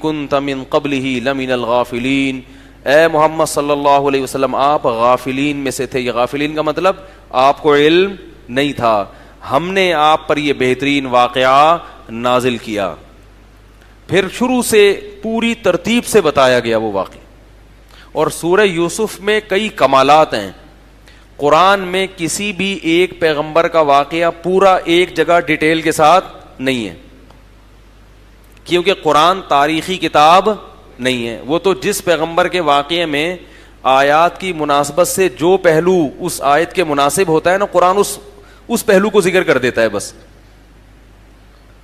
كنت من قبله لمن الغافلین، اے محمد صلی اللہ علیہ وسلم آپ غافلین میں سے تھے. یہ غافلین کا مطلب آپ کو علم نہیں تھا، ہم نے آپ پر یہ بہترین واقعہ نازل کیا. پھر شروع سے پوری ترتیب سے بتایا گیا وہ واقعہ. اور سورہ یوسف میں کئی کمالات ہیں. قرآن میں کسی بھی ایک پیغمبر کا واقعہ پورا ایک جگہ ڈیٹیل کے ساتھ نہیں ہے، کیونکہ قرآن تاریخی کتاب نہیں ہے. وہ تو جس پیغمبر کے واقعے میں آیات کی مناسبت سے جو پہلو اس آیت کے مناسب ہوتا ہے نا، قرآن اس پہلو کو ذکر کر دیتا ہے. بس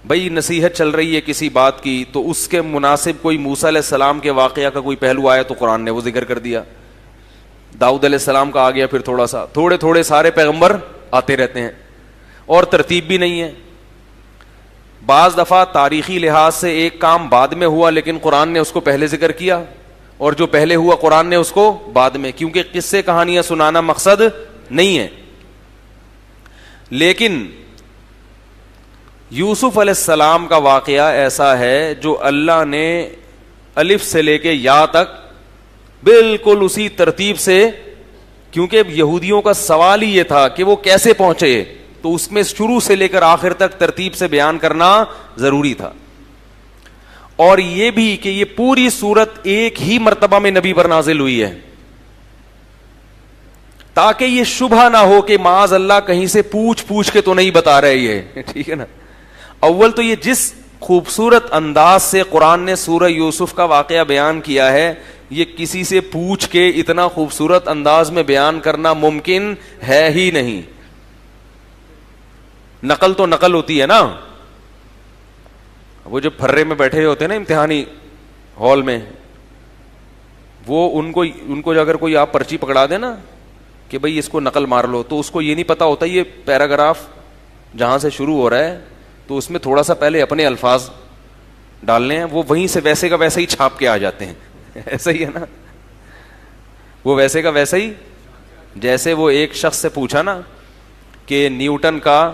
بھئی نصیحت چل رہی ہے کسی بات کی تو اس کے مناسب کوئی موسیٰ علیہ السلام کے واقعہ کا کوئی پہلو آیا تو قرآن نے وہ ذکر کر دیا. داؤد علیہ السلام کا آ گیا، پھر تھوڑا سا تھوڑے تھوڑے سارے پیغمبر آتے رہتے ہیں، اور ترتیب بھی نہیں ہے. بعض دفعہ تاریخی لحاظ سے ایک کام بعد میں ہوا لیکن قرآن نے اس کو پہلے ذکر کیا، اور جو پہلے ہوا قرآن نے اس کو بعد میں، کیونکہ قصے کہانیاں سنانا مقصد نہیں ہے. لیکن یوسف علیہ السلام کا واقعہ ایسا ہے جو اللہ نے الف سے لے کے یا تک بالکل اسی ترتیب سے، کیونکہ یہودیوں کا سوال ہی یہ تھا کہ وہ کیسے پہنچے، تو اس میں شروع سے لے کر آخر تک ترتیب سے بیان کرنا ضروری تھا. اور یہ بھی کہ یہ پوری سورت ایک ہی مرتبہ میں نبی پر نازل ہوئی ہے، تاکہ یہ شبہ نہ ہو کہ معاذ اللہ کہیں سے پوچھ کے تو نہیں بتا رہے یہ. ٹھیک ہے نا. اول تو یہ جس خوبصورت انداز سے قرآن نے سورہ یوسف کا واقعہ بیان کیا ہے، یہ کسی سے پوچھ کے اتنا خوبصورت انداز میں بیان کرنا ممکن ہے ہی نہیں. نقل تو نقل ہوتی ہے نا، وہ جو پھرے میں بیٹھے ہوتے ہیں نا امتحانی ہال میں، وہ ان کو اگر کوئی آپ پرچی پکڑا دے نا کہ بھئی اس کو نقل مار لو، تو اس کو یہ نہیں پتا ہوتا یہ پیراگراف جہاں سے شروع ہو رہا ہے تو اس میں تھوڑا سا پہلے اپنے الفاظ ڈالنے ہیں، وہ وہیں سے ویسے کا ویسے ہی چھاپ کے آ جاتے ہیں. ایسا ہی ہے نا، وہ ویسے کا ویسا ہی. جیسے وہ ایک شخص سے پوچھا نا کہ نیوٹن کا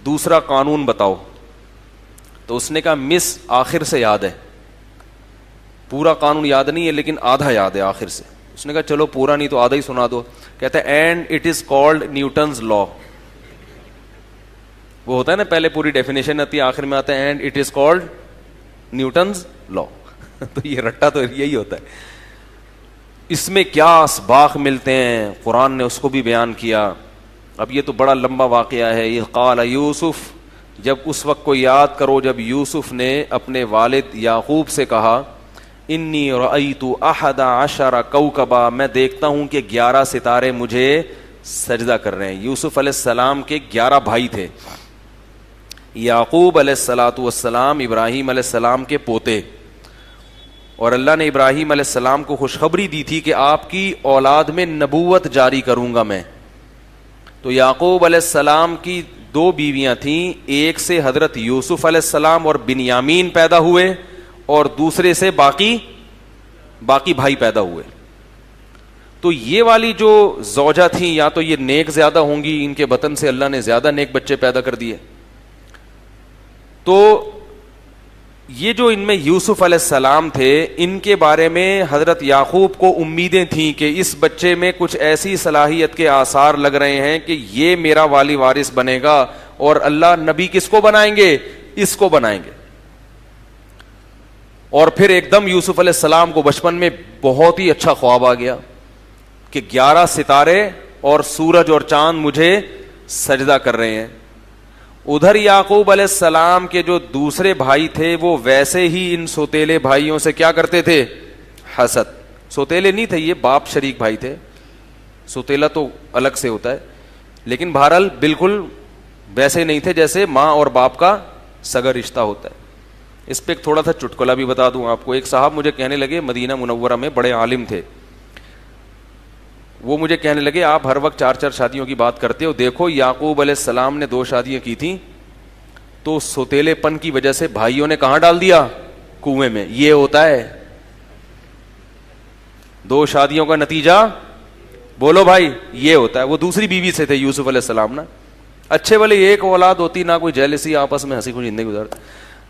دوسرا قانون بتاؤ، تو اس نے کہا مس آخر سے یاد ہے، پورا قانون یاد نہیں ہے لیکن آدھا یاد ہے آخر سے. اس نے کہا چلو پورا نہیں تو آدھا ہی سنا دو. کہتا ہے and it is called Newton's law. وہ ہوتا ہے نا پہلے پوری ڈیفینیشن آتی ہے، آخر میں آتا ہے and it is called Newton's law. تو یہ رٹا تو یہی ہوتا ہے. اس میں کیا اسباق ملتے ہیں قرآن نے اس کو بھی بیان کیا. اب یہ تو بڑا لمبا واقعہ ہے. یہ قال یوسف، جب اس وقت کو یاد کرو جب یوسف نے اپنے والد یعقوب سے کہا انی رأیت احد عشر کوکبا، میں دیکھتا ہوں کہ 11 ستارے مجھے سجدہ کر رہے ہیں. یوسف علیہ السلام کے 11 بھائی تھے. یعقوب علیہ الصلوۃ والسلام ابراہیم علیہ السلام کے پوتے، اور اللہ نے ابراہیم علیہ السلام کو خوشخبری دی تھی کہ آپ کی اولاد میں نبوت جاری کروں گا میں. تو یعقوب علیہ السلام کی 2 بیویاں تھیں، ایک سے حضرت یوسف علیہ السلام اور بنیامین پیدا ہوئے، اور دوسرے سے باقی بھائی پیدا ہوئے. تو یہ والی جو زوجہ تھیں یا تو یہ نیک زیادہ ہوں گی، ان کے بطن سے اللہ نے زیادہ نیک بچے پیدا کر دیے. تو یہ جو ان میں یوسف علیہ السلام تھے، ان کے بارے میں حضرت یعقوب کو امیدیں تھیں کہ اس بچے میں کچھ ایسی صلاحیت کے آثار لگ رہے ہیں کہ یہ میرا والی وارث بنے گا، اور اللہ نبی کس کو بنائیں گے؟ اس کو بنائیں گے. اور پھر ایک دم یوسف علیہ السلام کو بچپن میں بہت ہی اچھا خواب آ گیا کہ 11 ستارے اور سورج اور چاند مجھے سجدہ کر رہے ہیں. ادھر یعقوب علیہ السلام کے جو دوسرے بھائی تھے وہ ویسے ہی ان سوتیلے بھائیوں سے کیا کرتے تھے؟ حسد. سوتیلے نہیں تھے، یہ باپ شریک بھائی تھے. سوتیلا تو الگ سے ہوتا ہے، لیکن بہرحال بالکل ویسے نہیں تھے جیسے ماں اور باپ کا سگا رشتہ ہوتا ہے. اس پہ ایک تھوڑا سا چٹکلا بھی بتا دوں آپ کو. ایک صاحب مجھے کہنے لگے، مدینہ منورہ میں بڑے عالم تھے، وہ مجھے کہنے لگے آپ ہر وقت 4 شادیوں کی بات کرتے ہو، دیکھو یعقوب علیہ السلام نے 2 شادیاں کی تھیں تو سوتیلے پن کی وجہ سے بھائیوں نے کہاں ڈال دیا؟ کنویں میں. یہ ہوتا ہے 2 شادیوں کا نتیجہ، بولو بھائی یہ ہوتا ہے. وہ دوسری بیوی سے تھے یوسف علیہ السلام نا، اچھے والے ایک اولاد ہوتی، نہ کوئی جیلسی، آپس میں ہنسی خوشی زندگی گزارتے.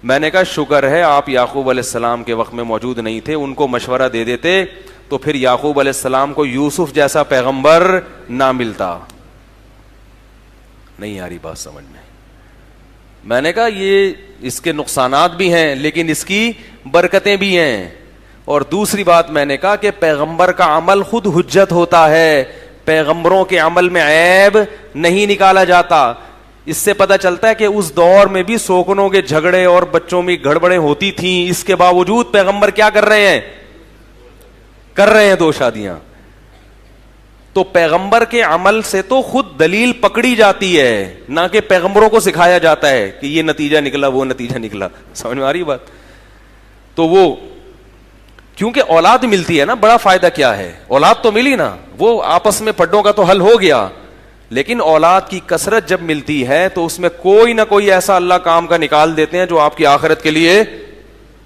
میں نے کہا شکر ہے آپ یعقوب علیہ السلام کے وقت میں موجود نہیں تھے, ان کو مشورہ دے دیتے تو پھر یعقوب علیہ السلام کو یوسف جیسا پیغمبر نہ ملتا. نہیں آ رہی بات سمجھ میں؟ میں نے کہا یہ اس کے نقصانات بھی ہیں لیکن اس کی برکتیں بھی ہیں. اور دوسری بات میں نے کہا کہ پیغمبر کا عمل خود حجت ہوتا ہے, پیغمبروں کے عمل میں عیب نہیں نکالا جاتا. اس سے پتہ چلتا ہے کہ اس دور میں بھی سوکنوں کے جھگڑے اور بچوں میں گڑبڑیں ہوتی تھیں, اس کے باوجود پیغمبر کیا کر رہے ہیں 2 شادیاں. تو پیغمبر کے عمل سے تو خود دلیل پکڑی جاتی ہے, نہ کہ پیغمبروں کو سکھایا جاتا ہے کہ یہ نتیجہ نکلا وہ نتیجہ نکلا. سمجھ میں آ رہی بات؟ تو وہ کیونکہ اولاد ملتی ہے نا, بڑا فائدہ کیا ہے, اولاد تو ملی نا, وہ آپس میں پڈوں کا تو حل ہو گیا, لیکن اولاد کی کثرت جب ملتی ہے تو اس میں کوئی نہ کوئی ایسا اللہ کام کا نکال دیتے ہیں جو آپ کی آخرت کے لیے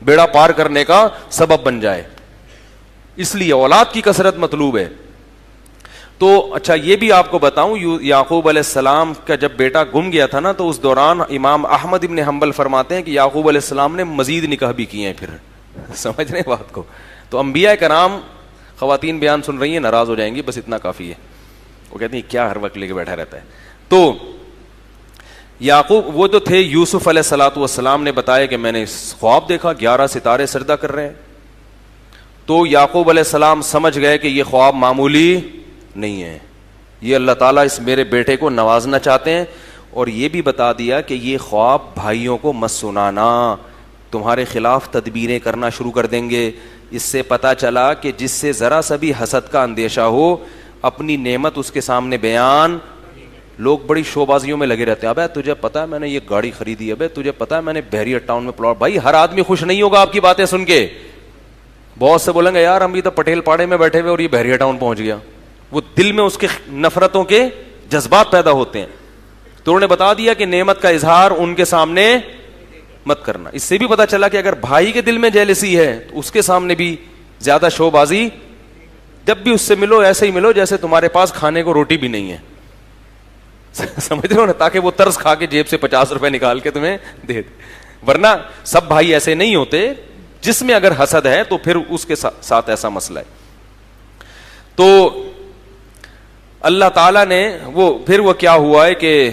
بیڑا پار کرنے کا سبب بن جائے. اس لیے اولاد کی کثرت مطلوب ہے. تو اچھا یہ بھی آپ کو بتاؤں, یعقوب علیہ السلام کا جب بیٹا گم گیا تھا نا, تو اس دوران امام احمد ابن حنبل فرماتے ہیں کہ یعقوب علیہ السلام نے مزید نکاح بھی کیے ہیں. پھر سمجھ رہے ہیں بات کو؟ تو انبیاء کرام, خواتین بیان سن رہی ہیں ناراض ہو جائیں گی, بس اتنا کافی ہے. وہ کہتے ہیں کیا ہر وقت لے کے بیٹھا رہتا ہے. تو یعقوب وہ جو تھے, یوسف علیہ الصلوۃ والسلام نے بتایا کہ میں نے خواب دیکھا 11 ستارے سجدہ کر رہے ہیں. تو یعقوب علیہ السلام سمجھ گئے کہ یہ خواب معمولی نہیں ہے, یہ اللہ تعالیٰ اس میرے بیٹے کو نوازنا چاہتے ہیں. اور یہ بھی بتا دیا کہ یہ خواب بھائیوں کو مت سنانا, تمہارے خلاف تدبیریں کرنا شروع کر دیں گے. اس سے پتا چلا کہ جس سے ذرا سا بھی حسد کا اندیشہ ہو, اپنی نعمت اس کے سامنے بیان. لوگ بڑی شو بازیوں میں لگے رہتے ہیں, ابے تجھے پتا ہے میں نے یہ گاڑی خریدی, ابے تجھے پتا ہے میں نے بحریہ ٹاؤن میں پلاٹ. بھائی ہر آدمی خوش نہیں ہوگا آپ کی باتیں سن کے. بہت سے بولیں گے یار ہم بھی تو پٹیل پاڑے میں بیٹھے ہوئے اور یہ بحریہ ٹاؤن پہنچ گیا. وہ دل میں اس کے نفرتوں کے جذبات پیدا ہوتے ہیں. تو انہوں نے بتا دیا کہ نعمت کا اظہار ان کے سامنے مت کرنا. اس سے بھی پتا چلا کہ اگر بھائی کے دل میں جیلسی ہے تو اس کے سامنے بھی زیادہ شو بازی, جب بھی اس سے ملو ایسے ہی ملو جیسے تمہارے پاس کھانے کو روٹی بھی نہیں ہے. سمجھ رہے ہو نا, تاکہ وہ طرز کھا کے جیب سے 50 روپے نکال کے تمہیں دے دے. ورنہ سب بھائی ایسے نہیں ہوتے, جس میں اگر حسد ہے تو پھر اس کے ساتھ ایسا مسئلہ ہے. تو اللہ تعالیٰ نے پھر وہ کیا ہوا ہے کہ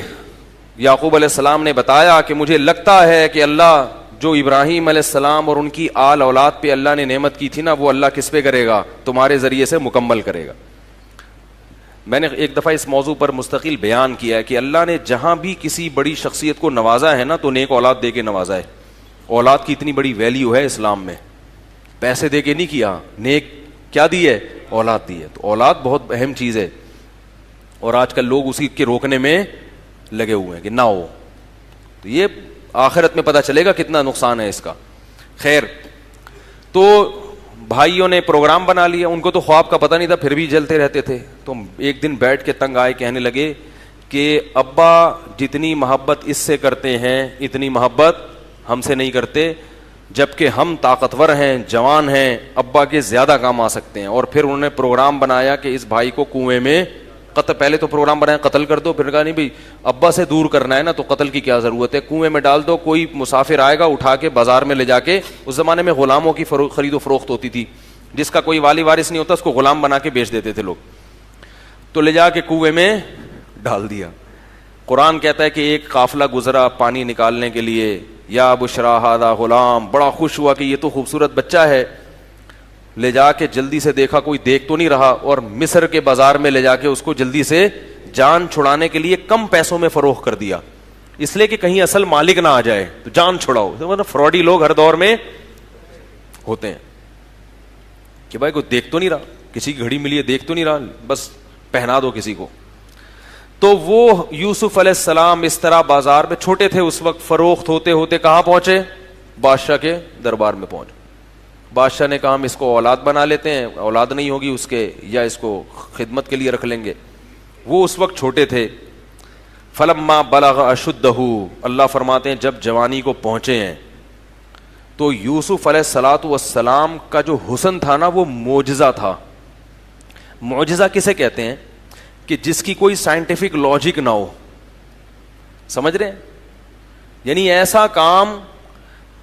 یعقوب علیہ السلام نے بتایا کہ مجھے لگتا ہے کہ اللہ جو ابراہیم علیہ السلام اور ان کی آل اولاد پہ اللہ نے نعمت کی تھی نا, وہ اللہ کس پہ کرے گا, تمہارے ذریعے سے مکمل کرے گا. میں نے ایک دفعہ اس موضوع پر مستقل بیان کیا ہے کہ اللہ نے جہاں بھی کسی بڑی شخصیت کو نوازا ہے نا, تو نیک اولاد دے کے نوازا ہے. اولاد کی اتنی بڑی ویلیو ہے اسلام میں, پیسے دے کے نہیں کیا, نیک کیا دی ہے, اولاد دی ہے. تو اولاد بہت اہم چیز ہے, اور آج کل لوگ اسی کے روکنے میں لگے ہوئے ہیں کہ نہ ہو. تو یہ آخرت میں پتہ چلے گا کتنا نقصان ہے اس کا. خیر, تو بھائیوں نے پروگرام بنا لیا, ان کو تو خواب کا پتہ نہیں تھا, پھر بھی جلتے رہتے تھے. تو ایک دن بیٹھ کے تنگ آئے, کہنے لگے کہ ابا جتنی محبت اس سے کرتے ہیں اتنی محبت ہم سے نہیں کرتے, جبکہ ہم طاقتور ہیں, جوان ہیں, ابا کے زیادہ کام آ سکتے ہیں. اور پھر انہوں نے پروگرام بنایا کہ اس بھائی کو کنویں میں پہلے تو پروگرام بنایا قتل کر دو, پھر کہا نہیں بھائی ابا سے دور کرنا ہے نا, تو قتل کی کیا ضرورت ہے, کنویں میں ڈال دو, کوئی مسافر آئے گا اٹھا کے بازار میں لے جا کے. اس زمانے میں غلاموں کی خرید و فروخت ہوتی تھی, جس کا کوئی والی وارث نہیں ہوتا اس کو غلام بنا کے بیچ دیتے تھے لوگ. تو لے جا کے کنویں میں ڈال دیا. قرآن کہتا ہے کہ ایک قافلہ گزرا پانی نکالنے کے لیے, یا بشرا ھذا غلام, بڑا خوش ہوا کہ یہ تو خوبصورت بچہ ہے. لے جا کے جلدی سے دیکھا کوئی دیکھ تو نہیں رہا, اور مصر کے بازار میں لے جا کے اس کو جلدی سے جان چھڑانے کے لیے کم پیسوں میں فروخت کر دیا, اس لیے کہ کہیں اصل مالک نہ آ جائے تو جان چھڑاؤ. مطلب فراڈی لوگ ہر دور میں ہوتے ہیں کہ بھائی کوئی دیکھ تو نہیں رہا, کسی کی گھڑی ملی ہے دیکھ تو نہیں رہا, بس پہنا دو کسی کو. تو وہ یوسف علیہ السلام اس طرح بازار میں, چھوٹے تھے اس وقت, فروخت ہوتے ہوتے کہاں پہنچے, بادشاہ کے دربار میں پہنچے. بادشاہ نے کہا ہم اس کو اولاد بنا لیتے ہیں, اولاد نہیں ہوگی اس کے, یا اس کو خدمت کے لیے رکھ لیں گے. وہ اس وقت چھوٹے تھے. فلما بلغ اشدہ, اللہ فرماتے ہیں جب جوانی کو پہنچے ہیں, تو یوسف علیہ الصلوۃ والسلام کا جو حسن تھا نا وہ معجزہ تھا. معجزہ کسے کہتے ہیں کہ جس کی کوئی سائنٹیفک لاجک نہ ہو, سمجھ رہے ہیں, یعنی ایسا کام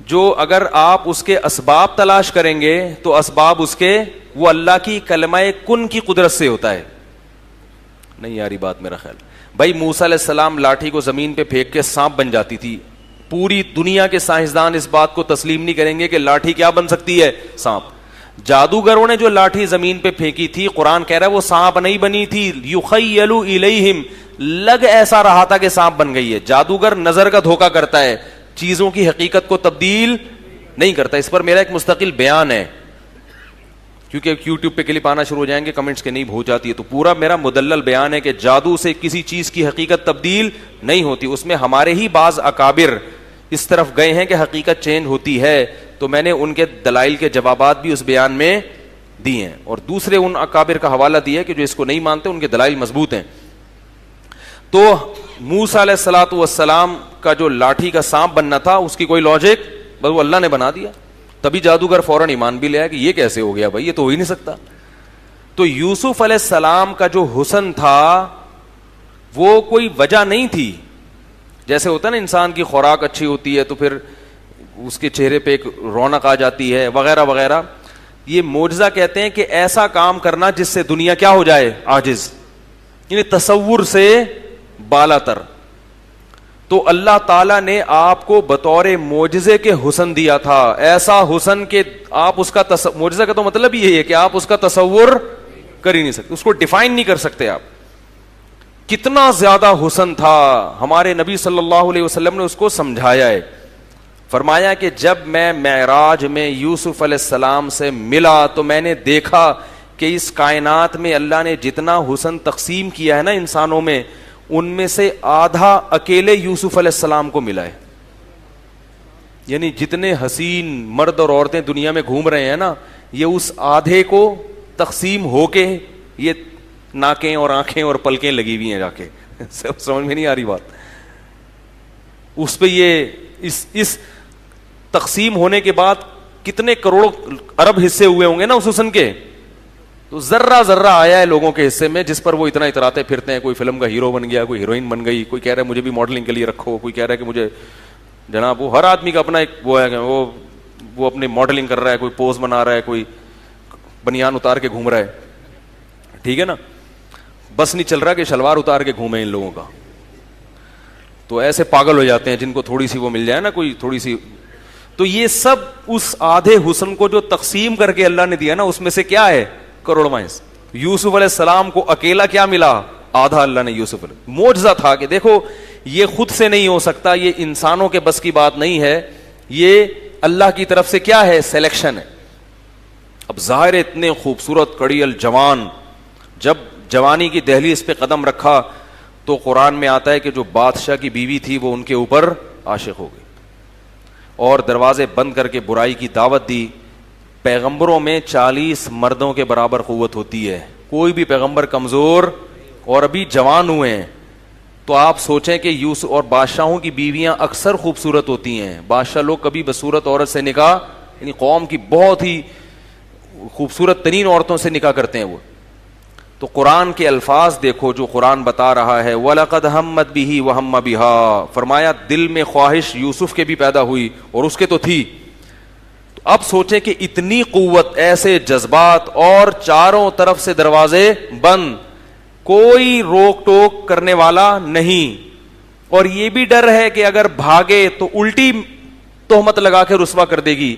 جو اگر آپ اس کے اسباب تلاش کریں گے تو اسباب اس کے وہ اللہ کی کلمہ کن کی قدرت سے ہوتا ہے. نہیں یاری بات میرا خیال. بھائی موسیٰ علیہ السلام لاٹھی کو زمین پہ پھینک کے سانپ بن جاتی تھی. پوری دنیا کے سائنسدان اس بات کو تسلیم نہیں کریں گے کہ لاٹھی کیا بن سکتی ہے؟ سانپ. جادوگروں نے جو لاٹھی زمین پہ پھینکی تھی, قرآن کہہ رہا ہے وہ سانپ نہیں بنی تھی. یخیل الیہم, لگ ایسا رہا تھا کہ سانپ بن گئی ہے. جادوگر نظر کا دھوکہ کرتا ہے, چیزوں کی حقیقت کو تبدیل نہیں کرتا. اس پر میرا ایک مستقل بیان ہے, کیونکہ یوٹیوب پہ کلپ آنا شروع ہو جائیں گے, کمنٹس کے نہیں ہو جاتی ہے, تو پورا میرا مدلل بیان ہے کہ جادو سے کسی چیز کی حقیقت تبدیل نہیں ہوتی. اس میں ہمارے ہی بعض اکابر اس طرف گئے ہیں کہ حقیقت چینج ہوتی ہے, تو میں نے ان کے دلائل کے جوابات بھی اس بیان میں دیے ہیں, اور دوسرے ان اکابر کا حوالہ دیا ہے کہ جو اس کو نہیں مانتے ان کے دلائل مضبوط ہیں. تو موسیٰ علیہ الصلوۃ والسلام کا جو لاٹھی کا سانپ بننا تھا اس کی کوئی لاجک, بس وہ اللہ نے بنا دیا. تبھی جادوگر فوراً ایمان بھی لیا کہ یہ کیسے ہو گیا بھائی, یہ تو ہو ہی نہیں سکتا. تو یوسف علیہ السلام کا جو حسن تھا وہ کوئی وجہ نہیں تھی. جیسے ہوتا ہے نا انسان کی خوراک اچھی ہوتی ہے تو پھر اس کے چہرے پہ ایک رونق آ جاتی ہے وغیرہ وغیرہ. یہ معجزہ کہتے ہیں کہ ایسا کام کرنا جس سے دنیا کیا ہو جائے؟ عاجز, یعنی تصور سے بالا تر. تو اللہ تعالیٰ نے آپ کو بطور معجزے کے حسن دیا تھا, ایسا حسن کہ آپ اس کا معجزہ کا تو مطلب یہ ہے کہ آپ اس کا تصور کر ہی نہیں سکتے, اس کو ڈیفائن نہیں کر سکتے آپ. کتنا زیادہ حسن تھا, ہمارے نبی صلی اللہ علیہ وسلم نے اس کو سمجھایا ہے. فرمایا کہ جب میں معراج میں یوسف علیہ السلام سے ملا تو میں نے دیکھا کہ اس کائنات میں اللہ نے جتنا حسن تقسیم کیا ہے نا انسانوں میں, ان میں سے آدھا اکیلے یوسف علیہ السلام کو ملا ہے. یعنی جتنے حسین مرد اور عورتیں دنیا میں گھوم رہے ہیں نا, یہ اس آدھے کو تقسیم ہو کے یہ ناکیں اور آنکھیں اور پلکیں لگی ہوئی ہیں جا کے. سمجھ میں نہیں آ رہی بات؟ اس پہ یہ اس تقسیم ہونے کے بعد کتنے کروڑوں ارب حصے ہوئے ہوں گے نا اس حسن کے. تو ذرہ ذرہ آیا ہے لوگوں کے حصے میں جس پر وہ اتنا اتراتے پھرتے ہیں. کوئی فلم کا ہیرو بن گیا, کوئی ہیروئن بن گئی, کوئی کہہ رہا ہے مجھے بھی ماڈلنگ کے لیے رکھو, کوئی کہہ رہا ہے کہ مجھے جناب, وہ ہر آدمی کا اپنا ایک وہ ہے کہ وہ اپنی ماڈلنگ کر رہا ہے, کوئی پوز بنا رہا ہے, کوئی بنیان اتار کے گھوم رہا ہے. ٹھیک ہے نا, بس نہیں چل رہا کہ شلوار اتار کے گھومے ان لوگوں کا. تو ایسے پاگل ہو جاتے ہیں جن کو تھوڑی سی وہ مل جائے نا, کوئی تھوڑی سی. تو یہ سب اس آدھے حسن کو جو تقسیم کر کے اللہ نے دیا نا, اس میں سے کیا ہے؟ کروڑواں حصہ. یوسف علیہ السلام کو اکیلا کیا ملا؟ آدھا اللہ نے یوسف علیہ. معجزہ تھا کہ دیکھو یہ خود سے نہیں ہو سکتا, یہ انسانوں کے بس کی بات نہیں ہے, یہ اللہ کی طرف سے کیا ہے؟ سلیکشن ہے. اب ظاہر اتنے خوبصورت کڑی الجوان جب جوانی کی دہلیز پہ قدم رکھا تو قرآن میں آتا ہے کہ جو بادشاہ کی بیوی تھی وہ ان کے اوپر عاشق ہو گئی اور دروازے بند کر کے برائی کی دعوت دی. پیغمبروں میں 40 مردوں کے برابر قوت ہوتی ہے, کوئی بھی پیغمبر کمزور, اور ابھی جوان ہوئے ہیں. تو آپ سوچیں کہ یوسف اور بادشاہوں کی بیویاں اکثر خوبصورت ہوتی ہیں. بادشاہ لوگ کبھی بصورت عورت سے نکاح, یعنی قوم کی بہت ہی خوبصورت ترین عورتوں سے نکاح کرتے ہیں وہ. تو قرآن کے الفاظ دیکھو جو قرآن بتا رہا ہے, وَلَقَدْ هَمَّتْ بِهِ وَهَمَّ بِهَا. فرمایا دل میں خواہش یوسف کے بھی پیدا ہوئی اور اس کے تو تھی. تو اب سوچیں کہ اتنی قوت, ایسے جذبات, اور چاروں طرف سے دروازے بند, کوئی روک ٹوک کرنے والا نہیں, اور یہ بھی ڈر ہے کہ اگر بھاگے تو الٹی تہمت لگا کے رسوا کر دے گی.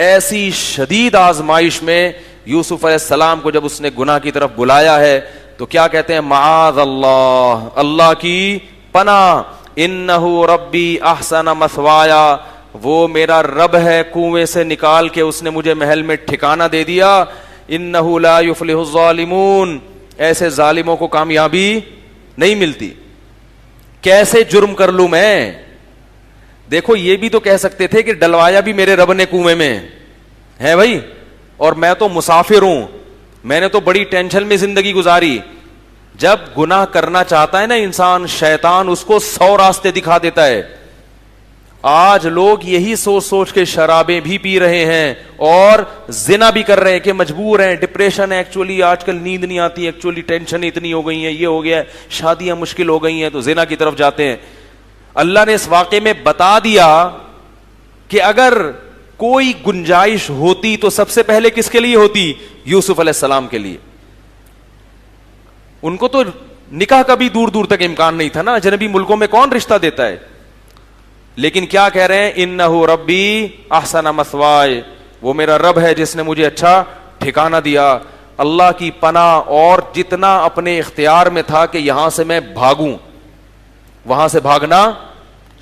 ایسی شدید آزمائش میں یوسف علیہ السلام کو جب اس نے گناہ کی طرف بلایا ہے تو کیا کہتے ہیں؟ معاذ اللہ, اللہ کی پناہ, انہ ربی احسن مثوایا, وہ میرا رب ہے, کنویں سے نکال کے اس نے مجھے محل میں ٹھکانہ دے دیا. انہ لا یفلح الظالمون, ایسے ظالموں کو کامیابی نہیں ملتی. کیسے جرم کر لوں میں؟ دیکھو یہ بھی تو کہہ سکتے تھے کہ ڈلوایا بھی میرے رب نے کنویں میں ہے بھائی, اور میں تو مسافر ہوں, میں نے تو بڑی ٹینشن میں زندگی گزاری. جب گناہ کرنا چاہتا ہے نا انسان, شیطان اس کو 100 راستے دکھا دیتا ہے. آج لوگ یہی سوچ سوچ کے شرابیں بھی پی رہے ہیں اور زنا بھی کر رہے ہیں کہ مجبور ہیں, ڈپریشن ہے, ایکچولی آج کل نیند نہیں آتی, ایکچولی ٹینشن اتنی ہو گئی ہیں, یہ ہو گیا ہے, شادیاں مشکل ہو گئی ہیں, تو زنا کی طرف جاتے ہیں. اللہ نے اس واقعے میں بتا دیا کہ اگر کوئی گنجائش ہوتی تو سب سے پہلے کس کے لیے ہوتی؟ یوسف علیہ السلام کے لیے. ان کو تو نکاح کا بھی دور دور تک امکان نہیں تھا نا, اجنبی ملکوں میں کون رشتہ دیتا ہے. لیکن کیا کہہ رہے ہیں؟ انہ ربی احسن مثوائے, وہ میرا رب ہے جس نے مجھے اچھا ٹھکانہ دیا. اللہ کی پناہ, اور جتنا اپنے اختیار میں تھا کہ یہاں سے میں بھاگوں, وہاں سے بھاگنا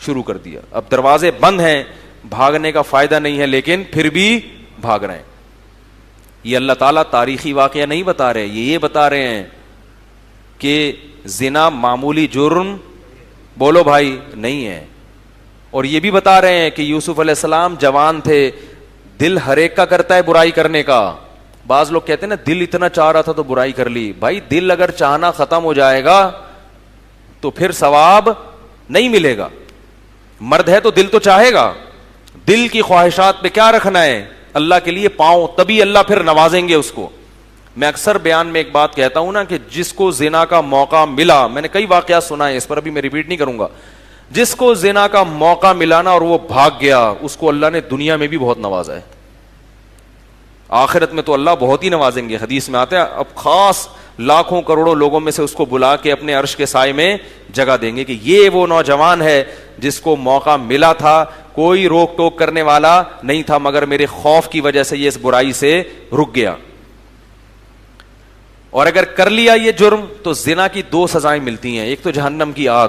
شروع کر دیا. اب دروازے بند ہیں, بھاگنے کا فائدہ نہیں ہے, لیکن پھر بھی بھاگ رہے ہیں. یہ اللہ تعالیٰ تاریخی واقعہ نہیں بتا رہے, یہ بتا رہے ہیں کہ زنا معمولی جرم, بولو بھائی, نہیں ہے. اور یہ بھی بتا رہے ہیں کہ یوسف علیہ السلام جوان تھے, دل ہر ایک کا کرتا ہے برائی کرنے کا. بعض لوگ کہتے ہیں نا دل اتنا چاہ رہا تھا تو برائی کر لی. بھائی دل اگر چاہنا ختم ہو جائے گا تو پھر ثواب نہیں ملے گا. مرد ہے تو دل تو چاہے گا, دل کی خواہشات پہ کیا رکھنا ہے؟ اللہ کے لیے پاؤں, تبھی اللہ پھر نوازیں گے اس کو. میں اکثر بیان میں ایک بات کہتا ہوں نا کہ جس کو زنا کا موقع ملا, میں نے کئی واقعات سنا ہے اس پر, ابھی میں ریپیٹ نہیں کروں گا, جس کو زنا کا موقع ملا نا اور وہ بھاگ گیا, اس کو اللہ نے دنیا میں بھی بہت نوازا ہے, آخرت میں تو اللہ بہت ہی نوازیں گے. حدیث میں آتا ہے اب خاص لاکھوں کروڑوں لوگوں میں سے اس کو بلا کے اپنے عرش کے سائے میں جگہ دیں گے کہ یہ وہ نوجوان ہے جس کو موقع ملا تھا, کوئی روک ٹوک کرنے والا نہیں تھا, مگر میرے خوف کی وجہ سے یہ اس برائی سے رک گیا. اور اگر کر لیا یہ جرم تو زنا کی 2 سزائیں ملتی ہیں, ایک تو جہنم کی آگ,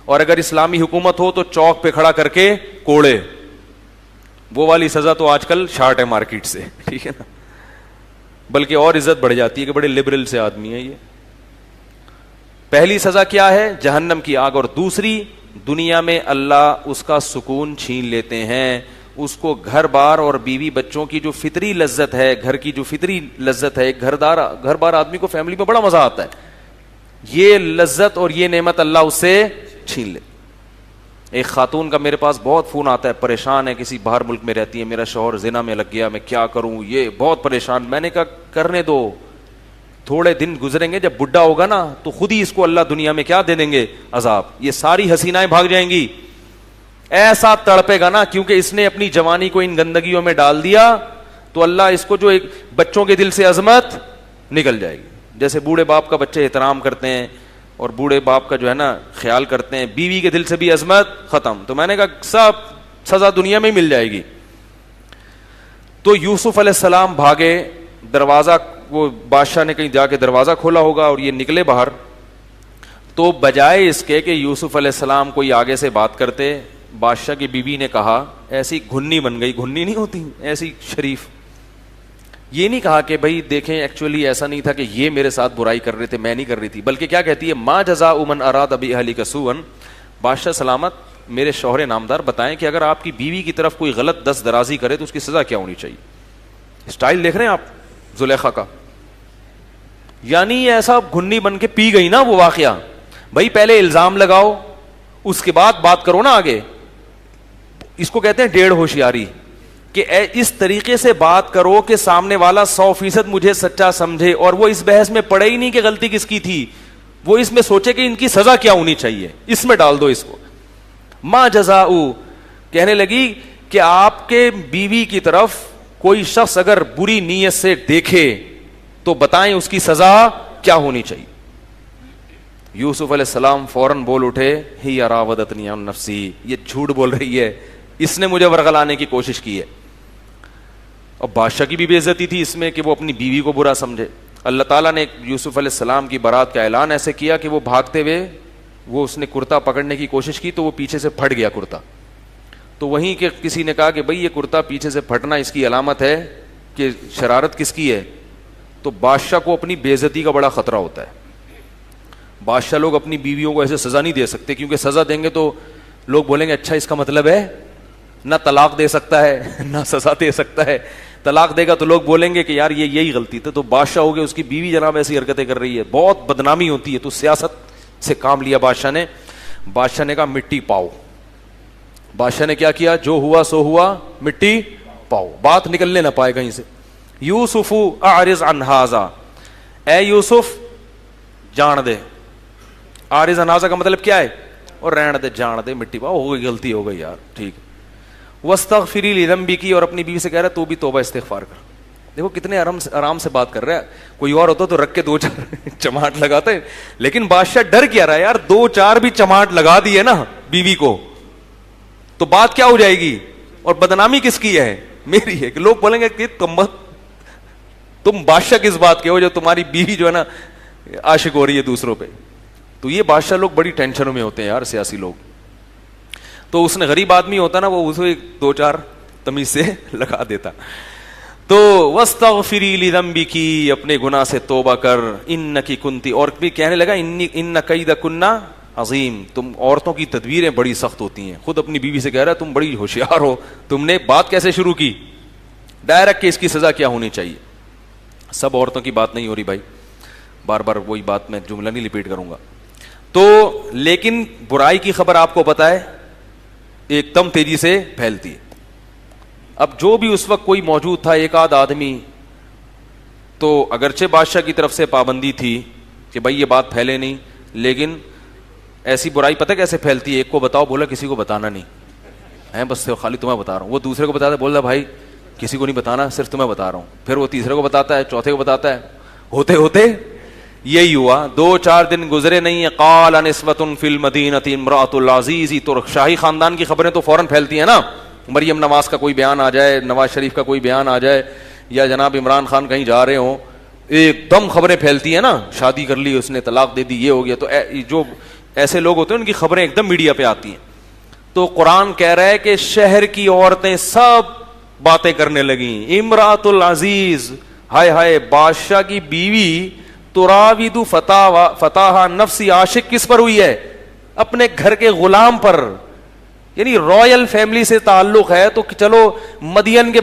اور اگر اسلامی حکومت ہو تو چوک پہ کھڑا کر کے کوڑے. وہ والی سزا تو آج کل شارٹ ہے مارکیٹ سے, ٹھیک ہے نا, بلکہ اور عزت بڑھ جاتی ہے کہ بڑے لبرل سے آدمی ہیں یہ. پہلی سزا کیا ہے؟ جہنم کی آگ. اور دوسری, دنیا میں اللہ اس کا سکون چھین لیتے ہیں, اس کو گھر بار اور بیوی بچوں کی جو فطری لذت ہے, گھر کی جو فطری لذت ہے, گھر بار آدمی کو فیملی میں بڑا مزہ آتا ہے, یہ لذت اور یہ نعمت اللہ اس سے چھین لے. ایک خاتون کا میرے پاس بہت فون آتا ہے, پریشان ہے, کسی باہر ملک میں رہتی ہے, میرا شوہر زنا میں لگ گیا, میں کیا کروں, یہ بہت پریشان. میں نے کہا کرنے دو, تھوڑے دن گزریں گے, جب بڈھا ہوگا نا تو خود ہی اس کو اللہ دنیا میں کیا دے دیں گے؟ عذاب. یہ ساری حسینائیں بھاگ جائیں گی, ایسا تڑپے گا نا, کیونکہ اس نے اپنی جوانی کو ان گندگیوں میں ڈال دیا, تو اللہ اس کو جو ایک بچوں کے دل سے عظمت نکل جائے گی. جیسے بوڑھے باپ کا بچے احترام کرتے ہیں اور بوڑھے باپ کا جو ہے نا خیال کرتے ہیں, بیوی کے دل سے بھی عظمت ختم. تو میں نے کہا سب سزا دنیا میں مل جائے گی. تو یوسف علیہ السلام بھاگے, دروازہ, وہ بادشاہ نے کہیں جا کے دروازہ کھولا ہوگا اور یہ نکلے باہر. تو بجائے اس کے کہ یوسف علیہ السلام کوئی آگے سے بات کرتے, بادشاہ کی بیوی نے کہا, ایسی گھنی بن گئی, گھنی نہیں ہوتی ایسی شریف, یہ نہیں کہا کہ بھائی دیکھیں ایکچولی ایسا نہیں تھا کہ یہ میرے ساتھ برائی کر رہے تھے, میں نہیں کر رہی تھی, بلکہ کیا کہتی ہے, ما جزاء من اراد باہلک سوءا, بادشاہ سلامت میرے شوہر نامدار بتائیں کہ اگر آپ کی بیوی کی طرف کوئی غلط دست درازی کرے تو اس کی سزا کیا ہونی چاہیے. اسٹائل دیکھ رہے ہیں آپ زلیخا کا, یعنی ایسا گھنی بن کے پی گئی نا وہ واقعہ. بھائی پہلے الزام لگاؤ, اس کے بعد بات کرو نا آگے. اس کو کہتے ہیں 1.5 ہوشیاری, کہ اس طریقے سے بات کرو کہ سامنے والا 100% مجھے سچا سمجھے, اور وہ اس بحث میں پڑے ہی نہیں کہ غلطی کس کی تھی, وہ اس میں سوچے کہ ان کی سزا کیا ہونی چاہیے, اس میں ڈال دو اس کو. ما جزاء, کہنے لگی کہ آپ کے بیوی کی طرف کوئی شخص اگر بری نیت سے دیکھے تو بتائیں اس کی سزا کیا ہونی چاہیے. یوسف علیہ السلام فوراً بول اٹھے, ہی راودتنی عن نفسی, یہ جھوٹ بول رہی ہے, اس نے مجھے ورغلانے کی کوشش کی ہے. اور بادشاہ کی بھی بے عزتی تھی اس میں کہ وہ اپنی بیوی کو برا سمجھے. اللہ تعالیٰ نے یوسف علیہ السلام کی برات کا اعلان ایسے کیا کہ وہ بھاگتے ہوئے, وہ اس نے کرتا پکڑنے کی کوشش کی تو وہ پیچھے سے پھٹ گیا کرتا. تو وہیں کہ کسی نے کہا کہ بھئی یہ کرتا پیچھے سے پھٹنا اس کی علامت ہے کہ شرارت کس کی ہے. تو بادشاہ کو اپنی بے عزتی کا بڑا خطرہ ہوتا ہے. بادشاہ لوگ اپنی بیویوں کو ایسے سزا نہیں دے سکتے, کیونکہ سزا دیں گے تو لوگ بولیں گے اچھا اس کا مطلب ہے نہ طلاق دے سکتا ہے نہ سزا دے سکتا ہے. طلاق دے گا تو لوگ بولیں گے کہ یار یہ یہی غلطی تھی. تو بادشاہ ہو گئے, اس کی بیوی جناب ایسی حرکتیں کر رہی ہے, بہت بدنامی ہوتی ہے. تو سیاست سے کام لیا بادشاہ نے کہا مٹی پاؤ. بادشاہ نے کیا کیا, جو ہوا سو ہوا, مٹی پاؤ, بات نکلنے نہ پائے کہیں سے. یوسف اعرض عن ھذا, اے یوسف جان دے. اعرض عن ھذا کا مطلب کیا ہے, اور رہن دے, جان دے, مٹی پاؤ, ہو گئی غلطی ہو گئی یار, ٹھیک. وَاسْتَغْفِرِي لِذَنْبِكِ، اور اپنی بیوی سے کہہ رہا ہے تو بھی توبہ استغفار کر. دیکھو کتنے آرام سے بات کر رہا ہے. کوئی اور ہوتا تو رکھ کے 2-4 چماٹ لگاتے, لیکن بادشاہ ڈر کیا رہا ہے یار, 2-4 بھی چماٹ لگا دیے نا بیوی کو تو بات کیا ہو جائے گی, اور بدنامی کس کی ہے, میری ہے. کہ لوگ بولیں گے کہ تم بادشاہ کس بات کے ہو جو تمہاری بیوی جو ہے نا عاشق ہو رہی ہے دوسروں پہ. تو یہ بادشاہ لوگ بڑی ٹینشنوں میں ہوتے ہیں یار, سیاسی لوگ. تو اس نے غریب آدمی ہوتا نا, وہ اسے 2-4 تمیز سے لگا دیتا. تو وَاسْتَغْفِرِي لِذَنْبِكِ, اپنے گناہ سے توبہ کر, اِنَّكِ كُنْتِ, اور بھی کہنے لگا اِنَّ كَيْدَكُنَّ عظیم, تم عورتوں کی تدبیریں بڑی سخت ہوتی ہیں. خود اپنی بیوی سے کہہ رہا ہے تم بڑی ہوشیار ہو, تم نے بات کیسے شروع کی, ڈائریکٹ کہ اس کی سزا کیا ہونی چاہیے. سب عورتوں کی بات نہیں ہو رہی بھائی, بار بار وہی بات میں جملہ نہیں ریپیٹ کروں گا. تو لیکن برائی کی خبر آپ کو پتہ ہے ایک دم تیزی سے پھیلتی ہے. اب جو بھی اس وقت کوئی موجود تھا, ایک آدھ آدمی, تو اگرچہ بادشاہ کی طرف سے پابندی تھی کہ بھائی یہ بات پھیلے نہیں, لیکن ایسی برائی پتہ کیسے پھیلتی ہے, ایک کو بتاؤ, بولا کسی کو بتانا نہیں ہے, بس خالی تمہیں بتا رہا ہوں. وہ دوسرے کو بتاتا ہے, بول رہا بھائی کسی کو نہیں بتانا, صرف تمہیں بتا رہا ہوں. پھر وہ تیسرے کو بتاتا ہے, چوتھے کو بتاتا ہے, ہوتے ہوتے یہی ہوا. 2-4 دن گزرے نہیں, قال نسوة فی المدینۃ امرأۃ العزیز, تو شاہی خاندان کی خبریں تو فوراً پھیلتی ہیں نا. مریم نواز کا کوئی بیان آ جائے, نواز شریف کا کوئی بیان آ جائے, یا جناب عمران خان کہیں جا رہے ہوں, ایک دم خبریں پھیلتی ہیں نا. شادی کر لی اس نے, طلاق دے دی, یہ ہو گیا. تو جو ایسے لوگ ہوتے ہیں ان کی خبریں ایک دم میڈیا پہ آتی ہیں. تو قرآن کہہ رہا ہے کہ شہر کی عورتیں سب باتیں کرنے لگیں. امرأۃ العزیز, ہائے ہائے, بادشاہ کی بیوی, تراود فتاحا نفسی, عاشق کس پر ہوئی ہے, اپنے گھر کے غلام پر. یعنی رائل فیملی سے تعلق ہے تو چلو مدین کے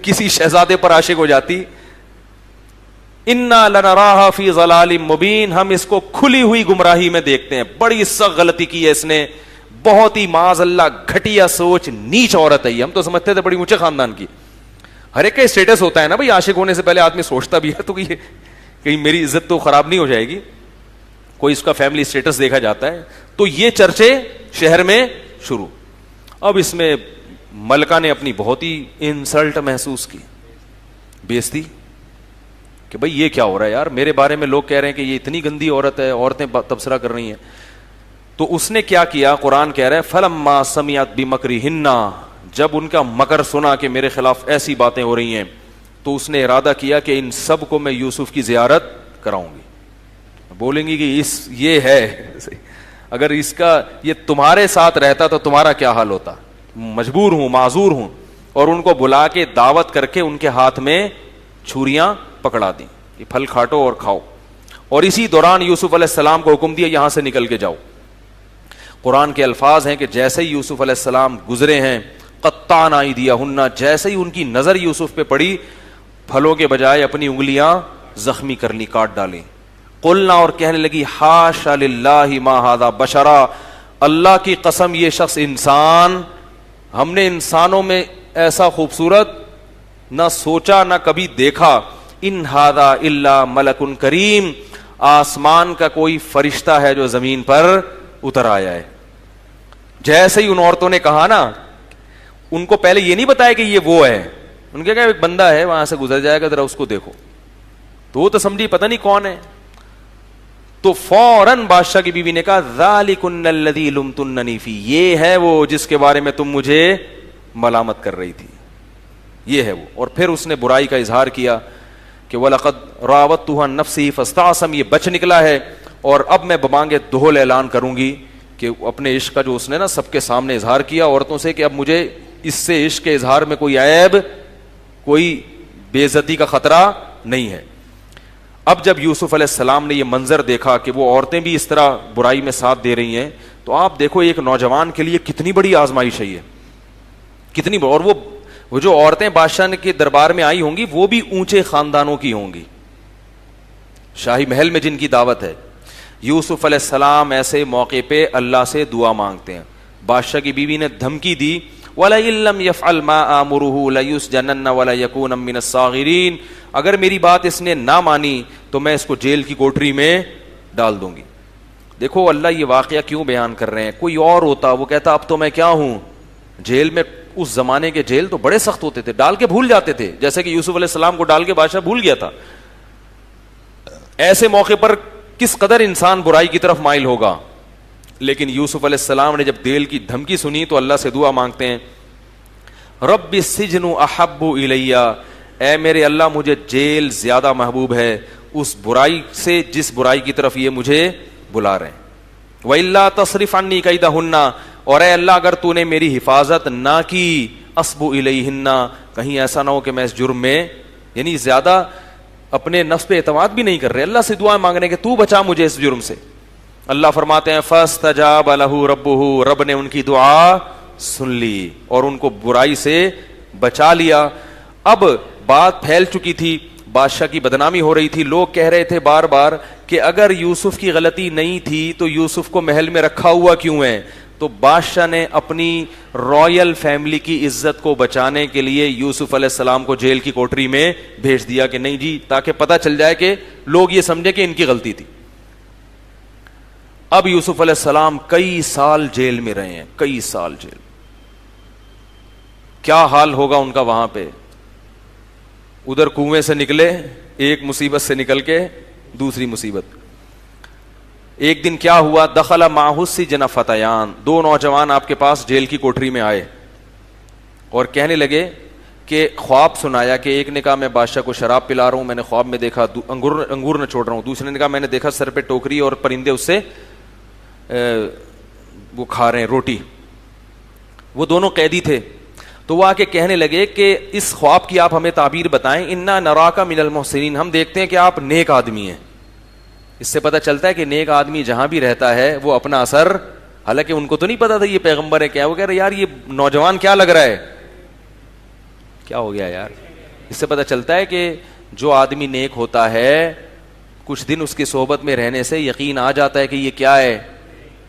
کسی شہزادے پر عاشق ہو جاتی. انا لنراھا فی ضلال مبین, ہم اس کو کھلی ہوئی گمراہی میں دیکھتے ہیں. بڑی سخت غلطی کی ہے اس نے, بہت ہی معاذ اللہ گھٹیا سوچ, نیچ عورت ہے یہ. ہم تو سمجھتے تھے بڑی اونچے خاندان کی. ہر ایک کا اسٹیٹس ہوتا ہے نا بھائی, عاشق ہونے سے پہلے آدمی سوچتا بھی ہے تو یہ کہیں میری عزت تو خراب نہیں ہو جائے گی, کوئی اس کا فیملی اسٹیٹس دیکھا جاتا ہے. تو یہ چرچے شہر میں شروع. اب اس میں ملکہ نے اپنی بہت ہی انسلٹ محسوس کی, بےزتی, کہ بھائی یہ کیا ہو رہا ہے یار, میرے بارے میں لوگ کہہ رہے ہیں کہ یہ اتنی گندی عورت ہے, عورتیں تبصرہ کر رہی ہیں. تو اس نے کیا کیا, قرآن کہہ رہا ہے فلما سمعت بمکرہن, جب ان کا مکر سنا کہ میرے خلاف ایسی باتیں ہو رہی ہیں, تو اس نے ارادہ کیا کہ ان سب کو میں یوسف کی زیارت کراؤں گی. بولیں گی کہ یہ ہے, اگر اس کا یہ تمہارے ساتھ رہتا تو تمہارا کیا حال ہوتا, مجبور ہوں, معذور ہوں. اور ان کو بلا کے دعوت کر کے ان کے ہاتھ میں چھریاں پکڑا دیں, یہ پھل کھاٹو اور کھاؤ. اور اسی دوران یوسف علیہ السلام کو حکم دیا یہاں سے نکل کے جاؤ. قرآن کے الفاظ ہیں کہ جیسے ہی یوسف علیہ السلام گزرے ہیں, قطعن ایدیہن, جیسے ہی ان کی نظر یوسف پہ پڑی, پھلوں کے بجائے اپنی انگلیاں زخمی کر لی, کاٹ ڈالیں. قلنا, اور کہنے لگی حاشا للہ ما ھذا بشرا, اللہ کی قسم یہ شخص انسان, ہم نے انسانوں میں ایسا خوبصورت نہ سوچا نہ کبھی دیکھا. ان ھذا الا ملک کریم, آسمان کا کوئی فرشتہ ہے جو زمین پر اتر آیا ہے. جیسے ہی ان عورتوں نے کہا نا, ان کو پہلے یہ نہیں بتایا کہ یہ وہ ہے, ان کے کہا ایک بندہ ہے وہاں سے گزر جائے گا, ذرا اس کو دیکھو. تو وہ تو سمجھی پتہ نہیں کون ہے. تو فوراً بادشاہ کی بیوی نے کہا ذالکن الذی لمتننی فی, یہ ہے وہ جس کے بارے میں تم مجھے ملامت کر رہی تھی, یہ ہے وہ. اور پھر اس نے برائی کا اظہار کیا کہ وَلَقَدْ رَاوَدتُّهُ عَن نَفْسِهِ فَاسْتَعْصَمَ, یہ بچ نکلا ہے, اور اب میں بمانگے دہل اعلان کروں گی کہ اپنے عشق کا جو اس نے نا سب کے سامنے اظہار کیا عورتوں سے, کہ اب مجھے اس سے عشق کے اظہار میں کوئی عیب, کوئی بے عزتی کا خطرہ نہیں ہے. اب جب یوسف علیہ السلام نے یہ منظر دیکھا کہ وہ عورتیں بھی اس طرح برائی میں ساتھ دے رہی ہیں, تو آپ دیکھو ایک نوجوان کے لیے کتنی بڑی آزمائش ہے یہ, کتنی بڑی. اور وہ جو عورتیں بادشاہ کے دربار میں آئی ہوں گی وہ بھی اونچے خاندانوں کی ہوں گی, شاہی محل میں جن کی دعوت ہے. یوسف علیہ السلام ایسے موقع پہ اللہ سے دعا مانگتے ہیں. بادشاہ کی بیوی نے دھمکی دی وَلَئِن لَّمْ يَفْعَلْ مَا آمُرُهُ لَيُسْجَنَنَّ وَلَيَكُونًا مِّنَ الصَّاغِرِينَ, اگر میری بات اس نے نہ مانی تو میں اس کو جیل کی کوٹری میں ڈال دوں گی. دیکھو اللہ یہ واقعہ کیوں بیان کر رہے ہیں, کوئی اور ہوتا وہ کہتا اب تو میں کیا ہوں, جیل میں اس زمانے کے جیل تو بڑے سخت ہوتے تھے, ڈال کے بھول جاتے تھے, جیسے کہ یوسف علیہ السلام کو ڈال کے بادشاہ بھول گیا تھا. ایسے موقع پر کس قدر انسان برائی کی طرف مائل ہوگا. لیکن یوسف علیہ السلام نے جب جیل کی دھمکی سنی تو اللہ سے دعا مانگتے ہیں, رب السجن احب الی, اے میرے اللہ مجھے جیل زیادہ محبوب ہے اس برائی سے جس برائی کی طرف یہ مجھے بلا رہے ہیں. وَإِلَّا تَصْرِفْ عَنِّي كَيْدَهُنَّ, اور اے اللہ اگر تو نے میری حفاظت نہ کی, اصب الیہن, کہیں ایسا نہ ہو کہ میں اس جرم میں, یعنی زیادہ اپنے نفس پہ اعتماد بھی نہیں کر رہے, اللہ سے دعائیں مانگ رہے ہیں کہ تو بچا مجھے اس جرم سے. اللہ فرماتے ہیں فَاسْتَجَابَ لَهُ رَبُّهُ, رب نے ان کی دعا سن لی اور ان کو برائی سے بچا لیا. اب بات پھیل چکی تھی, بادشاہ کی بدنامی ہو رہی تھی, لوگ کہہ رہے تھے بار بار کہ اگر یوسف کی غلطی نہیں تھی تو یوسف کو محل میں رکھا ہوا کیوں ہے. تو بادشاہ نے اپنی رائل فیملی کی عزت کو بچانے کے لیے یوسف علیہ السلام کو جیل کی کوٹری میں بھیج دیا کہ نہیں جی, تاکہ پتہ چل جائے کہ لوگ یہ سمجھے کہ ان کی غلطی تھی. اب یوسف علیہ السلام کئی سال جیل میں رہے ہیں, کئی سال جیل. کیا حال ہوگا ان کا وہاں پہ. ادھر کنویں سے نکلے, ایک مصیبت سے نکل کے دوسری مصیبت. ایک دن کیا ہوا, دخل معہ السجن فتیان, دو نوجوان آپ کے پاس جیل کی کوٹری میں آئے اور کہنے لگے کہ خواب سنایا, کہ ایک نے کہا میں بادشاہ کو شراب پلا رہا ہوں, میں نے خواب میں دیکھا انگور نچوڑ رہا ہوں. دوسرے نے کہا میں نے دیکھا سر پہ ٹوکری اور پرندے اس سے وہ کھا رہے ہیں روٹی. وہ دونوں قیدی تھے. تو وہ آ کے کہنے لگے کہ اس خواب کی آپ ہمیں تعبیر بتائیں. انا نراک من المحسنین, ہم دیکھتے ہیں کہ آپ نیک آدمی ہیں. اس سے پتہ چلتا ہے کہ نیک آدمی جہاں بھی رہتا ہے وہ اپنا اثر, حالانکہ ان کو تو نہیں پتا تھا یہ پیغمبر ہے کیا, وہ کہہ رہے یار یہ نوجوان کیا لگ رہا ہے, کیا ہو گیا یار. اس سے پتہ چلتا ہے کہ جو آدمی نیک ہوتا ہے کچھ دن اس کی صحبت میں رہنے سے یقین آ جاتا ہے کہ یہ کیا ہے,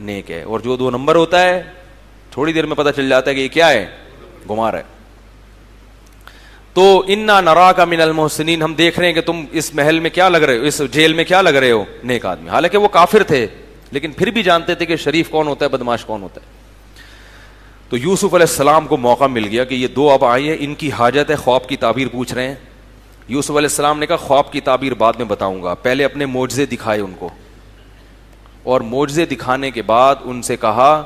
نیک ہے. اور جو دو نمبر ہوتا ہے تھوڑی دیر میں پتہ چل جاتا ہے کہ یہ کیا ہے, گمار ہے. تو انا نراک من المحسنین, ہم دیکھ رہے ہیں کہ تم اس محل میں کیا لگ رہے ہو, اس جیل میں کیا لگ رہے ہو, نیک آدمی. حالانکہ وہ کافر تھے لیکن پھر بھی جانتے تھے کہ شریف کون ہوتا ہے, بدماش کون ہوتا ہے. تو یوسف علیہ السلام کو موقع مل گیا کہ یہ دو اب آئے ہیں, ان کی حاجت ہے, خواب کی تعبیر پوچھ رہے ہیں. یوسف علیہ السلام نے کہا خواب کی تعبیر بعد میں بتاؤں گا, پہلے اپنے معجزے دکھائے ان کو, اور معجزے دکھانے کے بعد ان سے کہا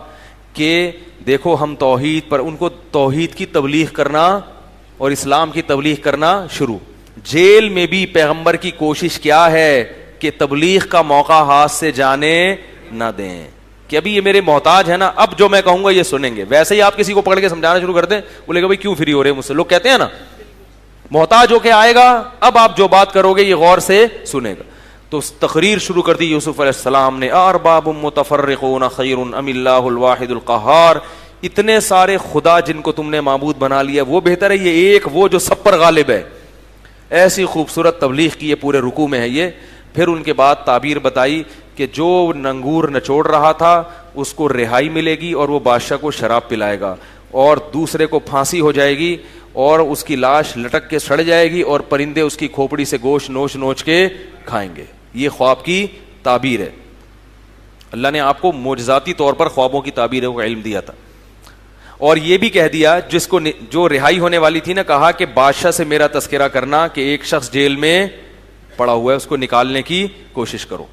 کہ دیکھو ہم توحید پر, ان کو توحید کی تبلیغ کرنا اور اسلام کی تبلیغ کرنا شروع. جیل میں بھی پیغمبر کی کوشش کیا ہے کہ تبلیغ کا موقع ہاتھ سے جانے نہ دیں, کہ ابھی یہ میرے محتاج ہے نا, اب جو میں کہوں گا یہ سنیں گے. ویسے ہی آپ کسی کو پکڑ کے سمجھانا شروع کر دیں, بولے گا بھائی کیوں فری ہو رہے ہیں مجھ سے, لوگ کہتے ہیں نا محتاج ہو کے آئے گا, اب آپ جو بات کرو گے یہ غور سے سنے گا. تو تقریر شروع کر دی یوسف علیہ السلام نے, ارباب متفرقون خیر ام اللہ الواحد القہار, اتنے سارے خدا جن کو تم نے معبود بنا لیا وہ بہتر ہے, یہ ایک وہ جو سب پر غالب ہے. ایسی خوبصورت تبلیغ کی, یہ پورے رکوع میں ہے یہ. پھر ان کے بعد تعبیر بتائی کہ جو انگور نچوڑ رہا تھا اس کو رہائی ملے گی اور وہ بادشاہ کو شراب پلائے گا, اور دوسرے کو پھانسی ہو جائے گی اور اس کی لاش لٹک کے سڑ جائے گی اور پرندے اس کی کھوپڑی سے گوشت نوچ نوچ کے کھائیں گے. یہ خواب کی تعبیر ہے. اللہ نے آپ کو معجزاتی طور پر خوابوں کی تعبیروں کا علم دیا تھا. اور یہ بھی کہہ دیا جس کو جو رہائی ہونے والی تھی نا, کہا کہ بادشاہ سے میرا تذکرہ کرنا کہ ایک شخص جیل میں پڑا ہوا ہے, اس کو نکالنے کی کوشش کرو.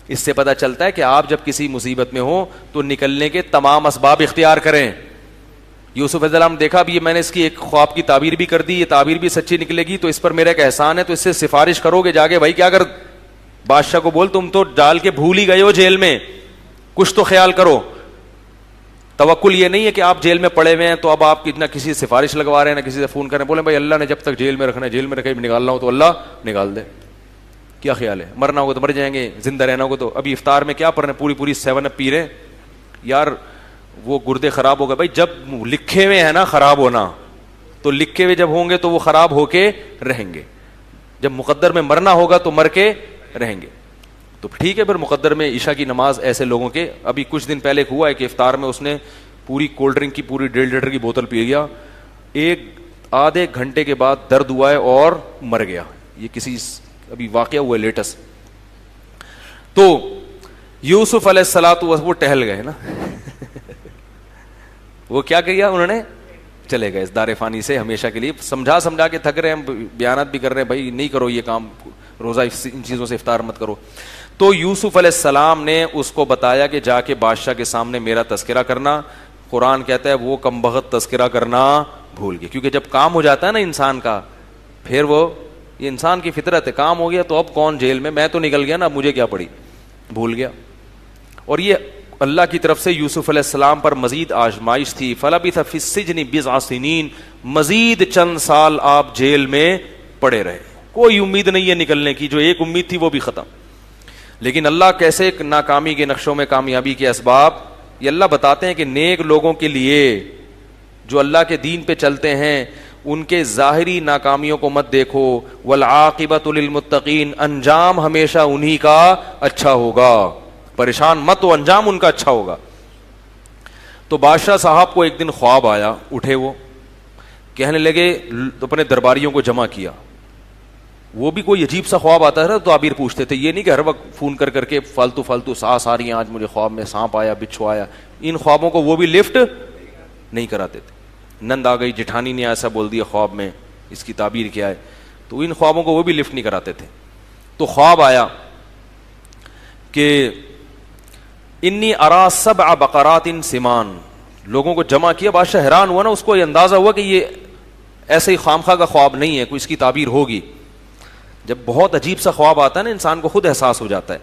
اس سے پتہ چلتا ہے کہ آپ جب کسی مصیبت میں ہو تو نکلنے کے تمام اسباب اختیار کریں. یوسف علیہ السلام دیکھا اب یہ میں نے اس کی ایک خواب کی تعبیر بھی کر دی, یہ تعبیر بھی سچی نکلے گی تو اس پر میرا ایک احسان ہے, تو اس سے سفارش کرو گے جا کے, بھائی کیا کر بادشاہ کو بول تم تو ڈال کے بھول ہی گئے ہو جیل میں, کچھ تو خیال کرو. توکل یہ نہیں ہے کہ آپ جیل میں پڑے ہوئے ہیں تو اب آپ نہ کسی سے سفارش لگوا رہے ہیں نہ کسی سے فون کر رہے ہیں, بولے بھائی اللہ نے جب تک جیل میں رکھنا ہے جیل میں رکھے, نکالنا ہو تو اللہ نکال دے. کیا خیال ہے, مرنا ہوگا تو مر جائیں گے, زندہ رہنا ہوگا تو. ابھی افطار میں کیا پڑھ رہے ہیں, پوری 7 اپ پی رہے ہیں یار, وہ گردے خراب ہو گئے. بھائی جب لکھے ہوئے ہیں نا خراب ہونا, تو لکھے ہوئے جب ہوں گے تو وہ خراب ہو کے رہیں گے. جب مقدر میں مرنا ہوگا تو مر کے رہیں گے. تو ٹھیک ہے, پھر مقدر میں عشاء کی نماز ایسے لوگوں کے. ابھی کچھ دن پہلے ہوا ہے کہ افطار میں اس نے پوری کولڈ ڈرنک کی پوری 1.5 لیٹر کی بوتل پی گیا, ایک آدھے گھنٹے کے بعد درد ہوا ہے اور مر گیا. یہ کسی ابھی واقعہ ہوا ہے لیٹسٹ. تو یوسف علیہ السلام وہ ٹہل گئے نا وہ کیا کیا انہوں نے, چلے گئے اس دار فانی سے ہمیشہ کے لیے. سمجھا کے تھک رہے ہیں, بیانات بھی کر رہے ہیں, بھائی نہیں کرو یہ کام, روزہ ان چیزوں سے افطار مت کرو. تو یوسف علیہ السلام نے اس کو بتایا کہ جا کے بادشاہ کے سامنے میرا تذکرہ کرنا. قرآن کہتا ہے وہ کمبخت تذکرہ کرنا بھول گئے, کیونکہ جب کام ہو جاتا ہے نا انسان کا, پھر وہ, یہ انسان کی فطرت ہے, کام ہو گیا تو اب کون جیل میں تو نکل گیا نا, مجھے کیا پڑی, بھول گیا. اور یہ اللہ کی طرف سے یوسف علیہ السلام پر مزید آزمائش تھی. فلبث فی السجن بضع سنین, مزید چند سال آپ جیل میں پڑے رہے, کوئی امید نہیں ہے نکلنے کی, جو ایک امید تھی وہ بھی ختم. لیکن اللہ کیسے ناکامی کے نقشوں میں کامیابی کے اسباب یہ اللہ بتاتے ہیں کہ نیک لوگوں کے لیے جو اللہ کے دین پہ چلتے ہیں ان کے ظاہری ناکامیوں کو مت دیکھو. والعاقبۃ للمتقین, انجام ہمیشہ انہی کا اچھا ہوگا, پریشان مت ہو, انجام ان کا اچھا ہوگا. تو بادشاہ صاحب کو ایک دن خواب آیا, اٹھے وہ کہنے لگے, اپنے درباریوں کو جمع کیا. وہ بھی کوئی عجیب سا خواب آتا ہے تو تعبیر پوچھتے تھے, یہ نہیں کہ ہر وقت فون کر کے فالتو سانس آ رہی ہیں, آج مجھے خواب میں سانپ آیا, بچھو آیا. ان خوابوں کو وہ بھی لفٹ نہیں کراتے تھے. نند آ گئی, جٹھانی نے ایسا بول دیا خواب میں, اس کی تعبیر کیا ہے, تو ان خوابوں کو وہ بھی لفٹ نہیں کراتے تھے. تو خواب آیا کہ انی ارا سبع بقرات سمان, لوگوں کو جمع کیا. بادشاہ حیران ہوا نا, اس کو یہ اندازہ ہوا کہ یہ ایسے ہی خامخواہ کا خواب نہیں ہے, کوئی اس کی تعبیر ہوگی. جب بہت عجیب سا خواب آتا ہے نا, انسان کو خود احساس ہو جاتا ہے.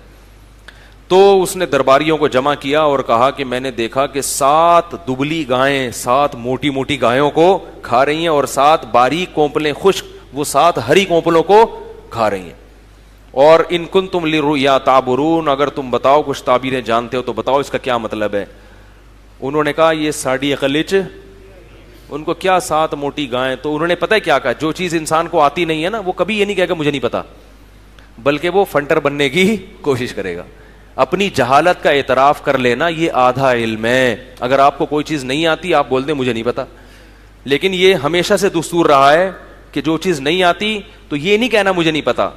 تو اس نے درباریوں کو جمع کیا اور کہا کہ میں نے دیکھا کہ 7 دبلی گائیں 7 موٹی موٹی گایوں کو کھا رہی ہیں, اور 7 باریک کونپلیں خشک وہ 7 ہری کونپلوں کو کھا رہی ہیں. اور ان کنتم للرؤیا تعبرون, اگر تم بتاؤ کچھ تعبیریں جانتے ہو تو بتاؤ اس کا کیا مطلب ہے. انہوں نے کہا یہ ساڑی عقلچ, ان کو کیا 7 موٹی گائیں. تو انہوں نے پتہ ہے کیا کہا, جو چیز انسان کو آتی نہیں ہے نا, وہ کبھی یہ نہیں کہے گا مجھے نہیں پتا, بلکہ وہ فنٹر بننے کی کوشش کرے گا. اپنی جہالت کا اعتراف کر لینا یہ آدھا علم ہے. اگر آپ کو کوئی چیز نہیں آتی آپ بول دیں مجھے نہیں پتا, لیکن یہ ہمیشہ سے دستور رہا ہے کہ جو چیز نہیں آتی تو یہ نہیں کہنا مجھے نہیں پتا.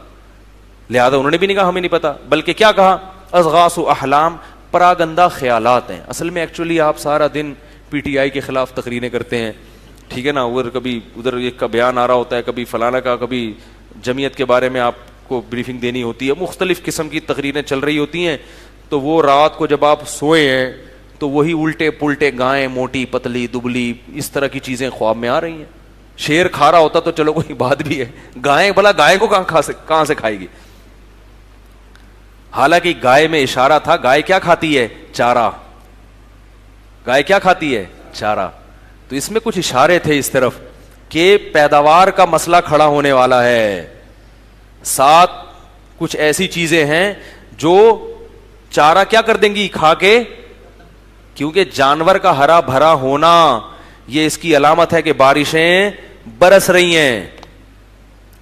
لہذا انہوں نے بھی نہیں کہا ہمیں نہیں پتا, بلکہ کیا کہا, اضغاث احلام, پراگندہ خیالات ہیں. اصل میں ایکچولی آپ سارا دن پی ٹی آئی کے خلاف تقریریں کرتے ہیں, ٹھیک ہے نا, ادھر کبھی ادھر ایک کا بیان آ رہا ہوتا ہے, کبھی فلانا کا, کبھی جمعیت کے بارے میں آپ کو بریفنگ دینی ہوتی ہے, مختلف قسم کی تقریریں چل رہی ہوتی ہیں. تو وہ رات کو جب آپ سوئے ہیں تو وہی الٹے پلٹے گائیں, موٹی پتلی دبلی, اس طرح کی چیزیں خواب میں آ رہی ہیں. شیر کھا رہا ہوتا تو چلو کوئی بات بھی ہے, گائیں بھلا گائے کو کہاں سے کھائے گی. حالانکہ گائے میں اشارہ تھا, گائے کیا کھاتی ہے, چارہ. گائے کیا کھاتی ہے, چارہ. تو اس میں کچھ اشارے تھے اس طرف کہ پیداوار کا مسئلہ کھڑا ہونے والا ہے. 7 کچھ ایسی چیزیں ہیں جو چارہ کیا کر دیں گی, کھا کے, کیونکہ جانور کا ہرا بھرا ہونا یہ اس کی علامت ہے کہ بارشیں برس رہی ہیں.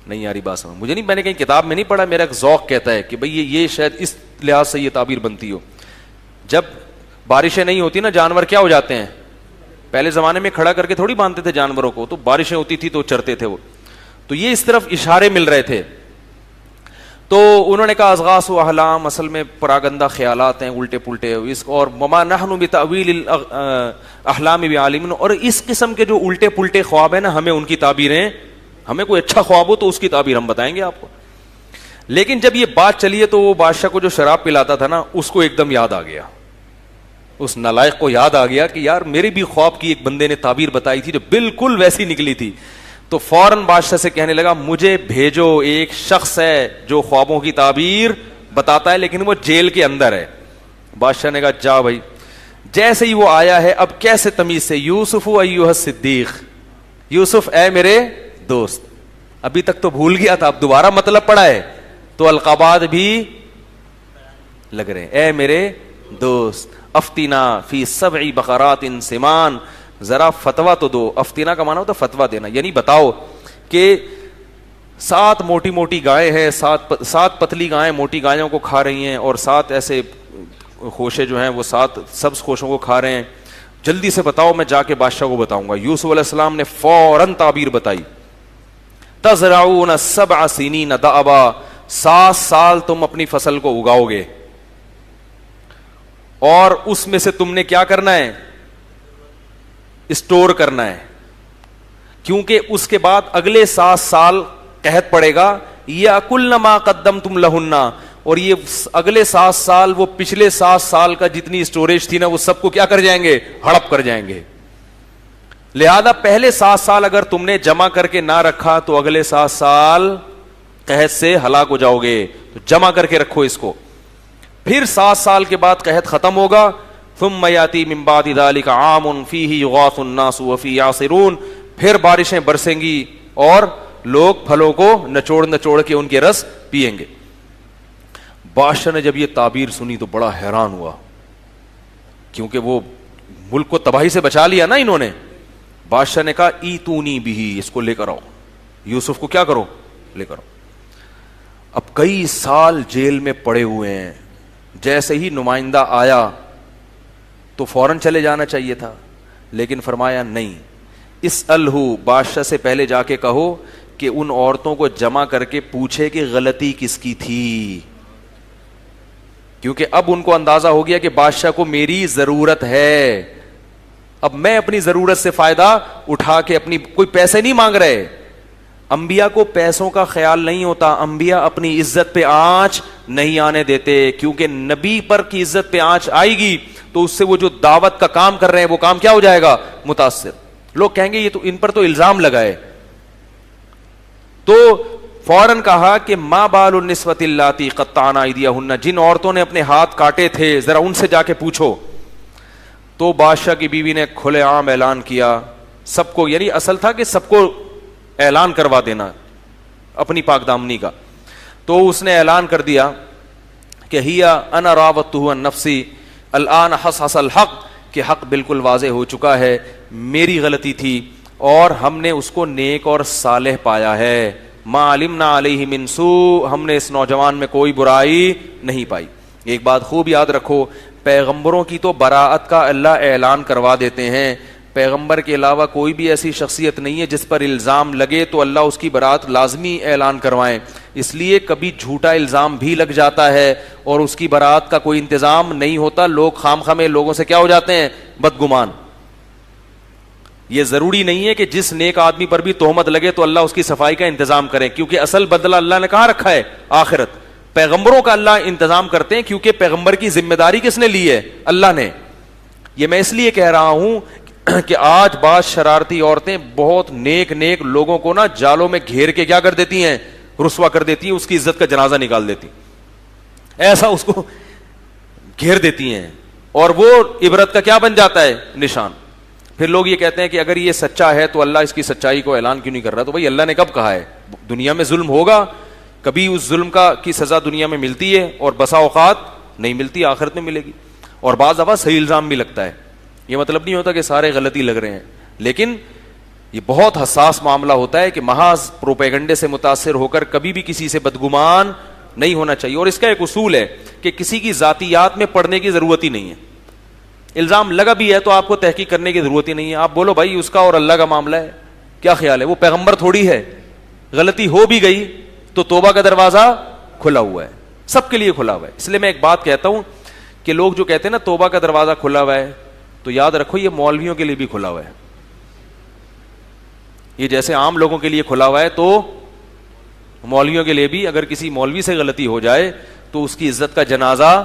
نہیں یاری بات سمجھ, مجھے نہیں, میں نے کہیں کتاب میں نہیں پڑھا, میرا ایک ذوق کہتا ہے کہ بھئی یہ شاید اس لحاظ سے یہ تعبیر بنتی ہو. جب بارشیں نہیں ہوتی نا, جانور کیا ہو جاتے ہیں, پہلے زمانے میں کھڑا کر کے تھوڑی باندھتے تھے جانوروں کو, تو بارشیں ہوتی تھی تو چرتے تھے وہ. تو یہ اس طرف اشارے مل رہے تھے. تو انہوں نے کہا اضغاث و احلام, اصل میں پراگندہ خیالات ہیں, الٹے پلٹے. اس اور وما نحن بتاویل الاحلام بعالمین, اور اس قسم کے جو الٹے پلٹے خواب ہیں نا, ہمیں ان کی تعبیریں, ہمیں کوئی اچھا خواب ہو تو اس کی تعبیر ہم بتائیں گے آپ کو. لیکن جب یہ بات چلی ہے تو وہ بادشاہ کو جو شراب پلاتا تھا نا, اس کو ایک دم یاد آ گیا, اس نالائق کو یاد آ گیا کہ یار میرے بھی خواب کی ایک بندے نے تعبیر بتائی تھی جو بالکل ویسی نکلی تھی. تو فوراً بادشاہ سے کہنے لگا مجھے بھیجو, ایک شخص ہے جو خوابوں کی تعبیر بتاتا ہے لیکن وہ جیل کے اندر ہے. بادشاہ نے کہا جا بھائی. جیسے ہی وہ آیا ہے, اب کیسے تمیز سے, یوسف ایھا الصدیق, یوسف اے میرے دوست. ابھی تک تو بھول گیا تھا, اب دوبارہ مطلب پڑا ہے تو القابات بھی لگ رہے ہیں. اے میرے دوست, افتنا فی 7 بقرات سمان, ذرا فتوا تو دو. افتنا کا معنی ہوتا ہے فتوا دینا, یعنی بتاؤ کہ 7 موٹی موٹی گائیں ہیں, 7 پتلی گائیں موٹی گایوں کو کھا رہی ہیں, اور 7 ایسے خوشے جو ہیں وہ 7 سبز خوشوں کو کھا رہے ہیں, جلدی سے بتاؤ, میں جا کے بادشاہ کو بتاؤں گا. یوسف علیہ السلام نے فوراً تعبیر بتائی, تزرعون 7 سنین دأبا, 7 سال تم اپنی فصل کو اگاؤ گے, اور اس میں سے تم نے کیا کرنا ہے, اسٹور کرنا ہے. کیونکہ اس کے بعد اگلے 7 سال قحط پڑے گا. یاکلن ما قدمتم لہن, اور یہ اگلے 7 سال وہ پچھلے 7 سال کا جتنی اسٹوریج تھی نا وہ سب کو کیا کر جائیں گے, ہڑپ کر جائیں گے. لہذا پہلے 7 سال اگر تم نے جمع کر کے نہ رکھا تو اگلے 7 سال قحط سے ہلاک ہو جاؤ گے, تو جمع کر کے رکھو اس کو. پھر 7 سال کے بعد قحط ختم ہوگا. ثم یاتی من بعد ذلک عام فیہ یغاث الناس وفیہ یعصرون, پھر بارشیں برسیں گی اور لوگ پھلوں کو نچوڑ نچوڑ کے ان کے رس پیئیں گے. بادشاہ نے جب یہ تعبیر سنی تو بڑا حیران ہوا, کیونکہ وہ ملک کو تباہی سے بچا لیا نا انہوں نے. بادشاہ نے کہا ایتونی بھی, اس کو لے کر آؤ, یوسف کو کیا کرو, لے کر آؤ. اب کئی سال جیل میں پڑے ہوئے ہیں, جیسے ہی نمائندہ آیا تو فوراً چلے جانا چاہیے تھا, لیکن فرمایا نہیں, اسألہ, بادشاہ سے پہلے جا کے کہو کہ ان عورتوں کو جمع کر کے پوچھے کہ غلطی کس کی تھی. کیونکہ اب ان کو اندازہ ہو گیا کہ بادشاہ کو میری ضرورت ہے, اب میں اپنی ضرورت سے فائدہ اٹھا کے اپنی, کوئی پیسے نہیں مانگ رہے. انبیاء کو پیسوں کا خیال نہیں ہوتا, انبیاء اپنی عزت پہ آنچ نہیں آنے دیتے, کیونکہ نبی پر کی عزت پہ آنچ آئے گی تو اس سے وہ جو دعوت کا کام کر رہے ہیں وہ کام کیا ہو جائے گا, متاثر. لوگ کہیں گے یہ تو ان پر تو الزام لگائے. تو فوراً کہا کہ ما بال النسوۃ اللاتی قطعن ایدیہن, جن عورتوں نے اپنے ہاتھ کاٹے تھے ذرا ان سے جا کے پوچھو. تو بادشاہ کی بیوی نے کھلے عام اعلان کیا سب کو, یعنی اصل تھا کہ سب کو اعلان کروا دینا اپنی پاک دامنی کا. تو اس نے اعلان کر دیا کہ ہیا انا راودتہ عن نفسی الان حصحص الحق, کہ حق بالکل واضح ہو چکا ہے, میری غلطی تھی اور ہم نے اس کو نیک اور صالح پایا ہے. ما علمنا علیہ من سوء, ہم نے اس نوجوان میں کوئی برائی نہیں پائی. ایک بات خوب یاد رکھو, پیغمبروں کی تو براءت کا اللہ اعلان کروا دیتے ہیں, پیغمبر کے علاوہ کوئی بھی ایسی شخصیت نہیں ہے جس پر الزام لگے تو اللہ اس کی براءت لازمی اعلان کروائیں. اس لیے کبھی جھوٹا الزام بھی لگ جاتا ہے اور اس کی براءت کا کوئی انتظام نہیں ہوتا, لوگ خام میں لوگوں سے کیا ہو جاتے ہیں, بدگمان. یہ ضروری نہیں ہے کہ جس نیک آدمی پر بھی تہمت لگے تو اللہ اس کی صفائی کا انتظام کرے, کیونکہ اصل بدلہ اللہ نے کہاں رکھا ہے, آخرت. پیغمبروں کا اللہ انتظام کرتے ہیں کیونکہ پیغمبر کی ذمہ داری کس نے لی ہے, اللہ نے. یہ میں اس لیے کہہ رہا ہوں کہ آج بعض شرارتی عورتیں بہت نیک لوگوں کو نا جالوں میں گھیر کے کیا کر دیتی ہیں, رسوا کر دیتی ہیں, اس کی عزت کا جنازہ نکال دیتی, ایسا اس کو گھیر دیتی ہیں, اور وہ عبرت کا کیا بن جاتا ہے, نشان. پھر لوگ یہ کہتے ہیں کہ اگر یہ سچا ہے تو اللہ اس کی سچائی کو اعلان کیوں نہیں کر رہا. تو بھائی اللہ نے کب کہا ہے, دنیا میں ظلم ہوگا, کبھی اس ظلم کی سزا دنیا میں ملتی ہے اور بسا اوقات نہیں ملتی, آخرت میں ملے گی. اور بعض دفعہ صحیح الزام بھی لگتا ہے, یہ مطلب نہیں ہوتا کہ سارے غلطی لگ رہے ہیں, لیکن یہ بہت حساس معاملہ ہوتا ہے کہ محض پروپیگنڈے سے متاثر ہو کر کبھی بھی کسی سے بدگمان نہیں ہونا چاہیے. اور اس کا ایک اصول ہے کہ کسی کی ذاتیات میں پڑھنے کی ضرورت ہی نہیں ہے. الزام لگا بھی ہے تو آپ کو تحقیق کرنے کی ضرورت ہی نہیں ہے, آپ بولو بھائی اس کا اور اللہ کا معاملہ ہے, کیا خیال ہے, وہ پیغمبر تھوڑی ہے. غلطی ہو بھی گئی تو توبہ کا دروازہ کھلا ہوا ہے, سب کے لیے کھلا ہوا ہے. اس لیے میں ایک بات کہتا ہوں کہ لوگ جو کہتے ہیں نا توبہ کا دروازہ کھلا ہوا ہے, تو یاد رکھو یہ مولویوں کے لیے بھی کھلا ہوا ہے. یہ جیسے عام لوگوں کے لیے کھلا ہوا ہے تو مولویوں کے لیے بھی, اگر کسی مولوی سے غلطی ہو جائے تو اس کی عزت کا جنازہ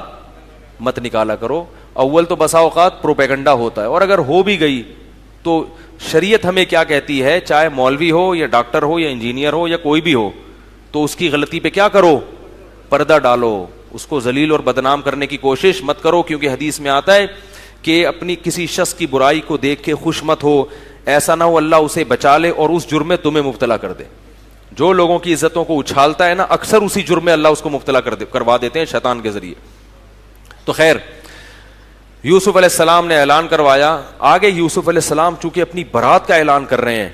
مت نکالا کرو. اول تو بسا اوقات پروپیگنڈا ہوتا ہے, اور اگر ہو بھی گئی تو شریعت ہمیں کیا کہتی ہے, چاہے مولوی ہو یا ڈاکٹر ہو یا انجینئر ہو یا کوئی بھی ہو, تو اس کی غلطی پہ کیا کرو, پردہ ڈالو, اس کو ذلیل اور بدنام کرنے کی کوشش مت کرو. کیونکہ حدیث میں آتا ہے کہ اپنی کسی شخص کی برائی کو دیکھ کے خوش مت ہو, ایسا نہ ہو اللہ اسے بچا لے اور اس جرم میں تمہیں مبتلا کر دے. جو لوگوں کی عزتوں کو اچھالتا ہے نا, اکثر اسی جرم میں اللہ اس کو مبتلا کروا دیتے ہیں شیطان کے ذریعے. تو خیر, یوسف علیہ السلام نے اعلان کروایا. آگے یوسف علیہ السلام چونکہ اپنی برات کا اعلان کر رہے ہیں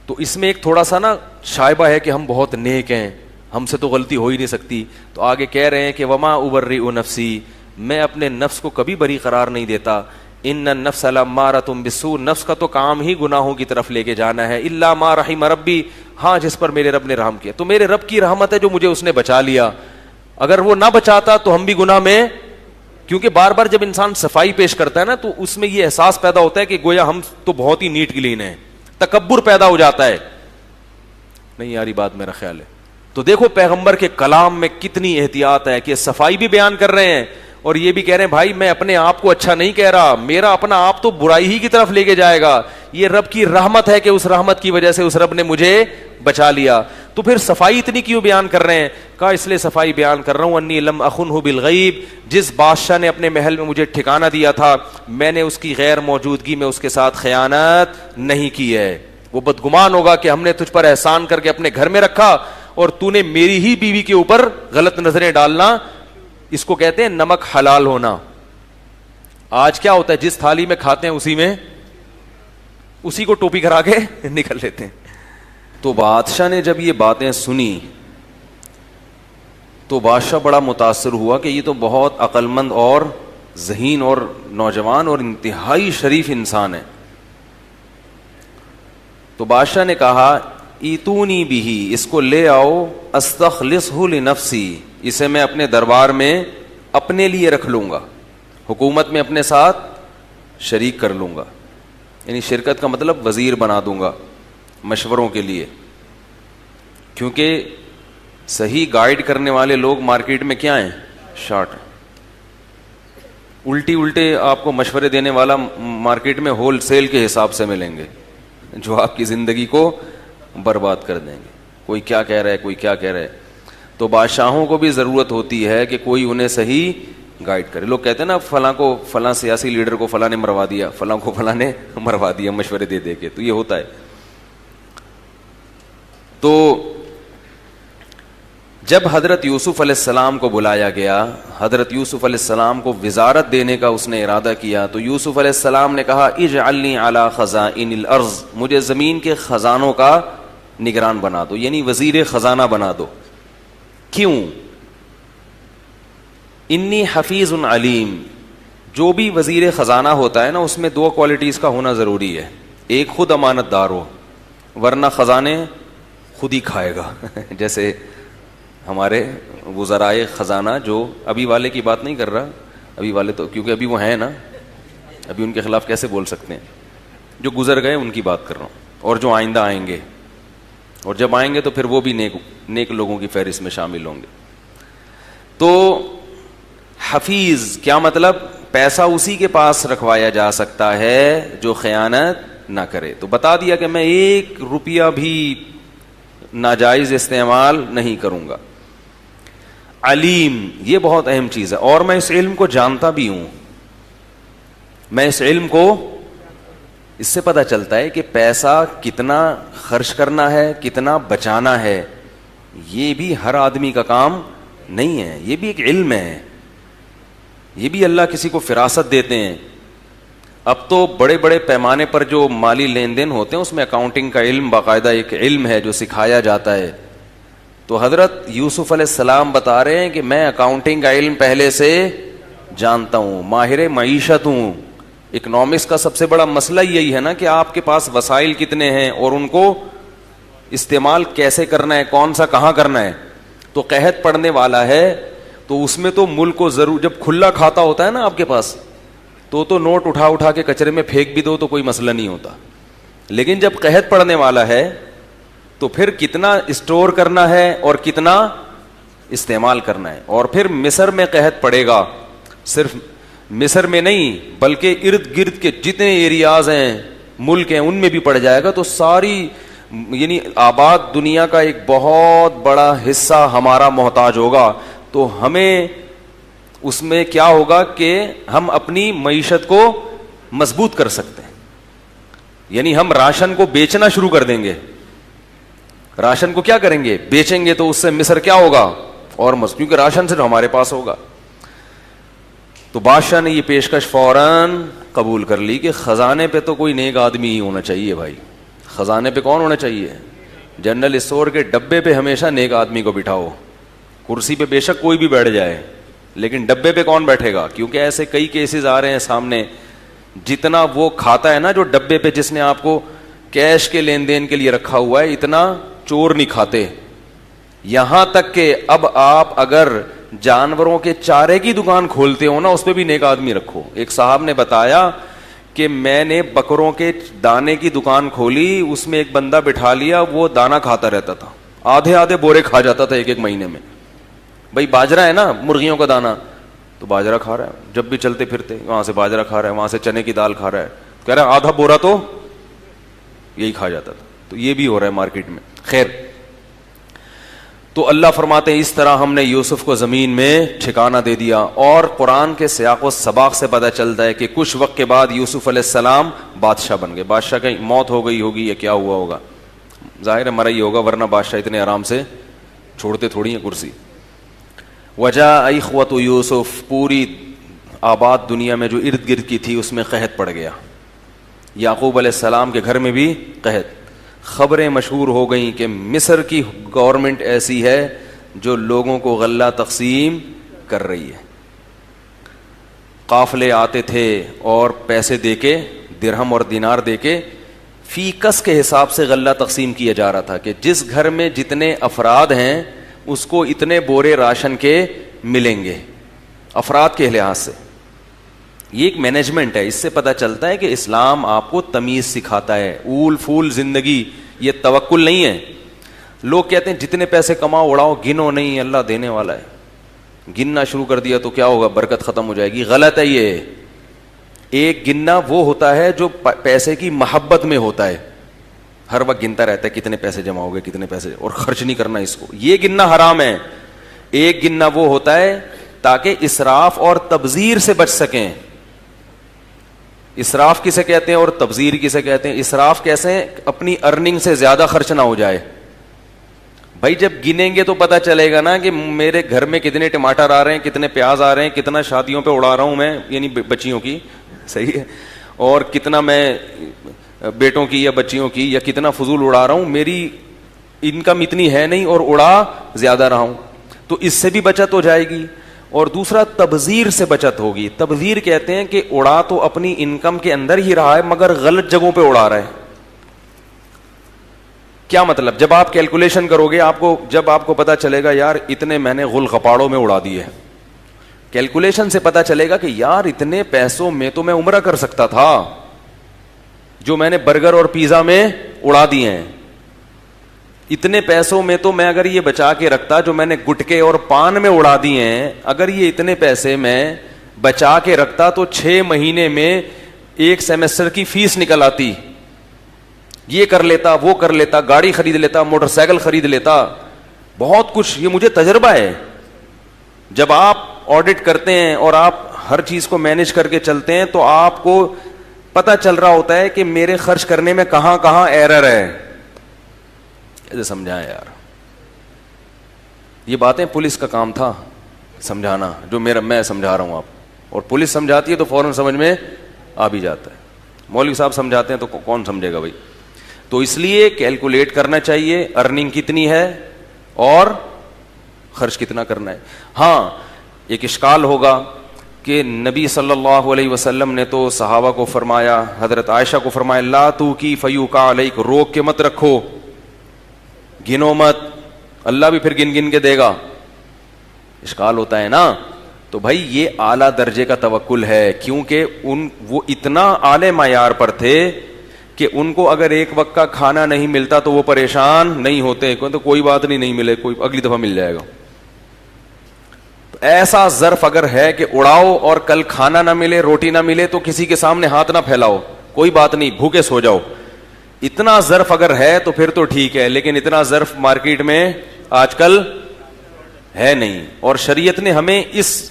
تو اس میں ایک تھوڑا سا نا شائبہ ہے کہ ہم بہت نیک ہیں, ہم سے تو غلطی ہو ہی نہیں سکتی. تو آگے کہہ رہے ہیں کہ وما ابرئ نفسی, میں اپنے نفس کو کبھی بری قرار نہیں دیتا. ان النفس لامارۃ بالسوء, نفس کا تو کام ہی گناہوں کی طرف لے کے جانا ہے. الا ما رحم ربی, ہاں جس پر میرے رب نے رحم کیا. تو میرے رب کی رحمت ہے جو مجھے اس نے بچا لیا, اگر وہ نہ بچاتا تو ہم بھی گناہ میں. کیونکہ بار بار جب انسان صفائی پیش کرتا ہے نا تو اس میں یہ احساس پیدا ہوتا ہے کہ گویا ہم تو بہت ہی نیٹ کلین ہیں, تکبر پیدا ہو جاتا ہے. نہیں یاری بات میرا خیال ہے. تو دیکھو پیغمبر کے کلام میں کتنی احتیاط ہے کہ صفائی بھی بیان کر رہے ہیں اور یہ بھی کہہ رہے ہیں بھائی میں اپنے آپ کو اچھا نہیں کہہ رہا, میرا اپنا آپ تو برائی ہی کی طرف لے کے جائے گا. یہ رب کی رحمت ہے کہ اس رحمت کی وجہ سے اس رب نے مجھے بچا لیا. تو پھر صفائی اتنی کیوں بیان کر رہے ہیں؟ کہا اس لیے صفائی بیان کر رہا ہوں انی لم اخنہ بالغیب, جس بادشاہ نے اپنے محل میں مجھے ٹھکانہ دیا تھا میں نے اس کی غیر موجودگی میں اس کے ساتھ خیانت نہیں کی ہے. وہ بدگمان ہوگا کہ ہم نے تجھ پر احسان کر کے اپنے گھر میں رکھا اور تو نے میری ہی بیوی کے اوپر غلط نظریں ڈالنا. اس کو کہتے ہیں نمک حلال ہونا. آج کیا ہوتا ہے جس تھالی میں کھاتے ہیں اسی کو ٹوپی کرا کے نکل لیتے ہیں. تو بادشاہ نے جب یہ باتیں سنی تو بادشاہ بڑا متاثر ہوا کہ یہ تو بہت عقل مند اور ذہین اور نوجوان اور انتہائی شریف انسان ہے. تو بادشاہ نے کہا ایتونی بھی, اس کو لے آؤ, استخلصہ لنفسی, اسے میں اپنے دربار میں اپنے لیے رکھ لوں گا, حکومت میں اپنے ساتھ شریک کر لوں گا. یعنی شرکت کا مطلب وزیر بنا دوں گا مشوروں کے لیے, کیونکہ صحیح گائیڈ کرنے والے لوگ مارکیٹ میں کیا ہیں؟ شارٹ. الٹے آپ کو مشورے دینے والا مارکیٹ میں ہول سیل کے حساب سے ملیں گے جو آپ کی زندگی کو برباد کر دیں گے. کوئی کیا کہہ رہا ہے, کوئی کیا کہہ رہا ہے. تو بادشاہوں کو بھی ضرورت ہوتی ہے کہ کوئی انہیں صحیح گائیڈ کرے. لوگ کہتے ہیں نا فلاں کو, فلاں سیاسی لیڈر کو فلاں نے مروا دیا, فلاں کو فلاں نے مروا دیا مشورے دے دے کے. تو یہ ہوتا ہے. تو جب حضرت یوسف علیہ السلام کو بلایا گیا, حضرت یوسف علیہ السلام کو وزارت دینے کا اس نے ارادہ کیا, تو یوسف علیہ السلام نے کہا اجعلنی علی خزائن الارض, مجھے زمین کے خزانوں کا نگران بنا دو, یعنی وزیر خزانہ بنا دو. کیوں؟ انی حفیظ علیم, جو بھی وزیر خزانہ ہوتا ہے نا اس میں دو کوالٹیز کا ہونا ضروری ہے. ایک خود امانت دار ہو, ورنہ خزانے خود ہی کھائے گا. جیسے ہمارے وزرائے خزانہ, جو ابھی والے کی بات نہیں کر رہا, ابھی والے تو کیونکہ ابھی وہ ہیں نا, ابھی ان کے خلاف کیسے بول سکتے ہیں, جو گزر گئے ان کی بات کر رہا ہوں, اور جو آئندہ آئیں گے, اور جب آئیں گے تو پھر وہ بھی نیک لوگوں کی فہرست میں شامل ہوں گے. تو حفیظ کیا مطلب؟ پیسہ اسی کے پاس رکھوایا جا سکتا ہے جو خیانت نہ کرے. تو بتا دیا کہ میں 1 روپیہ بھی ناجائز استعمال نہیں کروں گا. علیم, یہ بہت اہم چیز ہے, اور میں اس علم کو جانتا بھی ہوں. میں اس علم کو, اس سے پتہ چلتا ہے کہ پیسہ کتنا خرچ کرنا ہے, کتنا بچانا ہے, یہ بھی ہر آدمی کا کام نہیں ہے. یہ بھی ایک علم ہے, یہ بھی اللہ کسی کو فراست دیتے ہیں. اب تو بڑے بڑے پیمانے پر جو مالی لین دین ہوتے ہیں اس میں اکاؤنٹنگ کا علم باقاعدہ ایک علم ہے جو سکھایا جاتا ہے. تو حضرت یوسف علیہ السلام بتا رہے ہیں کہ میں اکاؤنٹنگ کا علم پہلے سے جانتا ہوں, ماہر معیشت ہوں. اکنامکس کا سب سے بڑا مسئلہ یہی ہے نا کہ آپ کے پاس وسائل کتنے ہیں اور ان کو استعمال کیسے کرنا ہے, کون سا کہاں کرنا ہے. تو قحط پڑنے والا ہے تو اس میں تو ملک کو ضرور, جب کھلا کھاتا ہوتا ہے نا آپ کے پاس, تو نوٹ اٹھا کے کچرے میں پھینک بھی دو تو کوئی مسئلہ نہیں ہوتا. لیکن جب قحط پڑنے والا ہے تو پھر کتنا اسٹور کرنا ہے اور کتنا استعمال کرنا ہے. اور پھر مصر میں قحط پڑے گا, صرف مصر میں نہیں بلکہ ارد گرد کے جتنے ایریاز ہیں ملک ہیں ان میں بھی پڑ جائے گا. تو ساری یعنی آباد دنیا کا ایک بہت بڑا حصہ ہمارا محتاج ہوگا. تو ہمیں اس میں کیا ہوگا کہ ہم اپنی معیشت کو مضبوط کر سکتے ہیں. یعنی ہم راشن کو بیچنا شروع کر دیں گے. راشن کو کیا کریں گے؟ بیچیں گے. تو اس سے مصر کیا ہوگا؟ اور کیونکہ راشن صرف ہمارے پاس ہوگا. تو بادشاہ نے یہ پیشکش فوراً قبول کر لی کہ خزانے پہ تو کوئی نیک آدمی ہی ہونا چاہیے. بھائی خزانے پہ کون ہونا چاہیے؟ جنرل اسٹور کے ڈبے پہ ہمیشہ نیک آدمی کو بٹھاؤ. کرسی پہ بے شک کوئی بھی بیٹھ جائے لیکن ڈبے پہ کون بیٹھے گا؟ کیونکہ ایسے کئی کیسز آ رہے ہیں سامنے. جتنا وہ کھاتا ہے نا جو ڈبے پہ, جس نے آپ کو کیش کے لین دین کے لیے رکھا ہوا ہے, اتنا چور نہیں کھاتے. یہاں تک کہ اب آپ اگر جانوروں کے چارے کی دکان کھولتے ہو نا اس پہ بھی نیک آدمی رکھو. ایک صاحب نے بتایا کہ میں نے بکروں کے دانے کی دکان کھولی, اس میں ایک بندہ بٹھا لیا, وہ دانا کھاتا رہتا تھا, آدھے بورے کھا جاتا تھا ایک مہینے میں. بھائی باجرا ہے نا مرغیوں کا دانا, تو باجرا کھا رہا ہے, جب بھی چلتے پھرتے وہاں سے باجرا کھا رہا ہے, وہاں سے چنے کی دال کھا رہا ہے, کہہ رہا ہے آدھا بورا تو یہی کھا جاتا تھا. تو یہ بھی ہو رہا ہے مارکیٹ میں. خیر, تو اللہ فرماتے ہیں اس طرح ہم نے یوسف کو زمین میں ٹھکانہ دے دیا. اور قرآن کے سیاق و سباق سے پتہ چلتا ہے کہ کچھ وقت کے بعد یوسف علیہ السلام بادشاہ بن گئے. بادشاہ کی موت ہو گئی ہوگی یا کیا ہوا ہوگا, ظاہر ہے مرا ہی ہوگا, ورنہ بادشاہ اتنے آرام سے چھوڑتے تھوڑی ہیں کرسی. وجاء اخوۃ یوسف, پوری آباد دنیا میں جو ارد گرد کی تھی اس میں قحط پڑ گیا. یعقوب علیہ السلام کے گھر میں بھی قحط. خبریں مشہور ہو گئیں کہ مصر کی گورنمنٹ ایسی ہے جو لوگوں کو غلہ تقسیم کر رہی ہے. قافلے آتے تھے اور پیسے دے کے, درہم اور دینار دے کے فی کس کے حساب سے غلہ تقسیم کیا جا رہا تھا کہ جس گھر میں جتنے افراد ہیں اس کو اتنے بورے راشن کے ملیں گے, افراد کے لحاظ سے. یہ ایک مینجمنٹ ہے. اس سے پتہ چلتا ہے کہ اسلام آپ کو تمیز سکھاتا ہے. اول پھول زندگی یہ توکل نہیں ہے. لوگ کہتے ہیں جتنے پیسے کماؤ اڑاؤ, گنو نہیں, اللہ دینے والا ہے. گننا شروع کر دیا تو کیا ہوگا, برکت ختم ہو جائے گی. غلط ہے یہ. ایک گننا وہ ہوتا ہے جو پیسے کی محبت میں ہوتا ہے, ہر وقت گنتا رہتا ہے کتنے پیسے جمع ہو گئے کتنے پیسے, اور خرچ نہیں کرنا اس کو. یہ گننا حرام ہے. ایک گننا وہ ہوتا ہے تاکہ اسراف اور تبذیر سے بچ سکیں. اسراف کسے کہتے ہیں اور تبذیر کسے کہتے ہیں؟ اسراف کیسے ہیں؟ اپنی ارننگ سے زیادہ خرچ نہ ہو جائے. بھائی جب گنیں گے تو پتہ چلے گا نا کہ میرے گھر میں کتنے ٹماٹر آ رہے ہیں, کتنے پیاز آ رہے ہیں, کتنا شادیوں پہ اڑا رہا ہوں میں, یعنی بچیوں کی, صحیح ہے, اور کتنا میں بیٹوں کی یا بچیوں کی, یا کتنا فضول اڑا رہا ہوں, میری انکم اتنی ہے نہیں اور اڑا زیادہ رہا ہوں. تو اس سے بھی بچت ہو جائے گی. اور دوسرا تبذیر سے بچت ہوگی. تبذیر کہتے ہیں کہ اڑا تو اپنی انکم کے اندر ہی رہا ہے مگر غلط جگہوں پہ اڑا رہا ہے. کیا مطلب؟ جب آپ کیلکولیشن کرو گے, جب آپ کو پتا چلے گا یار اتنے میں نے غل غپاڑوں میں اڑا دیے, کیلکولیشن سے پتا چلے گا کہ یار اتنے پیسوں میں تو میں عمرہ کر سکتا تھا جو میں نے برگر اور پیزا میں اڑا دیے ہیں. اتنے پیسوں میں تو میں اگر یہ بچا کے رکھتا جو میں نے گٹکے اور پان میں اڑا دیے ہیں, اگر یہ اتنے پیسے میں بچا کے رکھتا تو 6 مہینے میں ایک سیمسٹر کی فیس نکل آتی. یہ کر لیتا, وہ کر لیتا, گاڑی خرید لیتا, موٹر سائیکل خرید لیتا, بہت کچھ. یہ مجھے تجربہ ہے. جب آپ آڈٹ کرتے ہیں اور آپ ہر چیز کو مینج کر کے چلتے ہیں تو آپ کو پتہ چل رہا ہوتا ہے کہ میرے خرچ کرنے میں کہاں کہاں ایرر ہے. ایسے سمجھائیں یار, یہ باتیں پولیس کا کام تھا سمجھانا, جو میں سمجھا رہا ہوں آپ, اور پولیس سمجھاتی ہے تو فوراً سمجھ میں آ بھی جاتا ہے. مولوی صاحب سمجھاتے ہیں تو کون سمجھے گا بھائی. تو اس لیے کیلکولیٹ کرنا چاہیے ارننگ کتنی ہے اور خرچ کتنا کرنا ہے. ہاں ایک اشکال ہوگا کہ نبی صلی اللہ علیہ وسلم نے تو صحابہ کو فرمایا, حضرت عائشہ کو فرمایا, لا تو کی فیوقع علیک, روک کے مت رکھو, گنو مت, اللہ بھی پھر گن گن کے دے گا. اشکال ہوتا ہے نا. تو بھائی یہ اعلیٰ درجے کا توکل ہے, کیونکہ وہ اتنا اعلی معیار پر تھے کہ ان کو اگر ایک وقت کا کھانا نہیں ملتا تو وہ پریشان نہیں ہوتے, تو کوئی بات نہیں ملے, کوئی اگلی دفعہ مل جائے گا. تو ایسا ظرف اگر ہے کہ اڑاؤ اور کل کھانا نہ ملے, روٹی نہ ملے, تو کسی کے سامنے ہاتھ نہ پھیلاؤ, کوئی بات نہیں, بھوکے سو جاؤ. اتنا ظرف اگر ہے تو پھر تو ٹھیک ہے, لیکن اتنا ظرف مارکیٹ میں آج کل ہے نہیں. اور شریعت نے ہمیں اس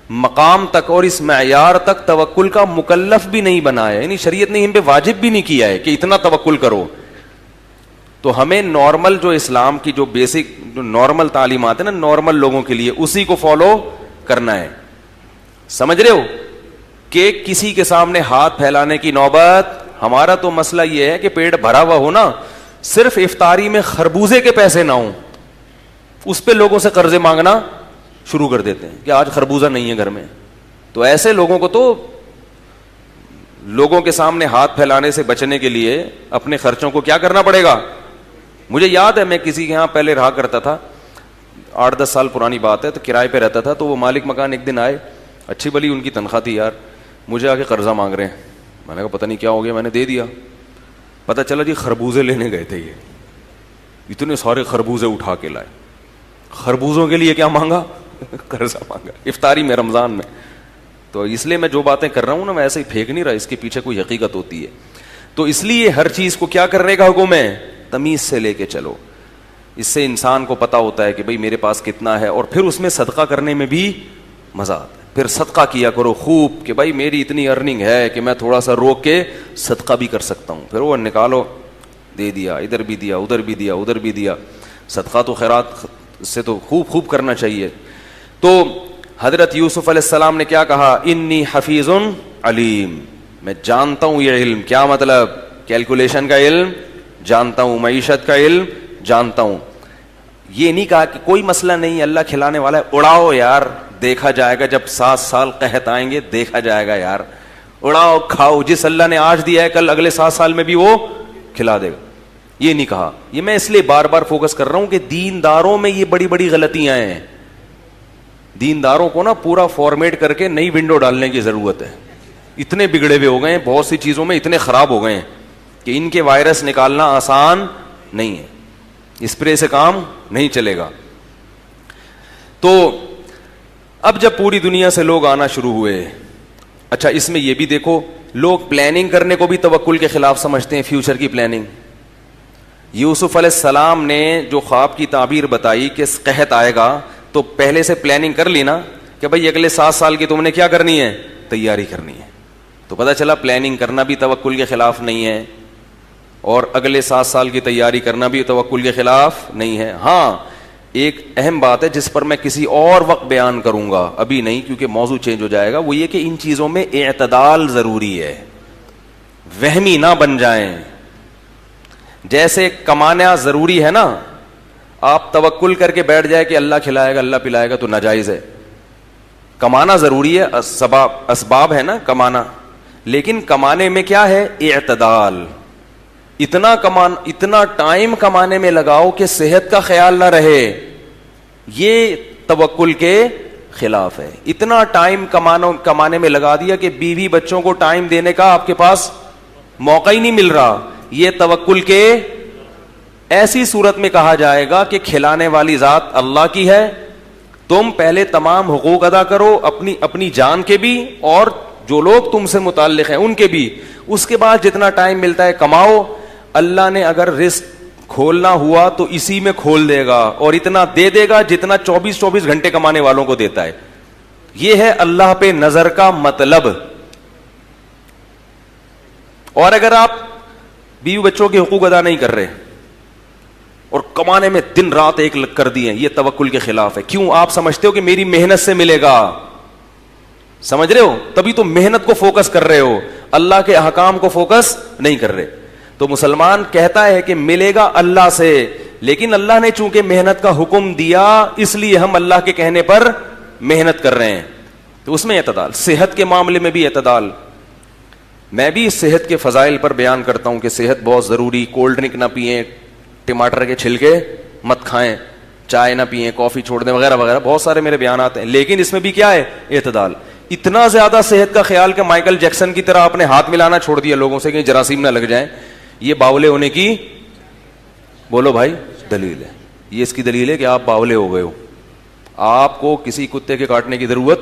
مقام تک اور اس معیار تک توکل کا مکلف بھی نہیں بنایا, یعنی شریعت نے ہم پہ واجب بھی نہیں کیا ہے کہ اتنا توکل کرو. تو ہمیں نارمل جو اسلام کی جو بیسک جو نارمل تعلیمات ہیں نا نارمل لوگوں کے لیے, اسی کو فالو کرنا ہے. سمجھ رہے ہو کہ کسی کے سامنے ہاتھ پھیلانے کی نوبت. ہمارا تو مسئلہ یہ ہے کہ پیٹ بھرا ہوا ہو نا, صرف افطاری میں خربوزے کے پیسے نہ ہوں, اس پہ لوگوں سے قرضے مانگنا شروع کر دیتے ہیں کہ آج خربوزہ نہیں ہے گھر میں. تو ایسے لوگوں کو تو لوگوں کے سامنے ہاتھ پھیلانے سے بچنے کے لیے اپنے خرچوں کو کیا کرنا پڑے گا. مجھے یاد ہے میں کسی کے یہاں پہلے رہا کرتا تھا, 8-10 سال پرانی بات ہے, تو کرائے پہ رہتا تھا. تو وہ مالک مکان ایک دن آئے, اچھی بلی ان کی تنخواہ تھی یار, مجھے آ کے قرضہ مانگ رہے ہیں. میں نے کہا پتہ نہیں کیا ہو گیا, میں نے دے دیا. پتہ چلا جی خربوزے لینے گئے تھے, یہ اتنے سارے خربوزے اٹھا کے لائے. خربوزوں کے لیے کیا مانگا؟ قرضہ مانگا افطاری میں, رمضان میں. تو اس لیے میں جو باتیں کر رہا ہوں نا میں ایسے ہی پھینک نہیں رہا, اس کے پیچھے کوئی حقیقت ہوتی ہے. تو اس لیے ہر چیز کو کیا کرنے کا حکم ہے؟ تمیز سے لے کے چلو. اس سے انسان کو پتا ہوتا ہے کہ بھئی میرے پاس کتنا ہے, اور پھر اس میں صدقہ کرنے میں بھی مزہ آتا ہے. پھر صدقہ کیا کرو خوب کہ بھائی میری اتنی ارننگ ہے کہ میں تھوڑا سا روک کے صدقہ بھی کر سکتا ہوں. پھر وہ نکالو, دے دیا, ادھر بھی دیا, ادھر بھی دیا, ادھر بھی دیا. صدقہ تو خیرات سے تو خوب کرنا چاہیے. تو حضرت یوسف علیہ السلام نے کیا کہا؟ انی حفیظ علیم, میں جانتا ہوں یہ علم. کیا مطلب؟ کیلکولیشن کا علم جانتا ہوں, معیشت کا علم جانتا ہوں. یہ نہیں کہا کہ کوئی مسئلہ نہیں, اللہ کھلانے والا ہے, اڑاؤ یار, دیکھا جائے گا جب 7 سال قحط آئیں گے, دیکھا جائے گا یار, اڑاؤ کھاؤ, جس اللہ نے آج دیا ہے کل اگلے 7 سال میں بھی وہ کھلا دے گا. یہ نہیں کہا. یہ میں اس لیے بار بار فوکس کر رہا ہوں کہ دینداروں میں یہ بڑی بڑی غلطیاں ہیں. دینداروں کو نا پورا فارمیٹ کر کے نئی ونڈو ڈالنے کی ضرورت ہے. اتنے بگڑے ہوئے ہو گئے ہیں, بہت سی چیزوں میں اتنے خراب ہو گئے ہیں کہ ان کے وائرس نکالنا آسان نہیں ہے. اسپرے سے کام نہیں چلے گا. تو اب جب پوری دنیا سے لوگ آنا شروع ہوئے, اچھا اس میں یہ بھی دیکھو, لوگ پلاننگ کرنے کو بھی توکل کے خلاف سمجھتے ہیں, فیوچر کی پلاننگ. یوسف علیہ السلام نے جو خواب کی تعبیر بتائی کہ قحط آئے گا, تو پہلے سے پلاننگ کر لی نا کہ بھائی اگلے 7 سال کی تم نے کیا کرنی ہے؟ تیاری کرنی ہے. تو پتہ چلا پلاننگ کرنا بھی توکل کے خلاف نہیں ہے, اور اگلے 7 سال کی تیاری کرنا بھی توکل کے خلاف نہیں ہے. ہاں ایک اہم بات ہے جس پر میں کسی اور وقت بیان کروں گا, ابھی نہیں کیونکہ موضوع چینج ہو جائے گا, وہ یہ کہ ان چیزوں میں اعتدال ضروری ہے, وہمی نہ بن جائیں. جیسے کمانا ضروری ہے نا, آپ توکل کر کے بیٹھ جائے کہ اللہ کھلائے گا اللہ پلائے گا تو ناجائز ہے. کمانا ضروری ہے, اسباب ہے نا کمانا, لیکن کمانے میں کیا ہے؟ اعتدال. اتنا ٹائم کمانے میں لگاؤ کہ صحت کا خیال نہ رہے, یہ توکل کے خلاف ہے. اتنا ٹائم کمانے میں لگا دیا کہ بیوی بچوں کو ٹائم دینے کا آپ کے پاس موقع ہی نہیں مل رہا, یہ توکل کے. ایسی صورت میں کہا جائے گا کہ کھلانے والی ذات اللہ کی ہے, تم پہلے تمام حقوق ادا کرو, اپنی جان کے بھی اور جو لوگ تم سے متعلق ہیں ان کے بھی. اس کے بعد جتنا ٹائم ملتا ہے کماؤ. اللہ نے اگر رزق کھولنا ہوا تو اسی میں کھول دے گا, اور اتنا دے دے گا جتنا 24 گھنٹے کمانے والوں کو دیتا ہے. یہ ہے اللہ پہ نظر کا مطلب. اور اگر آپ بیوی بچوں کے حقوق ادا نہیں کر رہے اور کمانے میں دن رات ایک لگ کر دیے, یہ توکل کے خلاف ہے. کیوں؟ آپ سمجھتے ہو کہ میری محنت سے ملے گا, سمجھ رہے ہو, تبھی تو محنت کو فوکس کر رہے ہو, اللہ کے احکام کو فوکس نہیں کر رہے. تو مسلمان کہتا ہے کہ ملے گا اللہ سے, لیکن اللہ نے چونکہ محنت کا حکم دیا اس لیے ہم اللہ کے کہنے پر محنت کر رہے ہیں. تو اس میں اعتدال. صحت کے معاملے میں بھی اعتدال. میں بھی صحت کے فضائل پر بیان کرتا ہوں کہ صحت بہت ضروری. کولڈ ڈرنک نہ پئیں, ٹماٹر کے چھلکے مت کھائیں, چائے نہ پئیں, کافی چھوڑ دیں, وغیرہ وغیرہ, بہت سارے میرے بیانات ہیں. لیکن اس میں بھی کیا ہے؟ اعتدال. اتنا زیادہ صحت کا خیال کہ مائیکل جیکسن کی طرح اپنے ہاتھ ملانا چھوڑ دیا لوگوں سے کہ جراثیم نہ لگ جائیں, یہ باولے ہونے کی بولو بھائی دلیل ہے. یہ اس کی دلیل ہے کہ آپ باولے ہو گئے ہو. آپ کو کسی کتے کے کاٹنے کی ضرورت,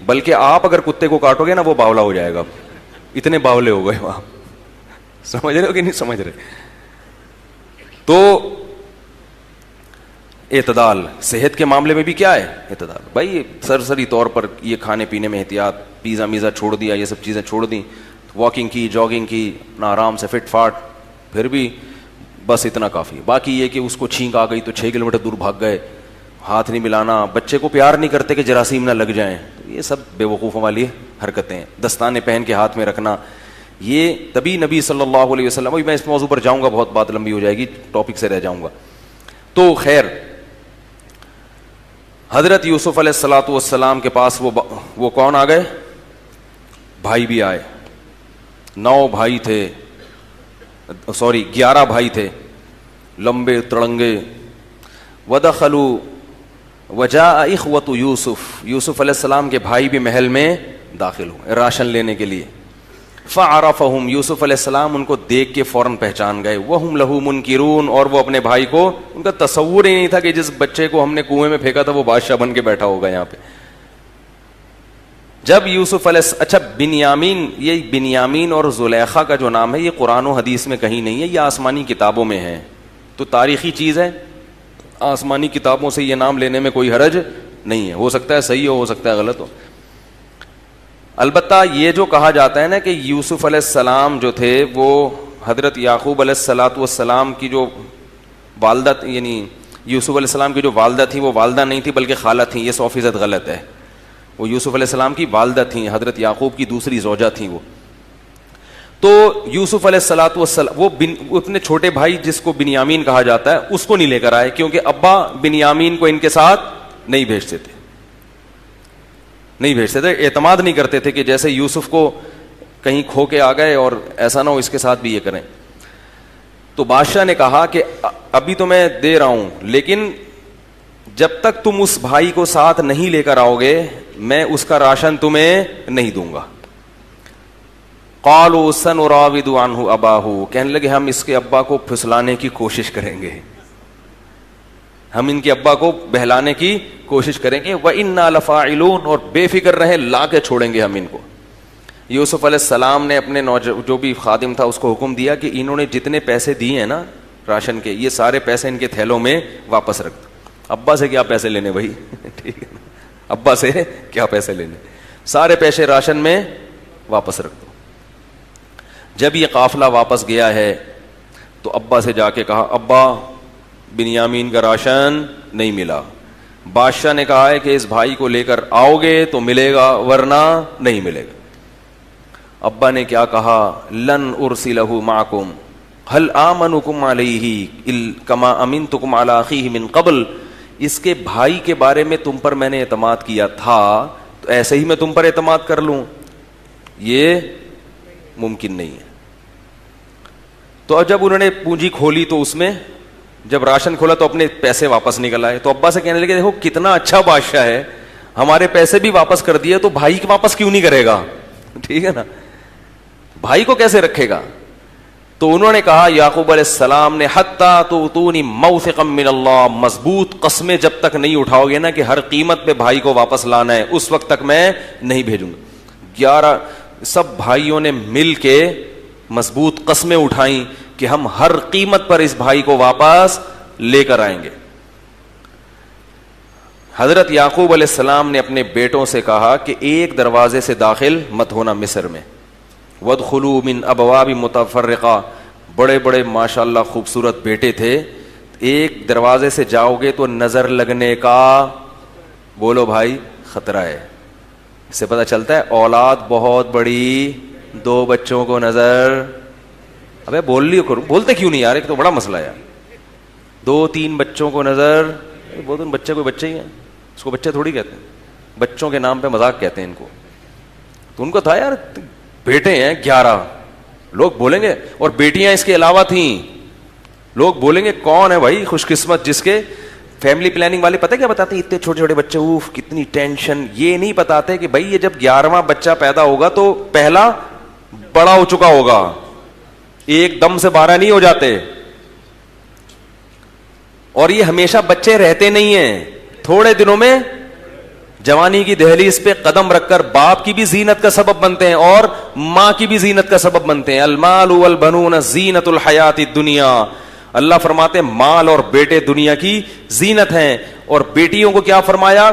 بلکہ آپ اگر کتے کو کاٹو گے نا وہ باولا ہو جائے گا. اتنے باولے ہو گئے ہو آپ. سمجھ رہے ہو کہ نہیں سمجھ رہے؟ تو اعتدال. صحت کے معاملے میں بھی کیا ہے؟ اعتدال. بھائی سرسری طور پر یہ کھانے پینے میں احتیاط, پیزا میزا چھوڑ دیا, یہ سب چیزیں چھوڑ دیں, واکنگ کی, جاگنگ کی, اپنا آرام سے فٹ فاٹ, پھر بھی بس اتنا کافی. باقی یہ کہ اس کو چھینک آ گئی تو 6 کلومیٹر دور بھاگ گئے, ہاتھ نہیں ملانا, بچے کو پیار نہیں کرتے کہ جراثیم نہ لگ جائیں, یہ سب بے وقوفوں والی حرکتیں. دستانے پہن کے ہاتھ میں رکھنا, یہ تبھی نبی صلی اللہ علیہ وسلم. ابھی میں اس موضوع پر جاؤں گا, بہت بات لمبی ہو جائے گی, ٹاپک سے رہ جاؤں گا. تو خیر, حضرت یوسف علیہ الصلوۃ والسلام کے پاس وہ کون آ گئے؟ بھائی بھی آئے. 9 بھائی تھے, 11 بھائی تھے, لمبے تڑنگے. ودخلوا وجاء اخوۃ یوسف, یوسف علیہ السلام کے بھائی بھی محل میں داخل ہوئے راشن لینے کے لیے. فعرفہم، یوسف علیہ السلام ان کو دیکھ کے فوراً پہچان گئے. وہم لہ منکرون، اور وہ اپنے بھائی کو، ان کا تصور ہی نہیں تھا کہ جس بچے کو ہم نے کنویں میں پھینکا تھا وہ بادشاہ بن کے بیٹھا ہوگا یہاں پہ. جب یوسف علیہ اچھا بنیامین، یہ بنیامین اور زلیخا کا جو نام ہے یہ قرآن و حدیث میں کہیں نہیں ہے، یہ آسمانی کتابوں میں ہے. تو تاریخی چیز ہے، آسمانی کتابوں سے یہ نام لینے میں کوئی حرج نہیں ہے. ہو سکتا ہے صحیح ہو سکتا ہے غلط ہو. البتہ یہ جو کہا جاتا ہے نا کہ یوسف علیہ السلام جو تھے وہ حضرت یعقوب علیہ السلام کی جو والدہ، یعنی یوسف علیہ السلام کی جو والدہ تھیں وہ والدہ نہیں تھی بلکہ خالہ تھیں، یہ 100% غلط ہے. وہ یوسف علیہ السلام کی والدہ تھیں، حضرت یعقوب کی دوسری زوجہ تھیں وہ. تو یوسف علیہ السلام وہ اپنے چھوٹے بھائی جس کو بنیامین کہا جاتا ہے اس کو نہیں لے کر آئے، کیونکہ ابا بنیامین کو ان کے ساتھ نہیں بھیجتے تھے، اعتماد نہیں کرتے تھے کہ جیسے یوسف کو کہیں کھو کے آ گئے اور ایسا نہ ہو اس کے ساتھ بھی یہ کریں. تو بادشاہ نے کہا کہ ابھی تو میں دے رہا ہوں، لیکن جب تک تم اس بھائی کو ساتھ نہیں لے کر آؤ گے میں اس کا راشن تمہیں نہیں دوں گا. قالوا سنراود عنہ اباہ، کہنے لگے ہم اس کے ابا کو پھسلانے کی کوشش کریں گے، ہم ان کے ابا کو بہلانے کی کوشش کریں گے. وَإِنَّا لَفَاعِلُونَ، اور بے فکر رہے، لا کے چھوڑیں گے ہم ان کو. یوسف علیہ السلام نے اپنے جو بھی خادم تھا اس کو حکم دیا کہ انہوں نے جتنے پیسے دیے ہیں نا راشن کے، یہ سارے پیسے ان کے تھیلوں میں واپس رکھ دو. ابا سے کیا پیسے لینے بھائی، ٹھیک ہے، ابا سے کیا پیسے لینے، سارے پیسے راشن میں واپس رکھ دو. جب یہ قافلہ واپس گیا ہے تو ابا سے جا کے کہا ابا بنیامین کا راشن نہیں ملا. بادشاہ نے کہا ہے کہ اس بھائی کو لے کر آؤ گے تو ملے گا ورنہ نہیں ملے گا. ابا نے کیا کہا، لن ارسلہ معکم هل آمنکم علیہ کما امنتکم علی اخیہ من قبل، اس کے بھائی کے بارے میں تم پر میں نے اعتماد کیا تھا تو ایسے ہی میں تم پر اعتماد کر لوں، یہ ممکن نہیں ہے. تو جب انہوں نے پونجی کھولی تو اس میں جب راشن کھولا تو اپنے پیسے واپس نکل آئے. تو ابا سے کہنے لگے دیکھو کتنا اچھا بادشاہ ہے، ہمارے پیسے بھی واپس کر دیے تو بھائی واپس کیوں نہیں کرے گا، ٹھیک ہے نا، بھائی کو کیسے رکھے گا. تو انہوں نے کہا یعقوب علیہ السلام نے حتیٰ تؤتونی موثقا من اللہ، مضبوط قسمیں جب تک نہیں اٹھاؤ گے نا کہ ہر قیمت پہ بھائی کو واپس لانا ہے اس وقت تک میں نہیں بھیجوں گا. 11 سب بھائیوں نے مل کے مضبوط قسمیں اٹھائیں کہ ہم ہر قیمت پر اس بھائی کو واپس لے کر آئیں گے. حضرت یعقوب علیہ السلام نے اپنے بیٹوں سے کہا کہ ایک دروازے سے داخل مت ہونا مصر میں، وادخلوا من ابواب متفرقہ، بڑے بڑے ماشاءاللہ خوبصورت بیٹے تھے، ایک دروازے سے جاؤ گے تو نظر لگنے کا، بولو بھائی، خطرہ ہے. اس سے پتہ چلتا ہے اولاد بہت بڑی، 2 بچوں کو نظر، ابے بول لیو کرو، بولتے کیوں نہیں یار، ایک تو بڑا مسئلہ ہے یار. 2-3 بچوں کو نظر، بہت ان بچے کوئی بچے ہی ہیں، اس کو بچے تھوڑی کہتے ہیں، بچوں کے نام پہ مذاق کہتے ہیں ان کو. تو ان کو تھا یار بیٹے ہیں 11، لوگ بولیں گے، اور بیٹیاں اس کے علاوہ تھیں، لوگ بولیں گے کون ہے بھائی خوش قسمت جس کے. فیملی پلاننگ والے پتہ کیا بتاتے ہیں، اتنے چھوٹے چھوٹے بچے، اوف کتنی ٹینشن. یہ نہیں بتاتے کہ بھائی یہ جب 11واں بچہ پیدا ہوگا تو پہلا بڑا ہو چکا ہوگا، ایک دم سے 12 نہیں ہو جاتے. اور یہ ہمیشہ بچے رہتے نہیں ہیں، تھوڑے دنوں میں جوانی کی دہلیز پہ قدم رکھ کر باپ کی بھی زینت کا سبب بنتے ہیں اور ماں کی بھی زینت کا سبب بنتے ہیں. المال والبنون زینت الحیات الدنیا، اللہ فرماتے ہیں مال اور بیٹے دنیا کی زینت ہیں. اور بیٹیوں کو کیا فرمایا،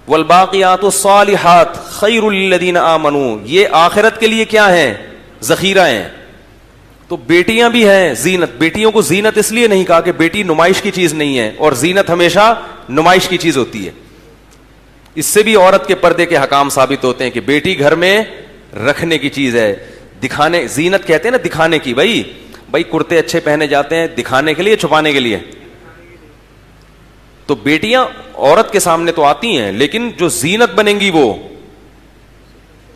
والباقیات الصالحات خیر للذین آمنوا، یہ آخرت کے لیے کیا ہیں، ذخیرہ ہیں. تو بیٹیاں بھی ہیں زینت. بیٹیوں کو زینت اس لیے نہیں کہا کہ بیٹی نمائش کی چیز نہیں ہے، اور زینت ہمیشہ نمائش کی چیز ہوتی ہے. اس سے بھی عورت کے پردے کے حکام ثابت ہوتے ہیں کہ بیٹی گھر میں رکھنے کی چیز ہے، دکھانے، زینت کہتے ہیں نا دکھانے کی. بھائی کرتے اچھے پہنے جاتے ہیں دکھانے کے لیے، چھپانے کے لیے. تو بیٹیاں عورت کے سامنے تو آتی ہیں، لیکن جو زینت بنیں گی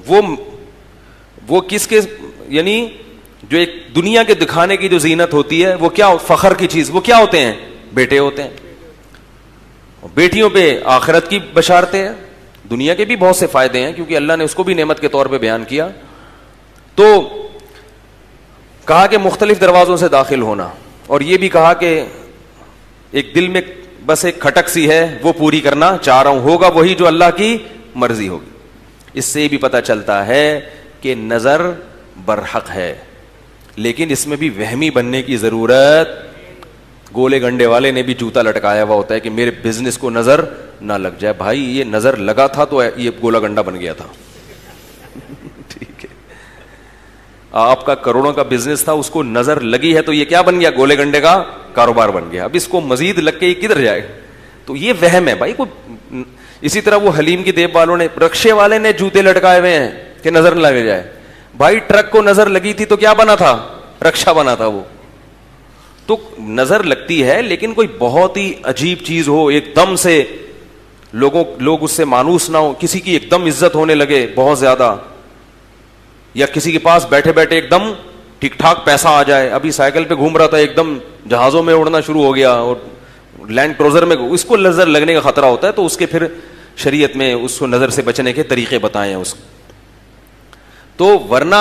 وہ کس کے، یعنی جو ایک دنیا کے دکھانے کی جو زینت ہوتی ہے وہ کیا، فخر کی چیز، وہ کیا ہوتے ہیں، بیٹے ہوتے ہیں. بیٹیوں پہ آخرت کی بشارتیں ہیں، دنیا کے بھی بہت سے فائدے ہیں کیونکہ اللہ نے اس کو بھی نعمت کے طور پہ بیان کیا. تو کہا کہ مختلف دروازوں سے داخل ہونا, اور یہ بھی کہا کہ ایک دل میں بس ایک کھٹک سی ہے وہ پوری کرنا چاہ رہا ہوں, ہوگا وہی جو اللہ کی مرضی ہوگی. اس سے بھی پتہ چلتا ہے کہ نظر برحق ہے, لیکن اس میں بھی وہمی بننے کی ضرورت. گولے گنڈے والے نے بھی جوتا لٹکایا ہوا ہوتا ہے کہ میرے بزنس کو نظر نہ لگ جائے. بھائی یہ نظر لگا تھا تو یہ گولا گنڈا بن گیا تھا. ٹھیک ہے, آپ کا کروڑوں کا بزنس تھا, اس کو نظر لگی ہے تو یہ کیا بن گیا؟ گولے گنڈے کا کاروبار بن گیا. اب اس کو مزید لگ کے یہ کدھر جائے؟ تو یہ وہم ہے بھائی. اسی طرح وہ حلیم کی دیپ والوں نے, رکشے والے نے جوتے لٹکائے ہوئے ہیں کہ نظر نہ لگ جائے. بھائی ٹرک کو نظر لگی تھی تو کیا بنا تھا؟ رکشا بنا تھا. وہ تو نظر لگتی ہے, لیکن کوئی بہت ہی عجیب چیز ہو, ایک دم سے لوگ اس سے مانوس نہ ہو, کسی کی ایک دم عزت ہونے لگے بہت زیادہ, یا کسی کے پاس بیٹھے بیٹھے ایک دم ٹھیک ٹھاک پیسہ آ جائے. ابھی سائیکل پہ گھوم رہا تھا, ایک دم جہازوں میں اڑنا شروع ہو گیا اور لینڈ کروزر میں, اس کو نظر لگنے کا خطرہ ہوتا ہے. تو اس کے پھر شریعت میں اس کو نظر سے بچنے کے طریقے بتائے ہیں اس. تو ورنہ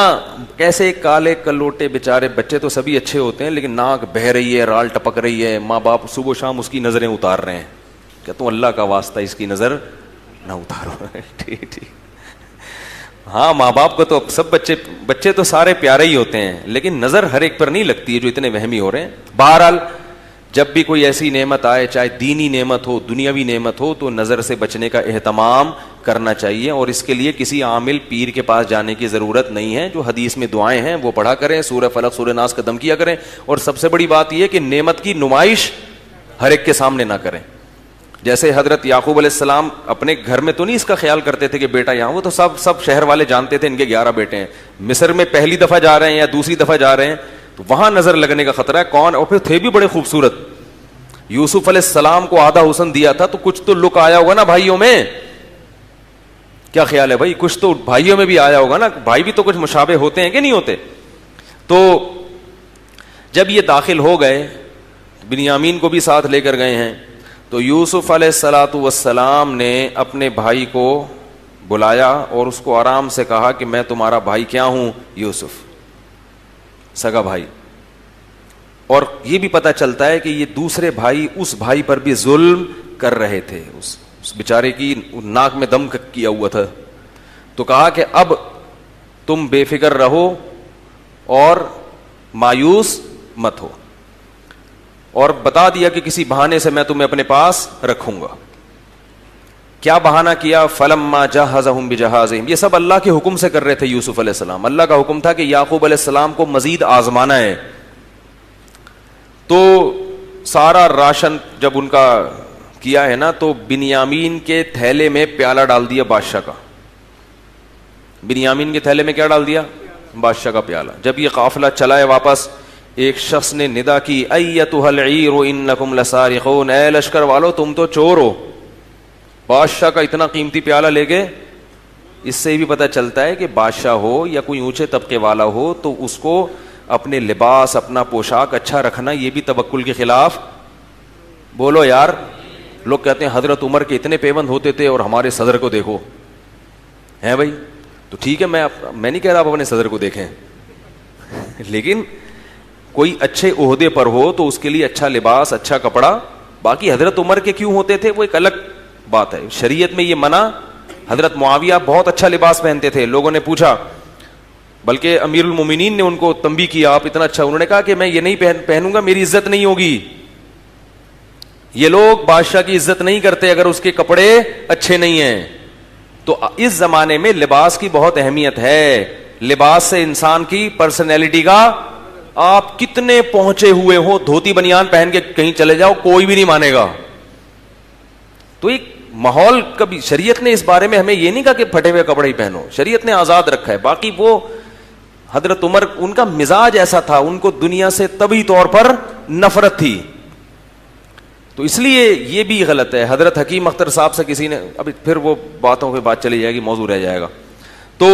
کیسے کالے کلوٹے بیچارے بچے تو سبھی اچھے ہوتے ہیں, لیکن ناک بہ رہی ہے, رال ٹپک رہی ہے, ماں باپ صبح و شام اس کی نظریں اتار رہے ہیں کہ تم اللہ کا واسطہ اس کی نظر نہ اتارو. ٹھیک ٹھیک. ہاں ماں باپ کو تو سب بچے تو سارے پیارے ہی ہوتے ہیں, لیکن نظر ہر ایک پر نہیں لگتی ہے جو اتنے وہمی ہو رہے ہیں. بہرحال جب بھی کوئی ایسی نعمت آئے, چاہے دینی نعمت ہو, دنیاوی نعمت ہو, تو نظر سے بچنے کا اہتمام کرنا چاہیے. اور اس کے لیے کسی عامل پیر کے پاس جانے کی ضرورت نہیں ہے. جو حدیث میں دعائیں ہیں وہ پڑھا کریں, سورہ فلق سورہ ناس قدم کیا کریں. اور سب سے بڑی بات یہ کہ نعمت کی نمائش ہر ایک کے سامنے نہ کریں. جیسے حضرت یعقوب علیہ السلام اپنے گھر میں تو نہیں اس کا خیال کرتے تھے کہ بیٹا یہاں, وہ تو سب شہر والے جانتے تھے ان کے 11 بیٹے ہیں. مصر میں پہلی دفعہ جا رہے ہیں یا دوسری دفعہ جا رہے ہیں تو وہاں نظر لگنے کا خطرہ ہے. کون, اور پھر تھے بھی بڑے خوبصورت. یوسف علیہ السلام کو آدھا حسن دیا تھا, تو کچھ تو لک آیا ہوگا نا بھائیوں میں. کیا خیال ہے بھائی؟ کچھ تو بھائیوں میں بھی آیا ہوگا نا. بھائی بھی تو کچھ مشابہ ہوتے ہیں کہ نہیں ہوتے؟ تو جب یہ داخل ہو گئے, بنیامین کو بھی ساتھ لے کر گئے ہیں, تو یوسف علیہ الصلوۃ والسلام نے اپنے بھائی کو بلایا اور اس کو آرام سے کہا کہ میں تمہارا بھائی کیا ہوں؟ یوسف, سگا بھائی. اور یہ بھی پتہ چلتا ہے کہ یہ دوسرے بھائی اس بھائی پر بھی ظلم کر رہے تھے. اس بیچارے کی ناک میں دم کیا ہوا تھا. تو کہا کہ اب تم بے فکر رہو اور مایوس مت ہو, اور بتا دیا کہ کسی بہانے سے میں تمہیں اپنے پاس رکھوں گا. کیا بہانہ کیا؟ فلما جہزہم بجہازہم. یہ سب اللہ کے حکم سے کر رہے تھے یوسف علیہ السلام. اللہ کا حکم تھا کہ یعقوب علیہ السلام کو مزید آزمانا ہے. تو سارا راشن جب ان کا کیا ہے نا, تو بنیامین کے تھیلے میں پیالہ ڈال دیا بادشاہ کا. بنیامین کے تھیلے میں کیا ڈال دیا؟ بادشاہ کا پیالہ. جب یہ قافلہ چلا ہے واپس, ایک شخص نے ندا کی, ایتھا العیر انکم لسارقون, اے لشکر والو تم تو چور ہو. بادشاہ کا اتنا قیمتی پیالہ لے گئے. اس سے بھی پتہ چلتا ہے کہ بادشاہ ہو یا کوئی اونچے طبقے والا ہو تو اس کو اپنے لباس, اپنا پوشاک اچھا رکھنا یہ بھی توکل کے خلاف. بولو یار. لوگ کہتے ہیں حضرت عمر کے اتنے پیوند ہوتے تھے اور ہمارے صدر کو دیکھو. ہیں بھائی, تو ٹھیک ہے, میں نہیں کہہ رہا آپ اپنے صدر کو دیکھیں, لیکن کوئی اچھے عہدے پر ہو تو اس کے لیے اچھا لباس, اچھا کپڑا. باقی حضرت عمر کے کیوں ہوتے تھے وہ ایک الگ بات ہے. شریعت میں یہ منع. حضرت معاویہ بہت اچھا لباس پہنتے تھے. لوگوں نے پوچھا, بلکہ امیر المومنین نے ان کو تنبیہ کیا, آپ اتنا اچھا. انہوں نے کہا کہ میں یہ نہیں پہنوں گا, میری عزت نہیں ہوگی. یہ لوگ بادشاہ کی عزت نہیں کرتے اگر اس کے کپڑے اچھے نہیں ہیں. تو اس زمانے میں لباس کی بہت اہمیت ہے. لباس سے انسان کی پرسنالٹی کا, آپ کتنے پہنچے ہوئے ہو, دھوتی بنیان پہن کے کہیں چلے جاؤ کوئی بھی نہیں مانے گا. تو ایک ماحول کبھی, شریعت نے اس بارے میں ہمیں یہ نہیں کہا کہ پھٹے ہوئے کپڑے ہی پہنو, شریعت نے آزاد رکھا ہے. باقی وہ حضرت عمر, ان کا مزاج ایسا تھا, ان کو دنیا سے طبعی طور پر نفرت تھی. تو اس لیے یہ بھی غلط ہے. حضرت حکیم اختر صاحب سے کسی نے, ابھی پھر وہ باتوں پہ بات چلی جائے گی, موضوع رہ جائے گا. تو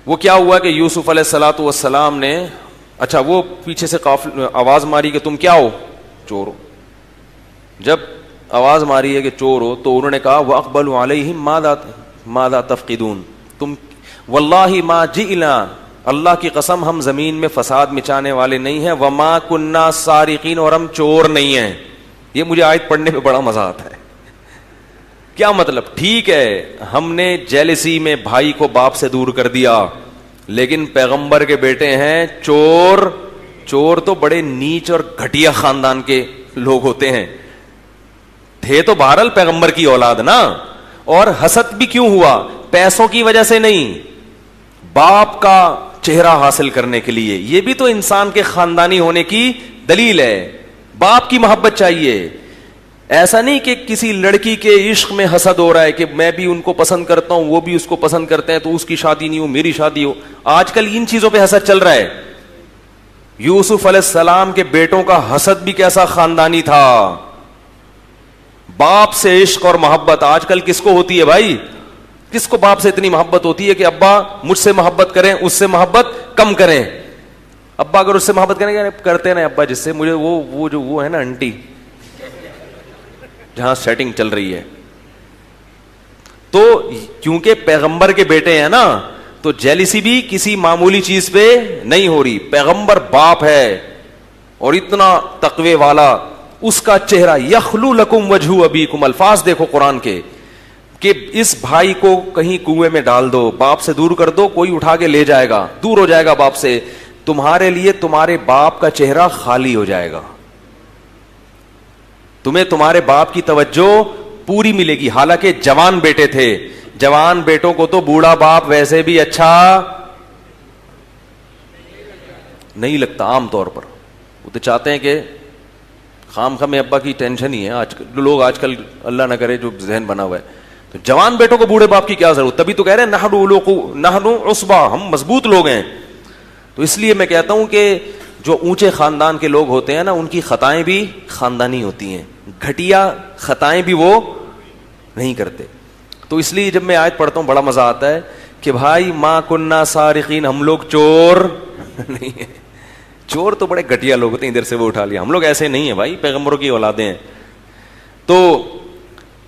وہ کیا ہوا کہ یوسف علیہ الصلوۃ والسلام نے, اچھا وہ پیچھے سے آواز ماری کہ تم کیا ہو؟ چور ہو. جب آواز ماری ہے کہ چور ہو تو انہوں نے کہا وَأَقْبَلُوا عَلَيْهِمْ مَاذَا تَفْقِدُونَ, تم واللہ ما جئنا، اللہ کی قسم ہم زمین میں فساد مچانے والے نہیں ہیں، وما کننا سارقین، اور ہم چور نہیں ہیں. یہ مجھے آیت پڑھنے میں بڑا مزہ آتا ہے. کیا مطلب؟ ٹھیک ہے ہم نے جیلسی میں بھائی کو باپ سے دور کر دیا، لیکن پیغمبر کے بیٹے ہیں چور. چور تو بڑے نیچ اور گھٹیا خاندان کے لوگ ہوتے ہیں، تھے تو بہرحال پیغمبر کی اولاد نا. اور حسد بھی کیوں ہوا؟ پیسوں کی وجہ سے نہیں، باپ کا چہرہ حاصل کرنے کے لیے. یہ بھی تو انسان کے خاندانی ہونے کی دلیل ہے. باپ کی محبت چاہیے. ایسا نہیں کہ کسی لڑکی کے عشق میں حسد ہو رہا ہے کہ میں بھی ان کو پسند کرتا ہوں، وہ بھی اس کو پسند کرتے ہیں، تو اس کی شادی نہیں ہو میری شادی ہو. آج کل ان چیزوں پہ حسد چل رہا ہے. یوسف علیہ السلام کے بیٹوں کا حسد بھی کیسا خاندانی تھا. باپ سے عشق اور محبت آج کل کس کو ہوتی ہے بھائی؟ کس کو باپ سے اتنی محبت ہوتی ہے کہ ابا مجھ سے محبت کریں، اس سے محبت کم کریں. ابا اگر اس سے محبت کریں گے کرتے نا ابا، جس سے مجھے وہ ہے نا انٹی جہاں سیٹنگ چل رہی ہے. تو کیونکہ پیغمبر کے بیٹے ہیں نا، تو جیلسی بھی کسی معمولی چیز پہ نہیں ہو رہی. پیغمبر باپ ہے اور اتنا تقوی والا، اس کا چہرہ یخلو لکم وجہ ابیکم. الفاظ دیکھو قرآن کے کہ اس بھائی کو کہیں کنویں میں ڈال دو، باپ سے دور کر دو، کوئی اٹھا کے لے جائے گا، دور ہو جائے گا باپ سے. تمہارے لیے تمہارے باپ کا چہرہ خالی ہو جائے گا، تمہیں تمہارے باپ کی توجہ پوری ملے گی. حالانکہ جوان بیٹے تھے، جوان بیٹوں کو تو بوڑھا باپ ویسے بھی اچھا نہیں لگتا عام طور پر. وہ تو چاہتے ہیں کہ خام خام ابا کی ٹینشن ہی ہے. آج کل اللہ نہ کرے جو ذہن بنا ہوا ہے، تو جوان بیٹوں کو بوڑھے باپ کی کیا ضرورت؟ تبھی تو کہہ رہے ہیں نحن عصبہ، ہم مضبوط لوگ ہیں. تو اس لیے میں کہتا ہوں کہ جو اونچے خاندان کے لوگ ہوتے ہیں نا، ان کی خطائیں بھی خاندانی ہوتی ہیں، گھٹیا خطائیں بھی وہ نہیں کرتے. تو اس لیے جب میں آیت پڑھتا ہوں بڑا مزہ آتا ہے کہ بھائی ما کننا سارقین، ہم لوگ چور نہیں ہیں. چور تو بڑے گھٹیا لوگ ہوتے ہیں، ادھر سے وہ اٹھا لیا. ہم لوگ ایسے نہیں ہیں بھائی، پیغمبروں کی اولادیں ہیں. تو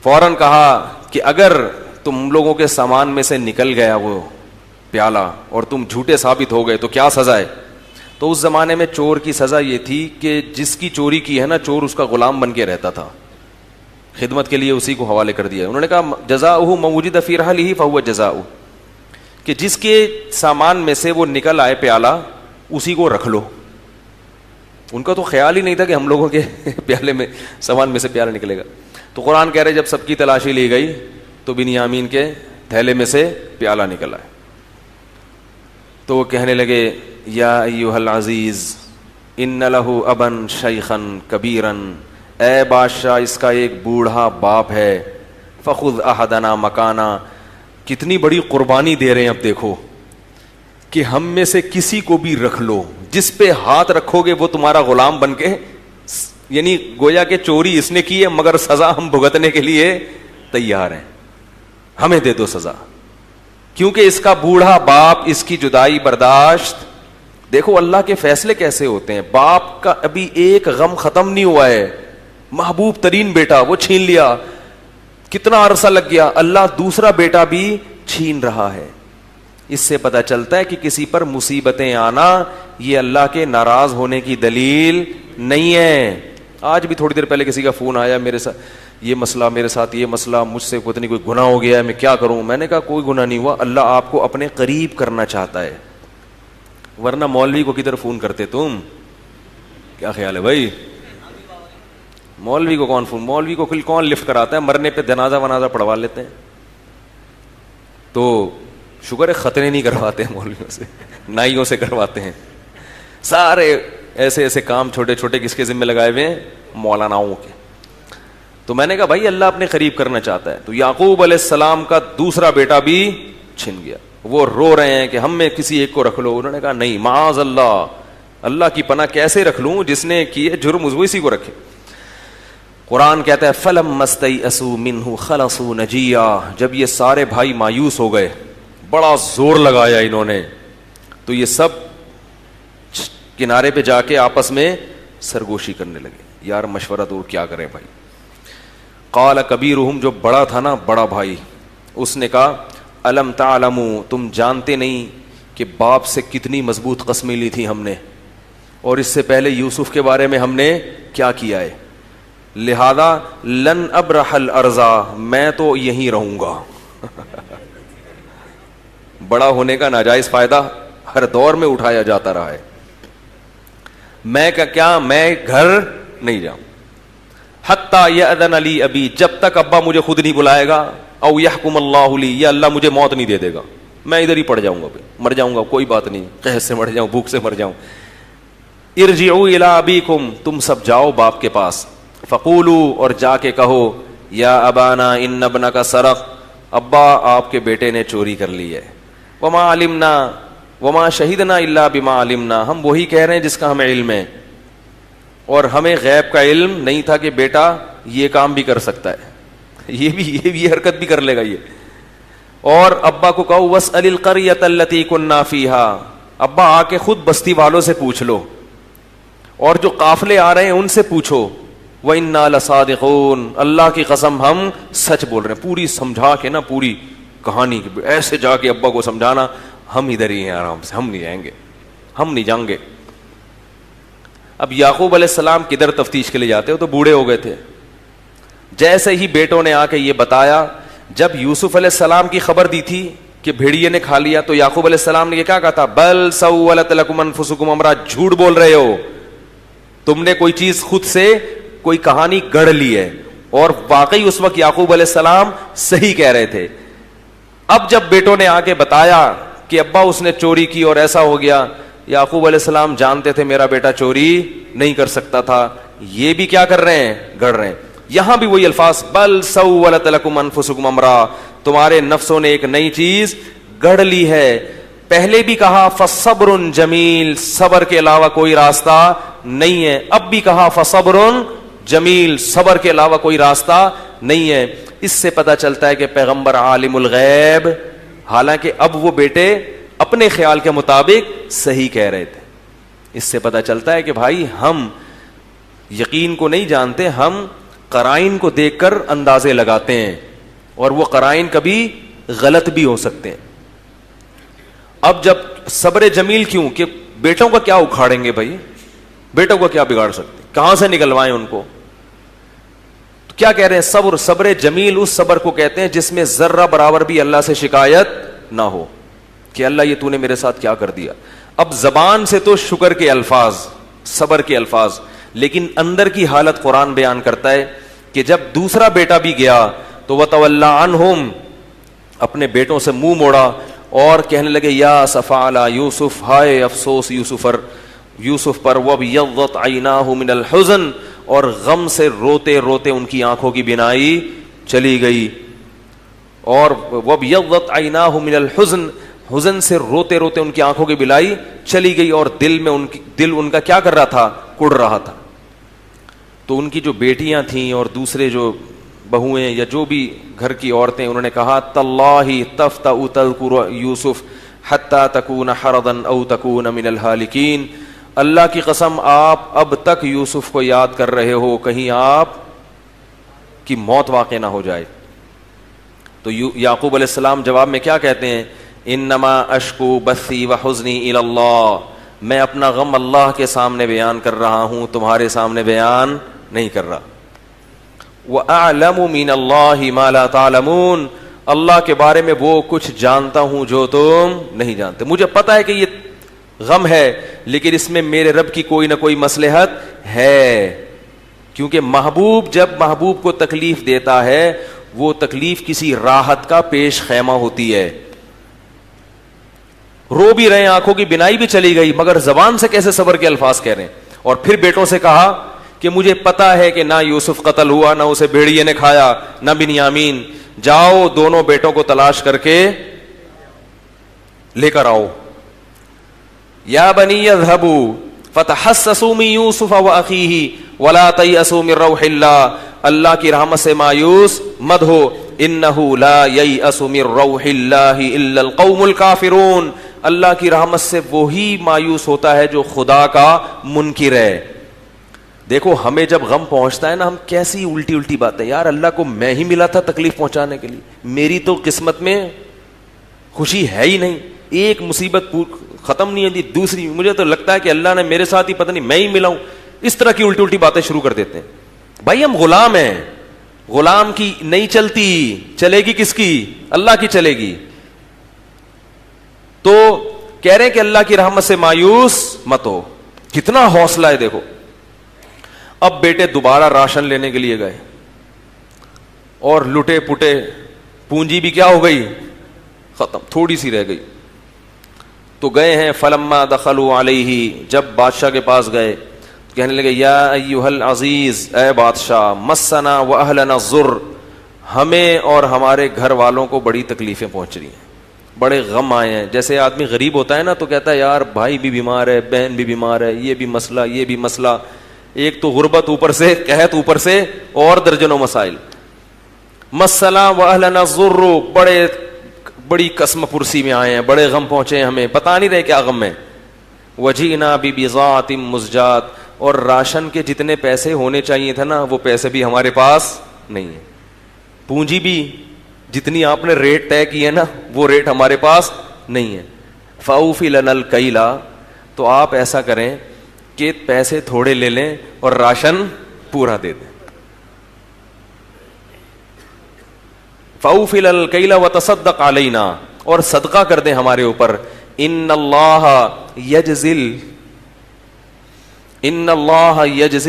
فوراً کہا کہ اگر تم لوگوں کے سامان میں سے نکل گیا وہ پیالہ اور تم جھوٹے ثابت ہو گئے تو کیا سزا ہے؟ تو اس زمانے میں چور کی سزا یہ تھی کہ جس کی چوری کی ہے نا، چور اس کا غلام بن کے رہتا تھا، خدمت کے لیے اسی کو حوالے کر دیا. انہوں نے کہا جزاؤہ ما وجد فی رحلہ فہو جزاؤہ، کہ جس کے سامان میں سے وہ نکل آئے پیالہ اسی کو رکھ لو. ان کا تو خیال ہی نہیں تھا کہ ہم لوگوں کے پیالے میں سامان میں سے پیالہ نکلے گا. تو قرآن کہہ رہے جب سب کی تلاشی لی گئی تو بنیامین کے تھیلے میں سے پیالہ نکل آئے. تو وہ کہنے لگے یا ایھا العزیز ان لہ ابن شیخا کبیرا، اے بادشاہ اس کا ایک بوڑھا باپ ہے، فخذ احدنا مکانا. کتنی بڑی قربانی دے رہے ہیں. اب دیکھو کہ ہم میں سے کسی کو بھی رکھ لو، جس پہ ہاتھ رکھو گے وہ تمہارا غلام بن کے، یعنی گویا کہ چوری اس نے کی ہے مگر سزا ہم بھگتنے کے لیے تیار ہیں، ہمیں دے دو سزا. کیونکہ اس کا بوڑھا باپ اس کی جدائی برداشت. دیکھو اللہ کے فیصلے کیسے ہوتے ہیں. باپ کا ابھی ایک غم ختم نہیں ہوا ہے، محبوب ترین بیٹا وہ چھین لیا، کتنا عرصہ لگ گیا، اللہ دوسرا بیٹا بھی چھین رہا ہے. اس سے پتہ چلتا ہے کہ کسی پر مصیبتیں آنا یہ اللہ کے ناراض ہونے کی دلیل نہیں ہے. آج بھی تھوڑی دیر پہلے کسی کا فون آیا، میرے ساتھ یہ مسئلہ، میرے ساتھ یہ مسئلہ، مجھ سے پتہ نہیں کوئی گناہ ہو گیا ہے، میں کیا کروں؟ میں نے کہا کوئی گناہ نہیں ہوا، اللہ آپ کو اپنے قریب کرنا چاہتا ہے. ورنہ مولوی کو کدھر فون کرتے تم؟ کیا خیال ہے بھائی؟ مولوی کو کون فون، مولوی کو کون لفٹ کراتا ہے؟ مرنے پہ جنازہ ونازہ پڑھوا لیتے ہیں. تو شکر ہے خطرے نہیں کرواتے ہیں مولویوں سے، نائیوں سے کرواتے ہیں. سارے ایسے ایسے کام چھوٹے چھوٹے کس کے ذمہ لگائے ہوئے ہیں؟ مولاناؤں کے. تو میں نے کہا بھائی اللہ اپنے قریب کرنا چاہتا ہے. تو یعقوب علیہ السلام کا دوسرا بیٹا بھی چھن گیا. وہ رو رہے ہیں کہ ہم میں کسی ایک کو رکھ لو. انہوں نے کہا نہیں، معاذ اللہ، اللہ کی پناہ کیسے رکھ لوں؟ جس نے کیے جرم وہ اسی کو رکھے. قرآن کہتا ہے فَلَمَّا اسْتَيْأَسُوا مِنْهُ خَلَصُوا نَجِيًّا، جب یہ سارے بھائی مایوس ہو گئے، بڑا زور لگایا انہوں نے، تو یہ سب کنارے پہ جا کے آپس میں سرگوشی کرنے لگے. یار مشورہ دور کیا کریں بھائی. قال کبیرہم، جو بڑا تھا نا، بڑا بھائی، اس نے کہا الم تعلموا تم جانتے نہیں کہ باپ سے کتنی مضبوط قسمیں لی تھی ہم نے, اور اس سے پہلے یوسف کے بارے میں ہم نے کیا کیا ہے, لہذا لن ابرح الارض میں تو یہیں رہوں گا. بڑا ہونے کا ناجائز فائدہ ہر دور میں اٹھایا جاتا رہا ہے. میں کیا میں گھر نہیں جاؤں, حتی یأذن لی ابی جب تک ابا مجھے خود نہیں بلائے گا, او یحکم اللہ لی یا اللہ مجھے موت نہیں دے دے گا, میں ادھر ہی پڑ جاؤں گا, مر جاؤں گا کوئی بات نہیں, قحط سے مر جاؤں, بھوک سے مر جاؤں. ارجعوا الی ابیکم تم سب جاؤ باپ کے پاس, فقولوا اور جا کے کہو, یا ابانا ان ابنک سرق ابا آپ کے بیٹے نے چوری کر لی ہے, وما علمنا وما شہدنا الا بما علمنا ہم وہی کہہ رہے ہیں جس کا ہمیں علم ہے, اور ہمیں غیب کا علم نہیں تھا کہ بیٹا یہ کام بھی کر سکتا ہے, یہ حرکت بھی کر لے گا یہ. اور ابا کو کہو واسأل القریۃ التی کنا فیہا ابا آ کے خود بستی والوں سے پوچھ لو, اور جو قافلے آ رہے ہیں ان سے پوچھو, وَإِنَّا لَصَادِقُونَ اللہ کی قسم ہم سچ بول رہے ہیں. پوری سمجھا کے نا پوری کہانی ایسے جا کے ابا کو سمجھانا, ہم ادھر ہی ہیں آرام سے, ہم نہیں جائیں گے, ہم نہیں جائیں گے. اب یعقوب علیہ السلام کدھر تفتیش کے لیے جاتے ہو, تو بوڑھے ہو گئے تھے. جیسے ہی بیٹوں نے آ کے یہ بتایا, جب یوسف علیہ السلام کی خبر دی تھی کہ بھیڑیے نے کھا لیا, تو یعقوب علیہ السلام نے یہ کیا کہا تھا, بل سولت لکم انفسکم امرا جھوٹ بول رہے ہو, تم نے کوئی چیز خود سے کوئی کہانی گڑھ لی ہے. اور واقعی اس وقت یعقوب علیہ السلام صحیح کہہ رہے تھے. اب جب بیٹوں نے آ کے بتایا کہ ابا اس نے چوری کی اور ایسا ہو گیا, یعقوب علیہ السلام جانتے تھے میرا بیٹا چوری نہیں کر سکتا تھا, یہ بھی کیا کر رہے ہیں, گڑھ رہے ہیں. یہاں بھی وہی الفاظ, بل سولت لکم انفسکم امرا تمہارے نفسوں نے ایک نئی چیز گڑھ لی ہے. پہلے بھی کہا فصبر جمیل صبر کے علاوہ کوئی راستہ نہیں ہے, اب بھی کہا فصبر جمیل صبر کے علاوہ کوئی راستہ نہیں ہے. اس سے پتہ چلتا ہے کہ پیغمبر عالم الغیب, حالانکہ اب وہ بیٹے اپنے خیال کے مطابق صحیح کہہ رہے تھے. اس سے پتہ چلتا ہے کہ بھائی ہم یقین کو نہیں جانتے, ہم قرائن کو دیکھ کر اندازے لگاتے ہیں, اور وہ قرائن کبھی غلط بھی ہو سکتے ہیں. اب جب صبر جمیل کیوں, کہ بیٹوں کا کیا اکھاڑیں گے بھائی, بیٹوں کو کیا بگاڑ سکتے, کہاں سے نکلوائیں ان کو. تو کیا کہہ رہے ہیں, صبر جمیل اس صبر کو کہتے ہیں جس میں ذرہ برابر بھی اللہ سے شکایت نہ ہو کہ اللہ یہ تو نے میرے ساتھ کیا کر دیا. اب زبان سے تو شکر کے الفاظ, صبر کے الفاظ, لیکن اندر کی حالت قرآن بیان کرتا ہے کہ جب دوسرا بیٹا بھی گیا تو وَتَوَلَّى عَنْهُمْ اپنے بیٹوں سے منہ موڑا اور کہنے لگے یا اسفا علی یوسف, ہائے افسوس یوسف پر, وَابْيَضَّتْ عَيْنَاهُ مِنَ الْحُزْنِ اور غم سے روتے روتے ان کی آنکھوں کی بینائی چلی گئی. اور وَابْيَضَّتْ عَيْنَاهُ مِنَ الْحُزْنِ حزن سے روتے روتے ان کی آنکھوں کی بینائی چلی گئی, اور دل ان کا کیا کر رہا تھا, کڑ رہا تھا. تو ان کی جو بیٹیاں تھیں اور دوسرے جو بہویں یا جو بھی گھر کی عورتیں, انہوں نے کہا تاللہ تفتأ تذکر یوسف حتی تکون حرضا او تکون من الہالکین, اللہ کی قسم آپ اب تک یوسف کو یاد کر رہے ہو, کہیں آپ کی موت واقع نہ ہو جائے. تو یعقوب علیہ السلام جواب میں کیا کہتے ہیں, انما اشکو بثی وحزنی الی اللہ, میں اپنا غم اللہ کے سامنے بیان کر رہا ہوں, تمہارے سامنے بیان نہیں کر رہا. وَأَعْلَمُ مِنَ اللَّهِ مَا لَا تَعْلَمُونَ اللہ کے بارے میں وہ کچھ جانتا ہوں جو تم نہیں جانتے. مجھے پتا ہے کہ یہ غم ہے, لیکن اس میں میرے رب کی کوئی نہ کوئی مصلحت ہے, کیونکہ محبوب جب محبوب کو تکلیف دیتا ہے وہ تکلیف کسی راحت کا پیش خیمہ ہوتی ہے. رو بھی رہے, آنکھوں کی بینائی بھی چلی گئی, مگر زبان سے کیسے صبر کے الفاظ کہہ رہے ہیں. اور پھر بیٹوں سے کہا کہ مجھے پتا ہے کہ نہ یوسف قتل ہوا, نہ اسے بھیڑیے نے کھایا, نہ بنیامین, جاؤ دونوں بیٹوں کو تلاش کر کے لے کر آؤ. یا بنی اذهبوا فتحسسوا من یوسف واخیہ ولا تیأسوا من روح اللہ, اللہ کی رحمت سے مایوس مت ہو, انہ لا ییأس من روح اللہ الا القوم الکافرون, اللہ کی رحمت سے وہی مایوس ہوتا ہے جو خدا کا منکر ہے. دیکھو ہمیں جب غم پہنچتا ہے نا, ہم کیسی الٹی الٹی باتیں, یار اللہ کو میں ہی ملا تھا تکلیف پہنچانے کے لیے, میری تو قسمت میں خوشی ہے ہی نہیں, ایک مصیبت ختم نہیں ہوتی دوسری, مجھے تو لگتا ہے کہ اللہ نے میرے ساتھ ہی پتہ نہیں میں ہی ملا ہوں, اس طرح کی الٹی الٹی باتیں شروع کر دیتے ہیں. بھائی ہم غلام ہیں, غلام کی نہیں چلتی, چلے گی کس کی؟ اللہ کی چلے گی. تو کہہ رہے ہیں کہ اللہ کی رحمت سے مایوس مت ہو. کتنا حوصلہ ہے دیکھو. اب بیٹے دوبارہ راشن لینے کے لیے گئے اور لٹے پٹے, پونجی بھی کیا ہو گئی؟ ختم, تھوڑی سی رہ گئی. تو گئے ہیں, فلما دخلوا علیہ, جب بادشاہ کے پاس گئے کہنے لگے یا ایھا العزیز, اے بادشاہ, مسنا واہلنا الضر, ہمیں اور ہمارے گھر والوں کو بڑی تکلیفیں پہنچ رہی ہیں, بڑے غم آئے ہیں. جیسے آدمی غریب ہوتا ہے نا تو کہتا ہے یار بھائی بھی بیمار ہے, بہن بھی بیمار ہے, یہ بھی مسئلہ یہ بھی مسئلہ, ایک تو غربت اوپر سے, قحط اوپر سے, اور درجنوں مسائل. مسنا واہلنا الضر, بڑی قسم پرسی میں آئے ہیں, بڑے غم پہنچے ہیں ہمیں, بتا نہیں رہے کیا غم ہے. وجینا ببضاعۃ مزجاۃ, اور راشن کے جتنے پیسے ہونے چاہیے تھے نا وہ پیسے بھی ہمارے پاس نہیں ہے, پونجی بھی جتنی آپ نے ریٹ طے کی ہے نا وہ ریٹ ہمارے پاس نہیں ہے. فاوفی لنا الکیل, تو آپ ایسا کریں کہ پیسے تھوڑے لے لیں اور راشن پورا دے دیں. فاوفی لنا الکیل وتصدق علینا, اور صدقہ کر دیں ہمارے اوپر. ان اللہ یجزی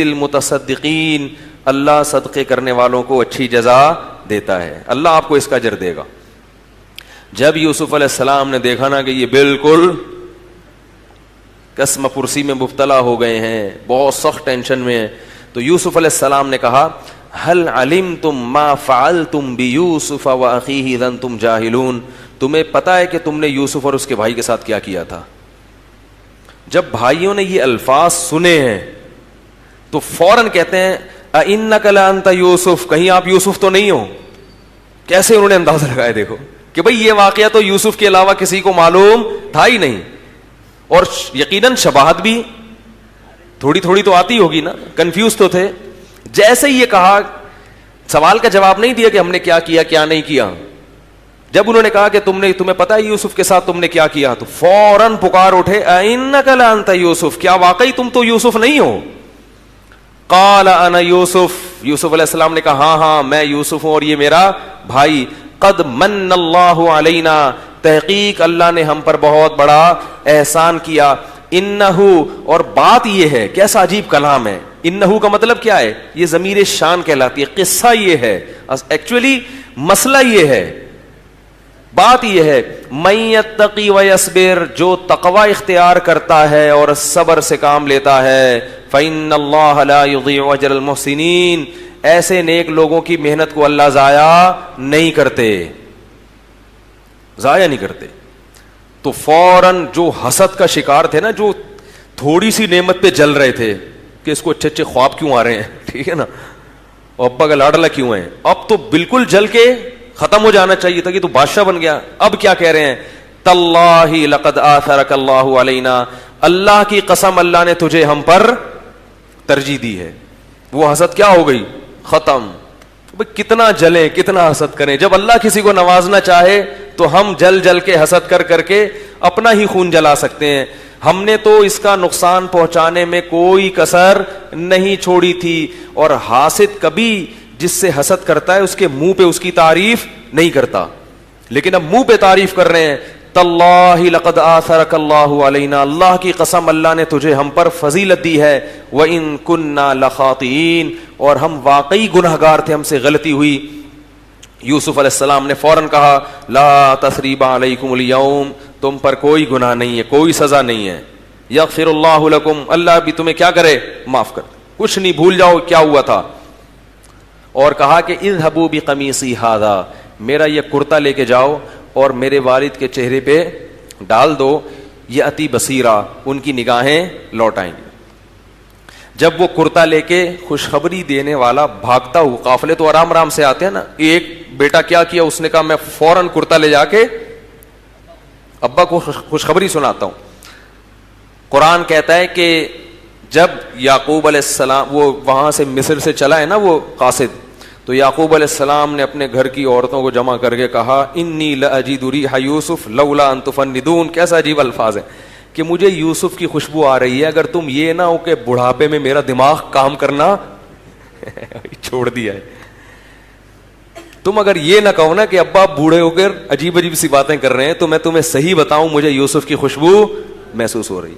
المتصدقین, اللہ صدقے کرنے والوں کو اچھی جزا دیتا ہے, اللہ آپ کو اس کا اجر دے گا. جب یوسف علیہ السلام نے دیکھا نا کہ یہ بالکل قسم پرسی میں مبتلا ہو گئے ہیں, بہت سخت ٹینشن میں ہیں, تو یوسف علیہ السلام نے کہا هل علمتم ما فعلتم بیوسف واخیہ اذ انتم جاہلون, تمہیں پتا ہے کہ تم نے یوسف اور اس کے بھائی کے ساتھ کیا کیا تھا؟ جب بھائیوں نے یہ الفاظ سنے ہیں تو فوراً کہتے ہیں اِنَّكَ لَأَنْتَ یوسف, کہیں آپ یوسف تو نہیں ہو. کیسے انہوں نے اندازہ لگایا دیکھو کہ بھئی یہ واقعہ تو یوسف کے علاوہ کسی کو معلوم تھا ہی نہیں, اور یقیناً شباہت بھی تھوڑی تھوڑی تو آتی ہوگی نا, کنفیوز تو تھے. جیسے ہی یہ کہا, سوال کا جواب نہیں دیا کہ ہم نے کیا کیا کیا نہیں کیا, جب انہوں نے کہا کہ تمہیں پتا ہے یوسف کے ساتھ تم نے کیا کیا, تو فوراً پکار اٹھے اِنَّكَ لَأَنْتَ یوسف, کیا واقعی تم تو یوسف نہیں ہو؟ قال انا یوسف, یوسف علیہ السلام نے کہا ہاں میں یوسف ہوں اور یہ میرا بھائی. قد من اللہ علینا, تحقیق اللہ نے ہم پر بہت بڑا احسان کیا. انہو, اور بات یہ ہے, کیسا عجیب کلام ہے, انہو کا مطلب کیا ہے؟ یہ ضمیر شان کہلاتی ہے. قصہ یہ ہے, ایکچولی مسئلہ یہ ہے, بات یہ ہے, من یتقی ویصبر, جو تقوی اختیار کرتا ہے اور صبر سے کام لیتا ہے, فإن اللہ لا یضیع اجر المحسنین, ایسے نیک لوگوں کی محنت کو اللہ ضائع نہیں کرتے, ضائع نہیں کرتے. تو فوراً جو حسد کا شکار تھے نا, جو تھوڑی سی نعمت پہ جل رہے تھے کہ اس کو اچھے اچھے خواب کیوں آ رہے ہیں, ٹھیک ہے نا, اور ابا کا لاڈلا کیوں ہیں, اب تو بالکل جل کے ختم ہو جانا چاہیے تھا کہ تو بادشاہ بن گیا. اب کیا کہہ رہے ہیں؟ تاللہ لقد آثرک اللہ علینا, اللہ کی قسم اللہ نے تجھے ہم پر ترجیح دی ہے. وہ حسد کیا ہو گئی؟ ختم. کتنا جلیں کتنا حسد کریں, جب اللہ کسی کو نوازنا چاہے تو ہم جل جل کے حسد کر کے اپنا ہی خون جلا سکتے ہیں. ہم نے تو اس کا نقصان پہنچانے میں کوئی کسر نہیں چھوڑی تھی, اور حاسد کبھی جس سے حسد کرتا ہے اس کے منہ پہ اس کی تعریف نہیں کرتا, لیکن اب منہ پہ تعریف کر رہے ہیں. تاللہ لقد آثرک اللہ علینا, اللہ کی قسم اللہ نے تجھے ہم پر فضیلت دی ہے. وَإِن كُنَّا لَخَاطِئِينَ, اور ہم واقعی گنہگار تھے, ہم سے غلطی ہوئی. یوسف علیہ السلام نے فوراً کہا لا تثریب علیکم اليوم, تم پر کوئی گناہ نہیں ہے, کوئی سزا نہیں ہے. یغفر اللہ لکم, اللہ بھی تمہیں کیا کرے؟ معاف کر, کچھ نہیں, بھول جاؤ کیا ہوا تھا. اور کہا کہ اذهبوا بقمیصی ھذا, میرا یہ کرتا لے کے جاؤ اور میرے والد کے چہرے پہ ڈال دو, یأتی بصیرا, ان کی نگاہیں لوٹ آئیں گی. جب وہ کرتا لے کے خوشخبری دینے والا بھاگتا ہوا, قافلے تو آرام آرام سے آتے ہیں نا, ایک بیٹا کیا کیا, اس نے کہا میں فوراً کرتا لے جا کے ابا کو خوشخبری سناتا ہوں. قرآن کہتا ہے کہ جب یعقوب علیہ السلام وہ وہاں سے مصر سے چلا ہے نا وہ قاصد, تو یعقوب علیہ السلام نے اپنے گھر کی عورتوں کو جمع کر کے کہا انی لاجد ریح یوسف لولا ان تفندون. کیسا عجیب الفاظ ہے کہ مجھے یوسف کی خوشبو آ رہی ہے, اگر تم یہ نہ ہو کہ بڑھاپے میں میرا دماغ کام کرنا چھوڑ دیا ہے. تم اگر یہ نہ کہو نا کہ ابا بوڑھے ہو کر عجیب عجیب سی باتیں کر رہے ہیں, تو میں تمہیں صحیح بتاؤں مجھے یوسف کی خوشبو محسوس ہو رہی.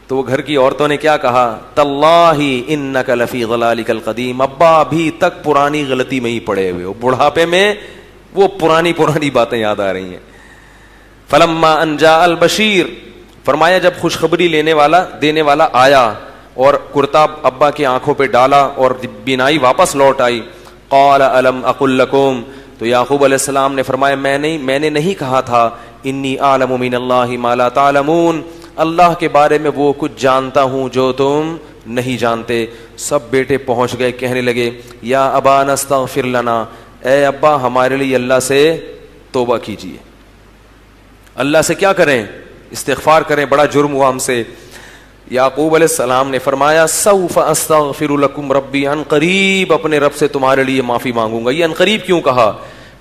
تو وہ گھر کی عورتوں نے کیا کہا, تاللہ انک لفی ضلالک القدیم, ابا ابھی تک پرانی غلطی میں ہی پڑے ہوئے ہو, بڑھاپے میں وہ پرانی باتیں یاد آ رہی ہیں. فلما ان جاء البشیر, فرمایا جب خوشخبری دینے والا آیا اور کرتا ابا کی آنکھوں پہ ڈالا اور بینائی واپس لوٹ آئی, قال الم اقل لکم, تو یعقوب علیہ السلام نے فرمایا میں نے نہیں کہا تھا, انی اعلم من اللہ ما لا تعلمون, اللہ کے بارے میں وہ کچھ جانتا ہوں جو تم نہیں جانتے. سب بیٹے پہنچ گئے, کہنے لگے یا ابانا استغفر لنا, اے ابا ہمارے لیے اللہ سے توبہ کیجیے. اللہ سے کیا کریں, استغفار کریں, بڑا جرم ہوا ہم سے. یعقوب علیہ السلام نے فرمایا سوف استغفر لکم ربی, ان قریب اپنے رب سے تمہارے لیے معافی مانگوں گا. یہ ان قریب کیوں کہا؟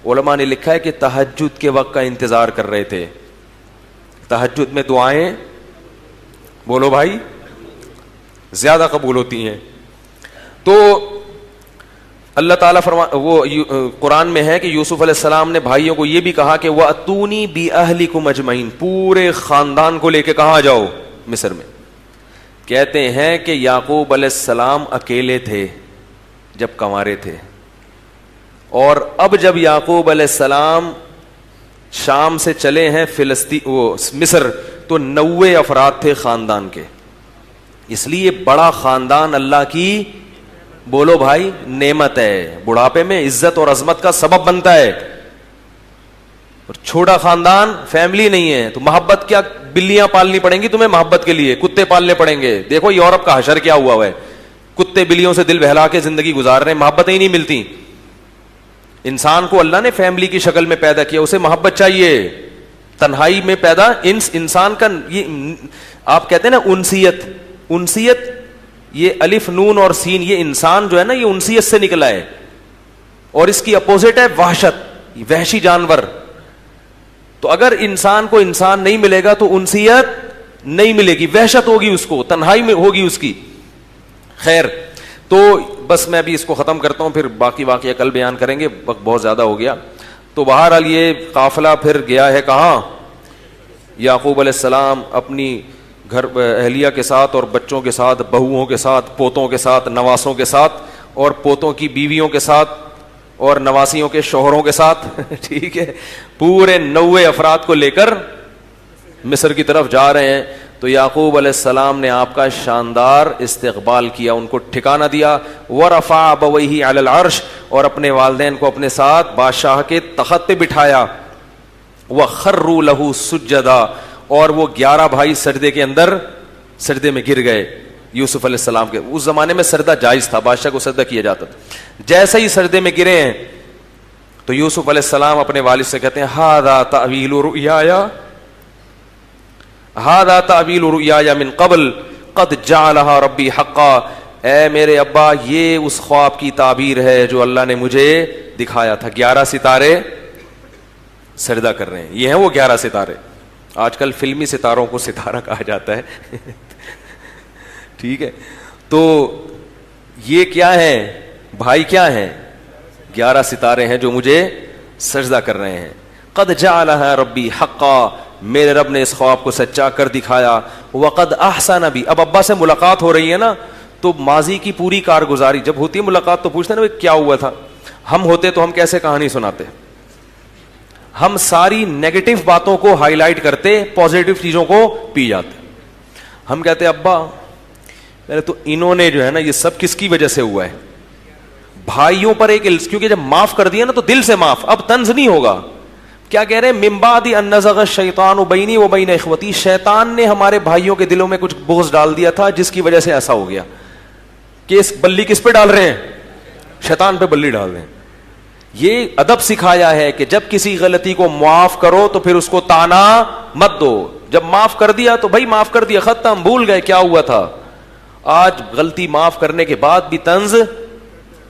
علماء نے لکھا ہے کہ تہجد کے وقت کا انتظار کر رہے تھے. تہجد میں دعائیں بولو بھائی زیادہ قبول ہوتی ہیں. تو اللہ تعالیٰ وہ قرآن میں ہے کہ یوسف علیہ السلام نے بھائیوں کو یہ بھی کہا کہ وَأْتُونِي بِأَهْلِكُمْ أَجْمَعِينَ, پورے خاندان کو لے کے کہاں جاؤ, مصر میں. کہتے ہیں کہ یعقوب علیہ السلام اکیلے تھے جب کنوارے تھے, اور اب جب یعقوب علیہ السلام شام سے چلے ہیں مصر, تو 90 افراد تھے خاندان کے. اس لیے بڑا خاندان اللہ کی بولو بھائی نعمت ہے, بڑھاپے میں عزت اور عظمت کا سبب بنتا ہے. اور چھوٹا خاندان فیملی نہیں ہے, تو محبت کیا, بلیاں پالنی پڑیں گی تمہیں محبت کے لیے, کتے پالنے پڑیں گے. دیکھو یورپ کا حشر کیا ہوا ہے, کتے بلیوں سے دل بہلا کے زندگی گزار رہے ہیں, محبتیں ہی نہیں ملتی. انسان کو اللہ نے فیملی کی شکل میں پیدا کیا, اسے محبت چاہیے. تنہائی میں پیدا انسان کا یہ آپ کہتے ہیں نا انسیت, یہ الف نون اور سین, یہ انسان جو ہے نا یہ انسیت سے نکلا ہے, اور اس کی اپوزٹ ہے وحشت, وحشی جانور. تو اگر انسان کو انسان نہیں ملے گا تو انسیت نہیں ملے گی, وحشت ہوگی اس کو, تنہائی میں ہوگی اس کی. خیر, تو بس میں ابھی اس کو ختم کرتا ہوں, پھر باقی واقعہ کل بیان کریں گے, وقت بہت زیادہ ہو گیا. تو بہرحال یہ قافلہ پھر گیا ہے کہاں, یعقوب علیہ السلام اپنی گھر اہلیہ کے ساتھ اور بچوں کے ساتھ, بہوؤں کے ساتھ, پوتوں کے ساتھ, نواسوں کے ساتھ, اور پوتوں کی بیویوں کے ساتھ, اور نواسیوں کے شوہروں کے ساتھ ٹھیک ہے, پورے 90 افراد کو لے کر مصر کی طرف جا رہے ہیں. تو یعقوب علیہ السلام نے آپ کا شاندار استقبال کیا, ان کو ٹھکانہ دیا. ورفع ابویہ علی العرش, اور اپنے والدین کو اپنے ساتھ بادشاہ کے تخت پہ بٹھایا. وخروا لہ سجدا, اور وہ 11 بھائی سجدے کے اندر سجدے میں گر گئے یوسف علیہ السلام کے. اس زمانے میں سجدہ جائز تھا, بادشاہ کو سجدہ کیا جاتا تھا. جیسے ہی سجدے میں گرے ہیں تو یوسف علیہ السلام اپنے والد سے کہتے ہیں ھذا تأویل رؤیایا, ھذا تأویل رؤیایا من قبل قد جعلھا ربی حقا, اے میرے ابا یہ اس خواب کی تعبیر ہے جو اللہ نے مجھے دکھایا تھا. 11 ستارے سجدہ کر رہے ہیں, یہ ہیں وہ 11 ستارے. آج کل فلمی ستاروں کو ستارہ کہا جاتا ہے ٹھیک ہے. تو یہ کیا ہے بھائی, کیا ہیں 11 ستارے ہیں جو مجھے سجدہ کر رہے ہیں. قد جعلھا ربی حقا, میرے رب نے اس خواب کو سچا کر دکھایا. وقد احسن بی, اب ابا سے ملاقات ہو رہی ہے نا, تو ماضی کی پوری کارگزاری جب ہوتی ہے ملاقات تو پوچھتے ہیں نا کیا ہوا تھا. ہم ہوتے تو ہم کیسے کہانی سناتے, ہم ساری نیگیٹو باتوں کو ہائی لائٹ کرتے, پازیٹو چیزوں کو پی جاتے. ہم کہتے ابا تو انہوں نے جو ہے نا یہ سب کس کی وجہ سے ہوا ہے, بھائیوں پر ایک, کیونکہ جب معاف کر دیا نا تو دل سے معاف, اب طنز نہیں ہوگا. کیا کہہ رہے ہیں, من بعد ان نزغ الشیطان بینی و بین اخوتی, شیطان نے ہمارے بھائیوں کے دلوں میں کچھ بغض ڈال دیا تھا جس کی وجہ سے ایسا ہو گیا. کہ اس بلی کس پہ ڈال رہے ہیں, شیطان پہ بلی ڈال رہے ہیں. یہ ادب سکھایا ہے کہ جب کسی غلطی کو معاف کرو تو پھر اس کو تانا مت دو. جب معاف کر دیا تو بھائی معاف کر دیا, ختم, بھول گئے کیا ہوا تھا. آج غلطی معاف کرنے کے بعد بھی طنز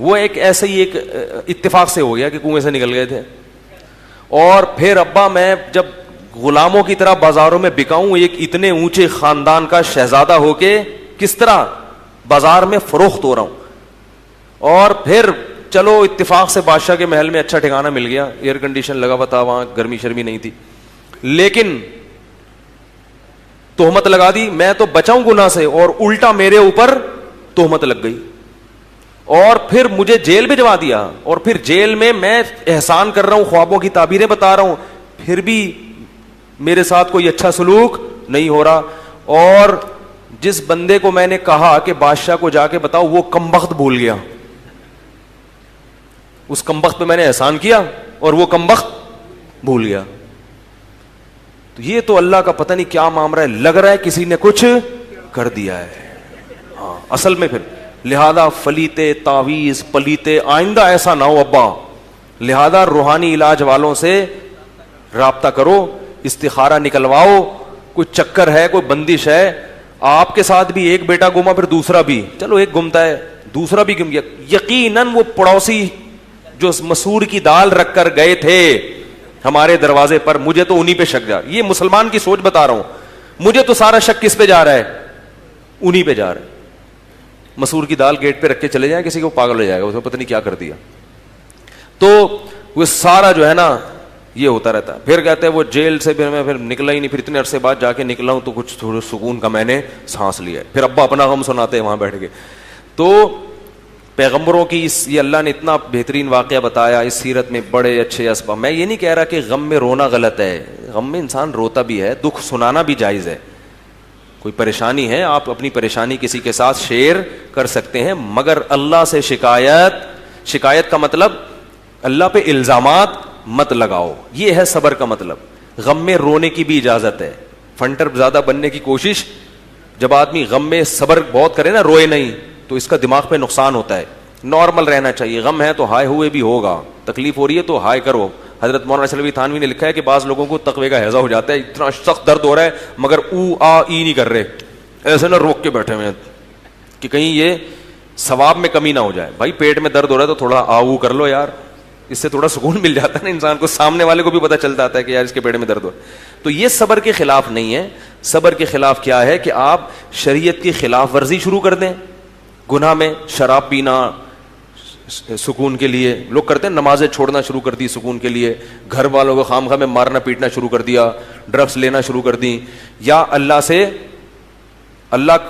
وہ ایک ایسے ہی ایک اتفاق سے ہو گیا کہ کنویں سے نکل گئے تھے. اور پھر ابا میں جب غلاموں کی طرح بازاروں میں بکاؤں, ایک اتنے اونچے خاندان کا شہزادہ ہو کے کس طرح بازار میں فروخت ہو رہا ہوں. اور پھر چلو اتفاق سے بادشاہ کے محل میں اچھا ٹھکانہ مل گیا, ایئر کنڈیشن لگا ہوا تھا, وہاں گرمی شرمی نہیں تھی, لیکن تہمت لگا دی. میں تو بچاؤں گناہ سے اور الٹا میرے اوپر تہمت لگ گئی, اور پھر مجھے جیل بھجوا دیا. اور پھر جیل میں احسان کر رہا ہوں, خوابوں کی تعبیریں بتا رہا ہوں, پھر بھی میرے ساتھ کوئی اچھا سلوک نہیں ہو رہا. اور جس بندے کو میں نے کہا کہ بادشاہ کو جا کے بتاؤ, وہ کمبخت بھول گیا. اس کمبخت پہ میں نے احسان کیا اور وہ کمبخت بھول گیا. تو یہ تو اللہ کا پتہ نہیں کیا معاملہ ہے, لگ رہا ہے کسی نے کچھ کر دیا ہے. ہاں اصل میں پھر لہذا فلیتے تعویذ پلیتے آئندہ ایسا نہ ہو ابا. لہذا روحانی علاج والوں سے رابطہ کرو, استخارہ نکلواؤ. کوئی چکر ہے, کوئی بندش ہے, آپ کے ساتھ بھی ایک بیٹا گما پھر دوسرا بھی, چلو ایک گمتا ہے دوسرا بھی گم گیا, یقیناً وہ پڑوسی جو مسور کی دال رکھ کر گئے تھے ہمارے دروازے پر, مجھے تو انہی پہ شک جا. یہ مسلمان کی سوچ بتا رہا ہوں, مجھے تو سارا شک کس پہ جا رہا ہے, انہی پہ جا رہا ہے. مسور کی دال گیٹ پہ رکھ کے چلے جائیں کسی کو, پاگل ہو جائے گا, اس کو پتہ نہیں کیا کر دیا. تو وہ سارا جو ہے نا یہ ہوتا رہتا ہے. پھر کہتے ہیں وہ جیل سے پھر میں پھر نکلا ہی نہیں, پھر اتنے عرصے بعد جا کے نکلا ہوں تو کچھ تھوڑا سکون کا میں نے سانس لیا ہے. پھر ابا اپنا غم سناتے ہیں وہاں بیٹھ کے. تو پیغمبروں کی یہ اللہ نے اتنا بہترین واقعہ بتایا اس سیرت میں, بڑے اچھے اسباب. میں یہ نہیں کہہ رہا کہ غم میں رونا غلط ہے, غم میں انسان روتا بھی ہے, دکھ سنانا بھی جائز ہے. کوئی پریشانی ہے, آپ اپنی پریشانی کسی کے ساتھ شیئر کر سکتے ہیں, مگر اللہ سے شکایت کا مطلب اللہ پہ الزامات مت لگاؤ. یہ ہے صبر کا مطلب. غم میں رونے کی بھی اجازت ہے, فنٹر زیادہ بننے کی کوشش, جب آدمی غم میں صبر بہت کرے نا, روئے نہیں, تو اس کا دماغ پہ نقصان ہوتا ہے. نارمل رہنا چاہیے. غم ہے تو ہائے ہوئے بھی ہوگا, تکلیف ہو رہی ہے تو ہائے کرو. حضرت مولانا چلوی تھانوی نے لکھا ہے کہ بعض لوگوں کو تقوی کا ہیضہ ہو جاتا ہے, اتنا سخت درد ہو رہا ہے مگر او آ ای نہیں کر رہے, ایسے نہ روک کے بیٹھے ہوئے کہ کہیں یہ ثواب میں کمی نہ ہو جائے. بھائی پیٹ میں درد ہو رہا ہے تو تھوڑا آو کر لو یار, اس سے تھوڑا سکون مل جاتا ہے نا انسان کو, سامنے والے کو بھی پتہ چل جاتا ہے کہ یار اس کے پیٹ میں درد ہو. تو یہ صبر کے خلاف نہیں ہے. صبر کے خلاف کیا ہے کہ آپ شریعت کی خلاف ورزی شروع کر دیں. گناہ میں شراب پینا سکون کے لیے لوگ کرتے ہیں, نمازیں چھوڑنا شروع کر دی سکون کے لیے, گھر والوں کو خامخواہ میں مارنا پیٹنا شروع کر دیا, ڈرگس لینا شروع کر دی, یا اللہ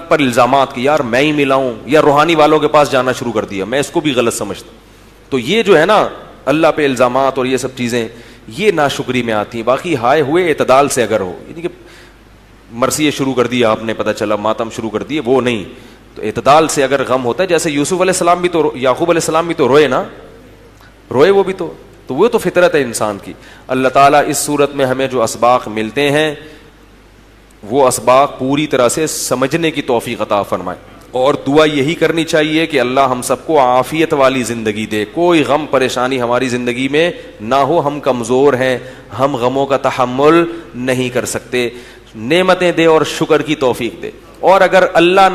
پر الزامات کہ یار میں ہی ملا ہوں, یا روحانی والوں کے پاس جانا شروع کر دیا. میں اس کو بھی غلط سمجھتا ہوں. تو یہ جو ہے نا اللہ پہ الزامات اور یہ سب چیزیں, یہ ناشکری میں آتی ہیں. باقی ہائے ہوئے اعتدال سے اگر ہو, یعنی کہ مرثیے شروع کر دیا آپ نے, پتہ چلا ماتم شروع کر دیے, وہ نہیں. تو اعتدال سے اگر غم ہوتا ہے, جیسے یوسف علیہ السلام بھی تو, یعقوب علیہ السلام بھی تو روئے نا, روئے وہ بھی تو وہ تو فطرت ہے انسان کی. اللہ تعالیٰ اس صورت میں ہمیں جو اسباق ملتے ہیں وہ اسباق پوری طرح سے سمجھنے کی توفیق عطا فرمائے. اور دعا یہی کرنی چاہیے کہ اللہ ہم سب کو عافیت والی زندگی دے, کوئی غم پریشانی ہماری زندگی میں نہ ہو. ہم کمزور ہیں, ہم غموں کا تحمل نہیں کر سکتے. نعمتیں دے اور شکر کی توفیق دے. اور اگر اللہ